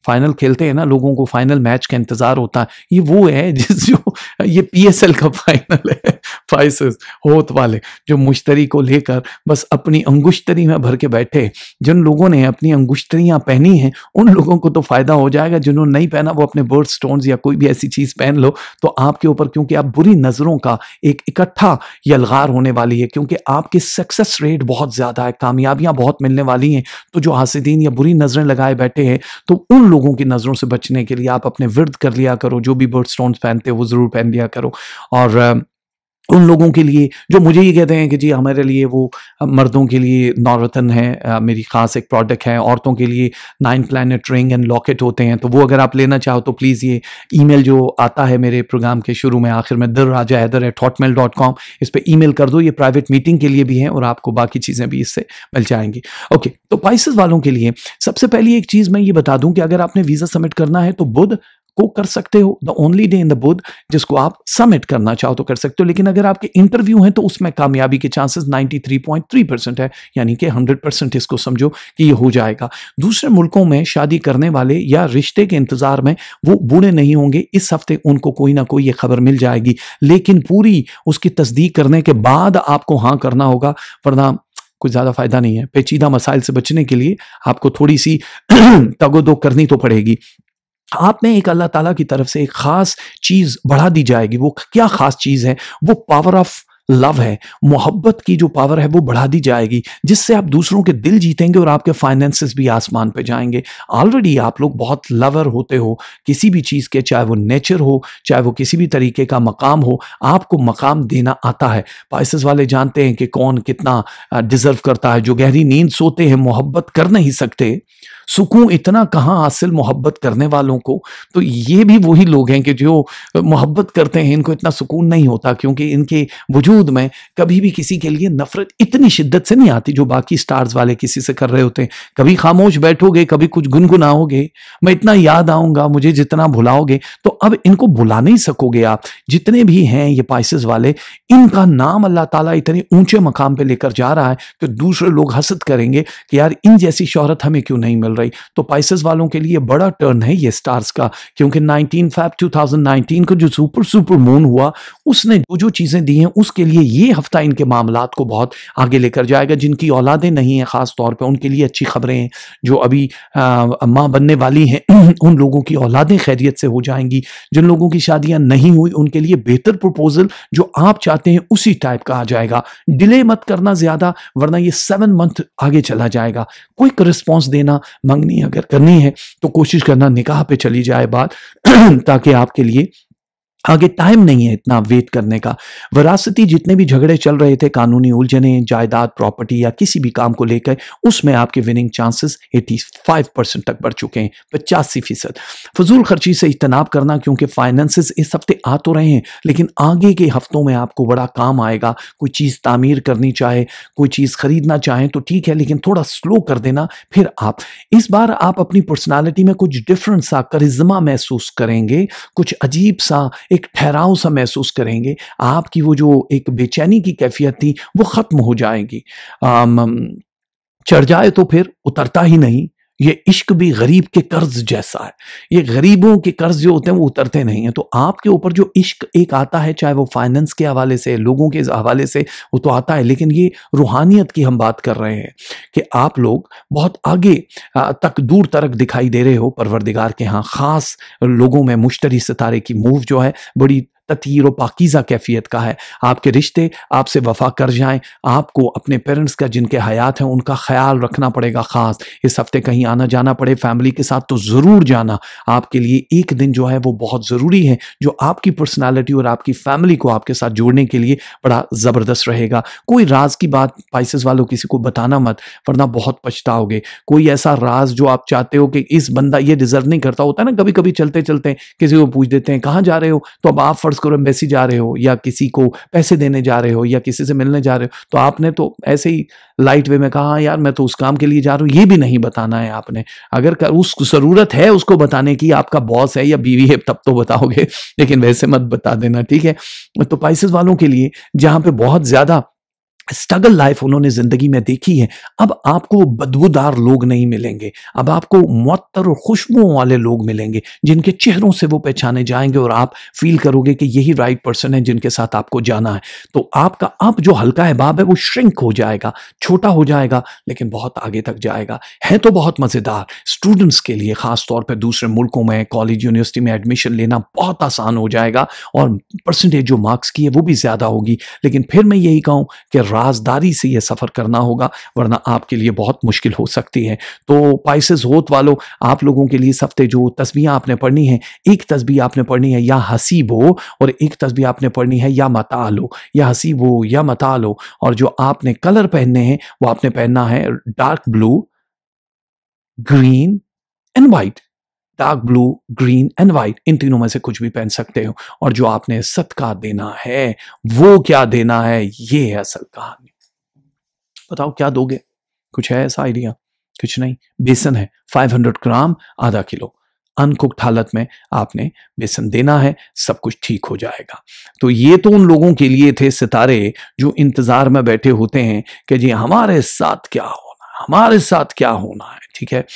फाइनल खेलते हैं ना, लोगों को फाइनल मैच का इंतजार होता है। ये वो है जो ये पीएसएल का फाइनल है, फाइसेस होत वाले, जो मुश्तरी को लेकर बस अपनी अंगुश्तरी में भर के बैठे। जिन लोगों ने अपनी अंगुश्तरियां पहनी हैं उन लोगों को तो फायदा हो जाएगा, जिन्होंने नहीं पहना वो अपने बर्थ स्टोन्स या कोई भी ऐसी चीज पहन लो तो आपके ऊपर, क्योंकि आप बुरी नजरों का एक इकट्ठा यलगार होने वाली है, क्योंकि आपकी सक्सेस रेट बहुत ज्यादा है, कामयाबियां बहुत मिलने वाली हैं। तो जो हासिदीन या बुरी नजरें लगाए बैठे हैं, तो उन लोगों की नजरों से बचने के लिए आप अपने विर्द कर लिया करो। जो भी बर्थ स्टोन्स पहनते हो वो जरूर पहन लिया करो। और उन लोगों के लिए जो मुझे ये कहते हैं कि जी हमारे लिए वो मर्दों के लिए नौरतन है, मेरी खास एक प्रोडक्ट है, औरतों के लिए 9 प्लैनेट रिंग एंड लॉकेट होते हैं, तो वो अगर आप लेना चाहो तो प्लीज़ ये ईमेल जो आता है मेरे प्रोग्राम के शुरू में आखिर में, dirraja@hotmail.com, इस पर ईमेल कर दो। ये प्राइवेट मीटिंग के लिए भी है और आपको बाकी चीज़ें भी इससे मिल जाएंगी। ओके, तो पाइसेस वालों के लिए सबसे पहली एक चीज़ मैं ये बता दूं कि अगर आपने वीज़ा सबमिट करना है तो बुध को कर सकते हो, the only day in the बुध, जिसको आप सबमिट करना चाहो तो कर सकते हो। लेकिन अगर आपके इंटरव्यू हैं तो उसमें कामयाबी के चांसेस 93.3% है, यानी कि 100% इसको समझो कि ये हो जाएगा। दूसरे मुल्कों में शादी करने वाले या रिश्ते के इंतजार में वो बूढ़े नहीं होंगे, इस हफ्ते उनको कोई ना कोई ये खबर मिल जाएगी, लेकिन पूरी उसकी तस्दीक करने के बाद आपको हाँ करना होगा, वरना कुछ ज्यादा फायदा नहीं है। पेचीदा मसाइल से बचने के लिए आपको थोड़ी सी तगोदो करनी तो पड़ेगी। आप में एक अल्लाह ताला की तरफ से एक खास चीज बढ़ा दी जाएगी। वो क्या खास चीज है? वो पावर ऑफ लव है, मोहब्बत की जो पावर है वो बढ़ा दी जाएगी, जिससे आप दूसरों के दिल जीतेंगे और आपके फाइनेंसेस भी आसमान पे जाएंगे। ऑलरेडी आप लोग बहुत लवर होते हो किसी भी चीज़ के, चाहे वो नेचर हो, चाहे वो किसी भी तरीके का मकाम हो, आपको मकाम देना आता है। पाइसेस वाले जानते हैं कि कौन कितना डिजर्व करता है। जो गहरी नींद सोते हैं मोहब्बत कर नहीं सकते, सुकून इतना कहाँ हासिल मोहब्बत करने वालों को। तो ये भी वही लोग हैं कि जो मोहब्बत करते हैं, इनको इतना सुकून नहीं होता, क्योंकि इनके वजूद में कभी भी किसी के लिए नफरत इतनी शिद्दत से नहीं आती जो बाकी स्टार्स वाले किसी से कर रहे होते हैं। कभी खामोश बैठोगे, कभी कुछ गुनगुनाओगे, मैं इतना याद आऊंगा मुझे जितना भुलाओगे। तो अब इनको भुला नहीं सकोगे आप। जितने भी हैं ये पाइसेस वाले, इनका नाम अल्लाह ताला इतने ऊंचे मकाम पे लेकर जा रहा है कि दूसरे लोग हसद करेंगे कि यार इन जैसी शोहरत हमें क्यों नहीं मिल रही। तो पाइसेस वालों के लिए बड़ा टर्न है ये स्टार्स का, क्योंकि 19 फ़रवरी 2019 को जो सुपर मून हुआ, उसने जो चीजें दी हैं उसके लिए ये हफ्ता इनके मामलात को बहुत आगे लेकर जाएगा। जिनकी औलादें नहीं है खास तौर पे उनके लिए अच्छी खबरें हैं। जो अभी माँ बनने वाली हैं उन लोगों की औलादें खैरियत से हो जाएंगी। जिन लोगों की शादियां नहीं हुई उनके लिए बेहतर प्रपोजल जो आप चाहते हैं उसी टाइप का आ जाएगा। डिले मत करना ज्यादा, वरना ये 7 मंथ आगे चला जाएगा। क्विक रिस्पॉन्स देना, मंगनी अगर करनी है तो कोशिश करना निकाह पे चली जाए बात ताकि आपके लिए आगे टाइम नहीं है इतना वेट करने का। विरासती जितने भी झगड़े चल रहे थे, कानूनी उलझने, जायदाद, प्रॉपर्टी या किसी भी काम को लेकर, उसमें आपके विनिंग चांसेस 85% तक बढ़ चुके हैं, 85%। फजूल खर्ची से इज्तनाब करना, क्योंकि फाइनेंसेस इस हफ्ते आ तो रहे हैं लेकिन आगे के हफ्तों में आपको बड़ा काम आएगा। कोई चीज़ तामीर करनी चाहे, कोई चीज़ खरीदना चाहें तो ठीक है, लेकिन थोड़ा स्लो कर देना। फिर आप इस बार आप अपनी पर्सनालिटी में कुछ डिफरेंट सा करिश्मा महसूस करेंगे, कुछ अजीब सा एक ठहराव सा महसूस करेंगे। आपकी वो जो एक बेचैनी की कैफियत थी वो खत्म हो जाएगी। चढ़ जाए तो फिर उतरता ही नहीं। ये इश्क भी गरीब के कर्ज जैसा है। ये गरीबों के कर्ज जो होते हैं वो उतरते नहीं हैं। तो आपके ऊपर जो इश्क एक आता है, चाहे वो फाइनेंस के हवाले से, लोगों के हवाले से, वो तो आता है, लेकिन ये रूहानियत की हम बात कर रहे हैं कि आप लोग बहुत आगे तक दूर तक दिखाई दे रहे हो परवरदिगार के यहाँ। खास लोगों में मुश्तरी सितारे की मूव जो है बड़ी ततीर और पाकीज़ा कैफियत का है। आपके रिश्ते आपसे वफा कर जाएं, आपको अपने पेरेंट्स का जिनके हयात हैं उनका ख्याल रखना पड़ेगा। ख़ास इस हफ्ते कहीं आना जाना पड़े फैमिली के साथ तो ज़रूर जाना। आपके लिए एक दिन जो है वो बहुत ज़रूरी है, जो आपकी पर्सनालिटी और आपकी फैमिली को आपके साथ जोड़ने के लिए बड़ा ज़बरदस्त रहेगा। कोई राज की बात पाइसेस वालों किसी को बताना मत, वरना बहुत पछताओगे। कोई ऐसा राज जो आप चाहते हो कि इस बंदा ये डिज़र्व नहीं करता, होता है ना, कभी कभी चलते चलते किसी को पूछ देते हैं कहाँ जा रहे हो, तो अब आप फर्ज करो एम्बेसी जा रहे हो या किसी को पैसे देने जा रहे हो या किसी से मिलने जा रहे हो, तो आपने तो ऐसे ही लाइट वे में कहा यार मैं तो उस काम के लिए जा रहा हूं, ये भी नहीं बताना है आपने। अगर उसको जरूरत है उसको बताने की, आपका बॉस है या बीवी है तब तो बताओगे, लेकिन वैसे मत बता देना, ठीक है। तो पाइसेस वालों के लिए जहां पे बहुत ज्यादा स्ट्रगल लाइफ उन्होंने जिंदगी में देखी है, अब आपको बदबूदार लोग नहीं मिलेंगे। अब आपको मुअत्तर और खुशबुओं वाले लोग मिलेंगे जिनके चेहरों से वो पहचाने जाएंगे और आप फील करोगे कि यही राइट पर्सन है जिनके साथ आपको जाना है। तो आपका अब जो हल्का हिबाब है वो श्रिंक हो जाएगा, छोटा हो जाएगा, लेकिन बहुत आगे तक जाएगा। है तो बहुत मजेदार। स्टूडेंट्स के लिए खास तौर पर दूसरे मुल्कों में कॉलेज यूनिवर्सिटी में एडमिशन लेना बहुत आसान हो जाएगा और परसेंटेज जो मार्क्स की है वो भी ज्यादा होगी। लेकिन फिर मैं यही कहूं कि राजदारी से यह सफर करना होगा, वरना आपके लिए बहुत मुश्किल हो सकती है। तो पाइसेस होत वालों, आप लोगों के लिए इस हफ्ते जो तस्बीह आपने पढ़नी है, एक तस्बीह आपने पढ़नी है या हसीब हो और एक तस्बीह आपने पढ़नी है या मतालो, या हसीब हो या मतालो। और जो आपने कलर पहनने हैं वो आपने पहनना है dark blue, green and white. Dark blue, green and white, इन तीनों में से कुछ भी पहन सकते हो। और जो आपने सदका देना है वो क्या देना है, ये है असल कहानी। बताओ क्या दोगे? कुछ है ऐसा आइडिया? कुछ नहीं। बेसन है 500 ग्राम, आधा किलो। अनकुक्ड हालत में आपने बेसन देना है, सब कुछ ठीक हो जाएगा। तो ये तो उन लोगों के लिए थे सितारे जो इंतजार में बैठे होते हैं कि जी हमारे साथ क्या होना है, हमारे साथ क्या होना है, ठीक है।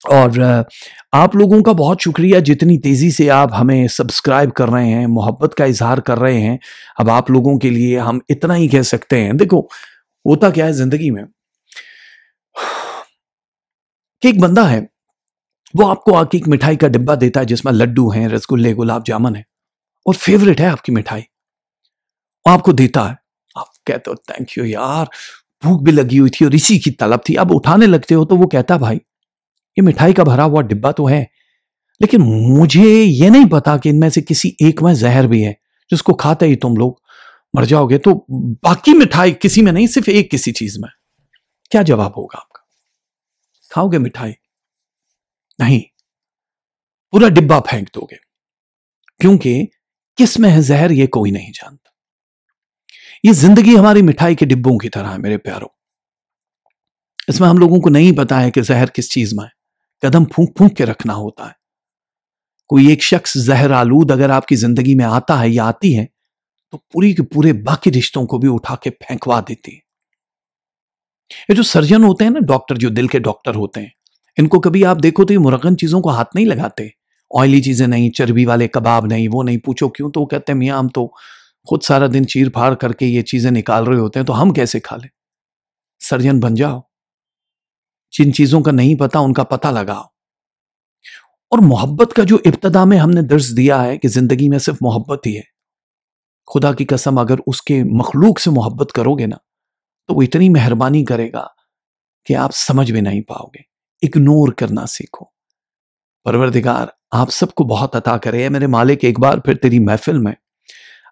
और आप लोगों का बहुत शुक्रिया, जितनी तेजी से आप हमें सब्सक्राइब कर रहे हैं, मोहब्बत का इजहार कर रहे हैं। अब आप लोगों के लिए हम इतना ही कह सकते हैं। देखो होता क्या है जिंदगी में कि एक बंदा है, वो आपको आके एक मिठाई का डिब्बा देता है जिसमें लड्डू हैं, रसगुल्ले, गुलाब जामुन है और फेवरेट है आपकी मिठाई, आपको देता है। आप कहते हो थैंक यू यार, भूख भी लगी हुई थी और इसी की तलब थी। अब उठाने लगते हो तो वो कहता भाई ये मिठाई का भरा हुआ डिब्बा तो है, लेकिन मुझे ये नहीं पता कि इनमें से किसी एक में जहर भी है, जिसको खाते ही तुम लोग मर जाओगे। तो बाकी मिठाई किसी में नहीं, सिर्फ एक किसी चीज में। क्या जवाब होगा आपका? खाओगे मिठाई? नहीं, पूरा डिब्बा फेंक दोगे, क्योंकि किस में है जहर ये कोई नहीं जानता। ये जिंदगी हमारी मिठाई के डिब्बों की तरह है मेरे प्यारों। इसमें हम लोगों को नहीं पता है कि जहर किस चीज में है, कदम फूंक फूंक के रखना होता है। कोई एक शख्स जहर आलूद अगर आपकी जिंदगी में आता है या आती है तो पूरी के पूरे बाकी रिश्तों को भी उठा के फेंकवा देती है। ये जो सर्जन होते हैं ना, डॉक्टर, जो दिल के डॉक्टर होते हैं, इनको कभी आप देखो तो ये मुरगन चीजों को हाथ नहीं लगाते। ऑयली चीजें नहीं, चर्बी वाले कबाब नहीं, वो नहीं। पूछो क्यों, तो वो कहते हैं मियाँ हम तो खुद सारा दिन चीर फाड़ करके ये चीजें निकाल रहे होते हैं, तो हम कैसे खा लें। सर्जन बन जाओ, जिन चीजों का नहीं पता उनका पता लगाओ। और मोहब्बत का जो इब्तदा में हमने दर्स दिया है कि जिंदगी में सिर्फ मोहब्बत ही है, खुदा की कसम अगर उसके मखलूक से मोहब्बत करोगे ना तो वो इतनी मेहरबानी करेगा कि आप समझ भी नहीं पाओगे। इग्नोर करना सीखो। परवरदिगार आप सबको बहुत अता करे। मेरे मालिक, एक बार फिर तेरी महफिल में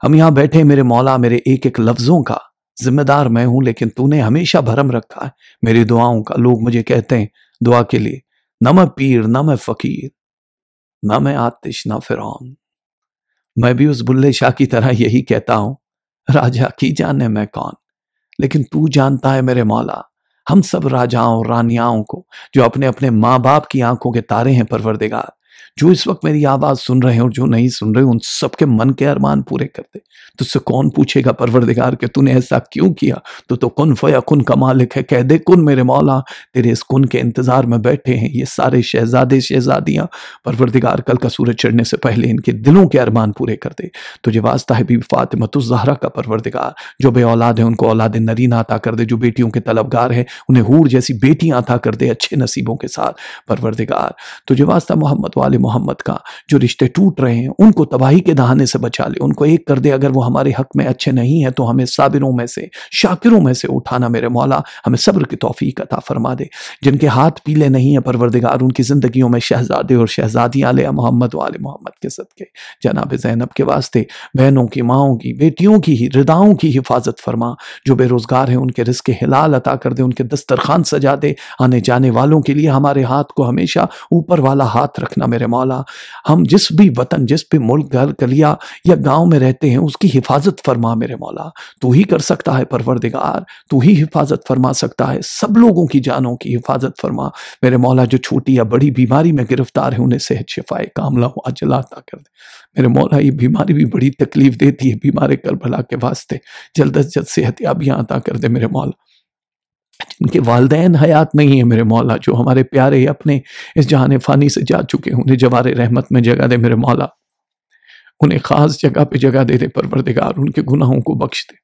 हम यहां बैठे, मेरे मौला, मेरे एक एक लफ्जों का जिम्मेदार मैं हूं, लेकिन तूने हमेशा भरम रखा है मेरी दुआओं का। लोग मुझे कहते हैं दुआ के लिए, न मैं पीर, न मैं फकीर, न मैं आतिश, न फिरौन। मैं भी उस बुल्ले शाह की तरह यही कहता हूं, राजा की जाने मैं कौन। लेकिन तू जानता है मेरे मौला, हम सब राजाओं रानियाओं को जो अपने अपने माँ बाप की आंखों के तारे हैं परवरदिगार, जो इस वक्त मेरी आवाज सुन रहे हैं और जो नहीं सुन रहे, उन सबके मन के अरमान पूरे कर दे। तुझसे कौन पूछेगा परवरदिगार कि तूने ऐसा क्यों किया। तो कुन फया कुन का मालिक है, कह दे कुन मेरे मौला। तेरे इस कुन के इंतजार में बैठे हैं ये सारे शहजादे शहजादियां। परवरदिगार कल का सूरज चढ़ने से पहले इनके दिलों के अरमान पूरे कर दे। तुझे वास्ता है बीबी फातिमतुज़ ज़हरा का परवरदिगार, जो बे औलाद है उनको औलाद नरीना अता कर दे, जो बेटियों के तलबगार है उन्हें हूर जैसी बेटियां अता कर दे अच्छे नसीबों के साथ। परवरदिगार तुझे वास्ता मोहम्मद वाले मोहम्मद का, जो रिश्ते टूट रहे हैं उनको तबाही के दहाने से बचा ले, उनको एक कर दे। अगर वो हमारे हक में अच्छे नहीं है तो हमें साबिरों में से, शाकिरों में से उठाना मेरे मौला। हमें सब्र की तौफीक अता फरमा दे। जिनके हाथ पीले नहीं है परवरदिगार, उनकी जिंदगियों में शहजादे और शहजादियां ले मोहम्मद वाले मोहम्मद के सदके जनाब ज़ैनब के वास्ते बहनों की, माओं की, बेटियों की ही रिदाओं की हिफाजत फरमा। जो बेरोजगार हैं उनके रिज़्क़ हिलाल अता कर दे, उनके दस्तरखान सजा दे। आने जाने वालों के लिए हमारे हाथ को हमेशा ऊपर वाला हाथ रखना मेरे मौला। हम जिस भी वतन, जिस भी मुल्क, घर, गलिया या गांव में रहते हैं उसकी हिफाजत फरमा मेरे मौला। तू ही कर सकता है परवरदिगार, तू ही हिफाजत फरमा सकता है। सब लोगों की जानों की हिफाजत फरमा मेरे मौला। जो छोटी या बड़ी बीमारी में गिरफ्तार है उन्हें सेहत शिफाए कामला अजला अता कर दे मेरे मौला। ये बीमारी भी बड़ी तकलीफ देती है, बीमार करबला के वास्ते जल्द अज जल्द सेहत याबियां अता कर दे मेरे मौला। जिनके वालिदैन हयात नहीं है मेरे मौला, जो हमारे प्यारे अपने इस जहान फ़ानी से जा चुके हैं, उन्हें जवारे रहमत में जगह दे मेरे मौला। उन्हें ख़ास जगह पे जगह दे दे परवरदिगार, उनके गुनाहों को बख्श दे।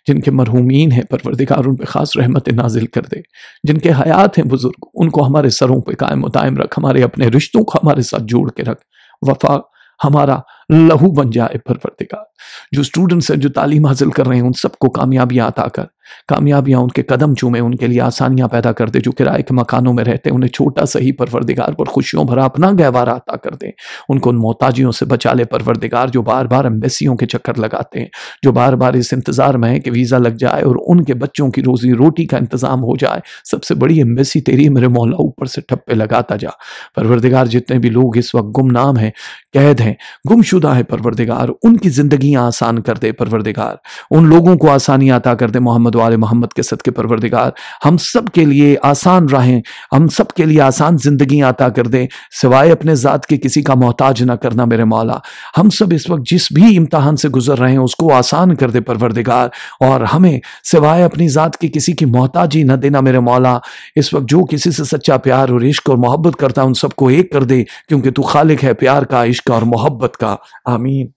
जिनके मरहूमीन हैं परवरदिगार उन पे ख़ास रहमत नाजिल कर दे। जिनके हयात हैं बुजुर्ग, उनको हमारे सरों पे कायम व दायम रख। हमारे अपने रिश्तों को हमारे साथ जोड़ के रख। वफा हमारा लहू बन जाए परवरदिगार। जो स्टूडेंट्स हैं जो तालीम हासिल कर रहे हैं उन सबको कामयाबियाँ अता कर, कामयाबियाँ उनके कदम चूमे, उनके लिए आसानियाँ पैदा कर दे। जो किराए के मकानों में रहते हैं उन्हें छोटा सही परवरदिगार पर खुशियों भरा अपना गहवारा अता कर दे। उनको उन मोहताजियों से बचा ले परवरदिगार, जो बार बार एम्बेसियों के चक्कर लगाते हैं, जो बार बार इस इंतज़ार में है कि वीज़ा लग जाए और उनके बच्चों की रोज़ी रोटी का इंतज़ाम हो जाए। सबसे बड़ी एम्बेसी तेरी मेरे मौला, ऊपर से ठप्पे लगाता जा परवरदिगार। जितने भी लोग इस वक्त गुमनाम हैं, कैद हैं, गुमशुदा तलाशशुदा है परवरदिगार, उनकी ज़िंदगियाँ आसान कर दे परवरदिगार, उन लोगों को आसानी अता कर दे मोहम्मद वाले मोहम्मद के सदके परवरदिगार। हम सब के लिए आसान राहें, हम सब के लिए आसान ज़िंदगी अता कर दे, सिवाय अपने ज़ात के किसी का मोहताज ना करना मेरे मौला। हम सब इस वक्त जिस भी इम्तहान से गुजर रहे हैं उसको आसान कर दे परवरदिगार, और हमें सिवाय अपनी ज़ात की किसी की मोहताजी न देना मेरे मौला। इस वक्त जो किसी से सच्चा प्यार और इश्क और मोहब्बत करता है उन सबको एक कर दे, क्योंकि तू खालिक है प्यार का, इश्क और मोहब्बत का। आमीन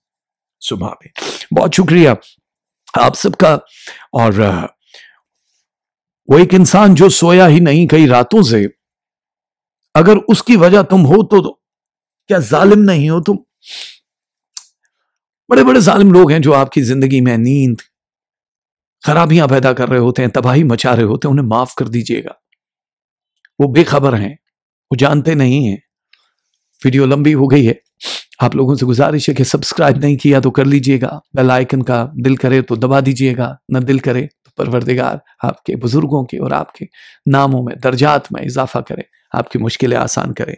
सुबह में। बहुत शुक्रिया आप सबका। और वो एक इंसान जो सोया ही नहीं कई रातों से, अगर उसकी वजह तुम हो तो क्या जालिम नहीं हो तुम? बड़े बड़े जालिम लोग हैं जो आपकी जिंदगी में नींद खराबियां पैदा कर रहे होते हैं, तबाही मचा रहे होते हैं, उन्हें माफ कर दीजिएगा। वो बेखबर हैं, वो जानते नहीं हैं। वीडियो लंबी हो गई है, आप लोगों से गुजारिश है कि सब्सक्राइब नहीं किया तो कर लीजिएगा, बेल आइकन का दिल करे तो दबा दीजिएगा, न दिल करे तो परवरदिगार आपके बुजुर्गों के और आपके नामों में दर्जात में इजाफा करे, आपकी मुश्किलें आसान करे।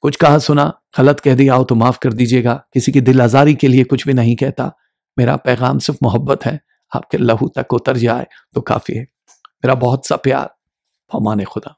कुछ कहा सुना गलत कह दिया हो तो माफ कर दीजिएगा। किसी की दिल आजारी के लिए कुछ भी नहीं कहता। मेरा पैगाम सिर्फ मोहब्बत है, आपके लहू तक उतर जाए तो काफी है। मेरा बहुत सा प्यार। फरमाने खुदा।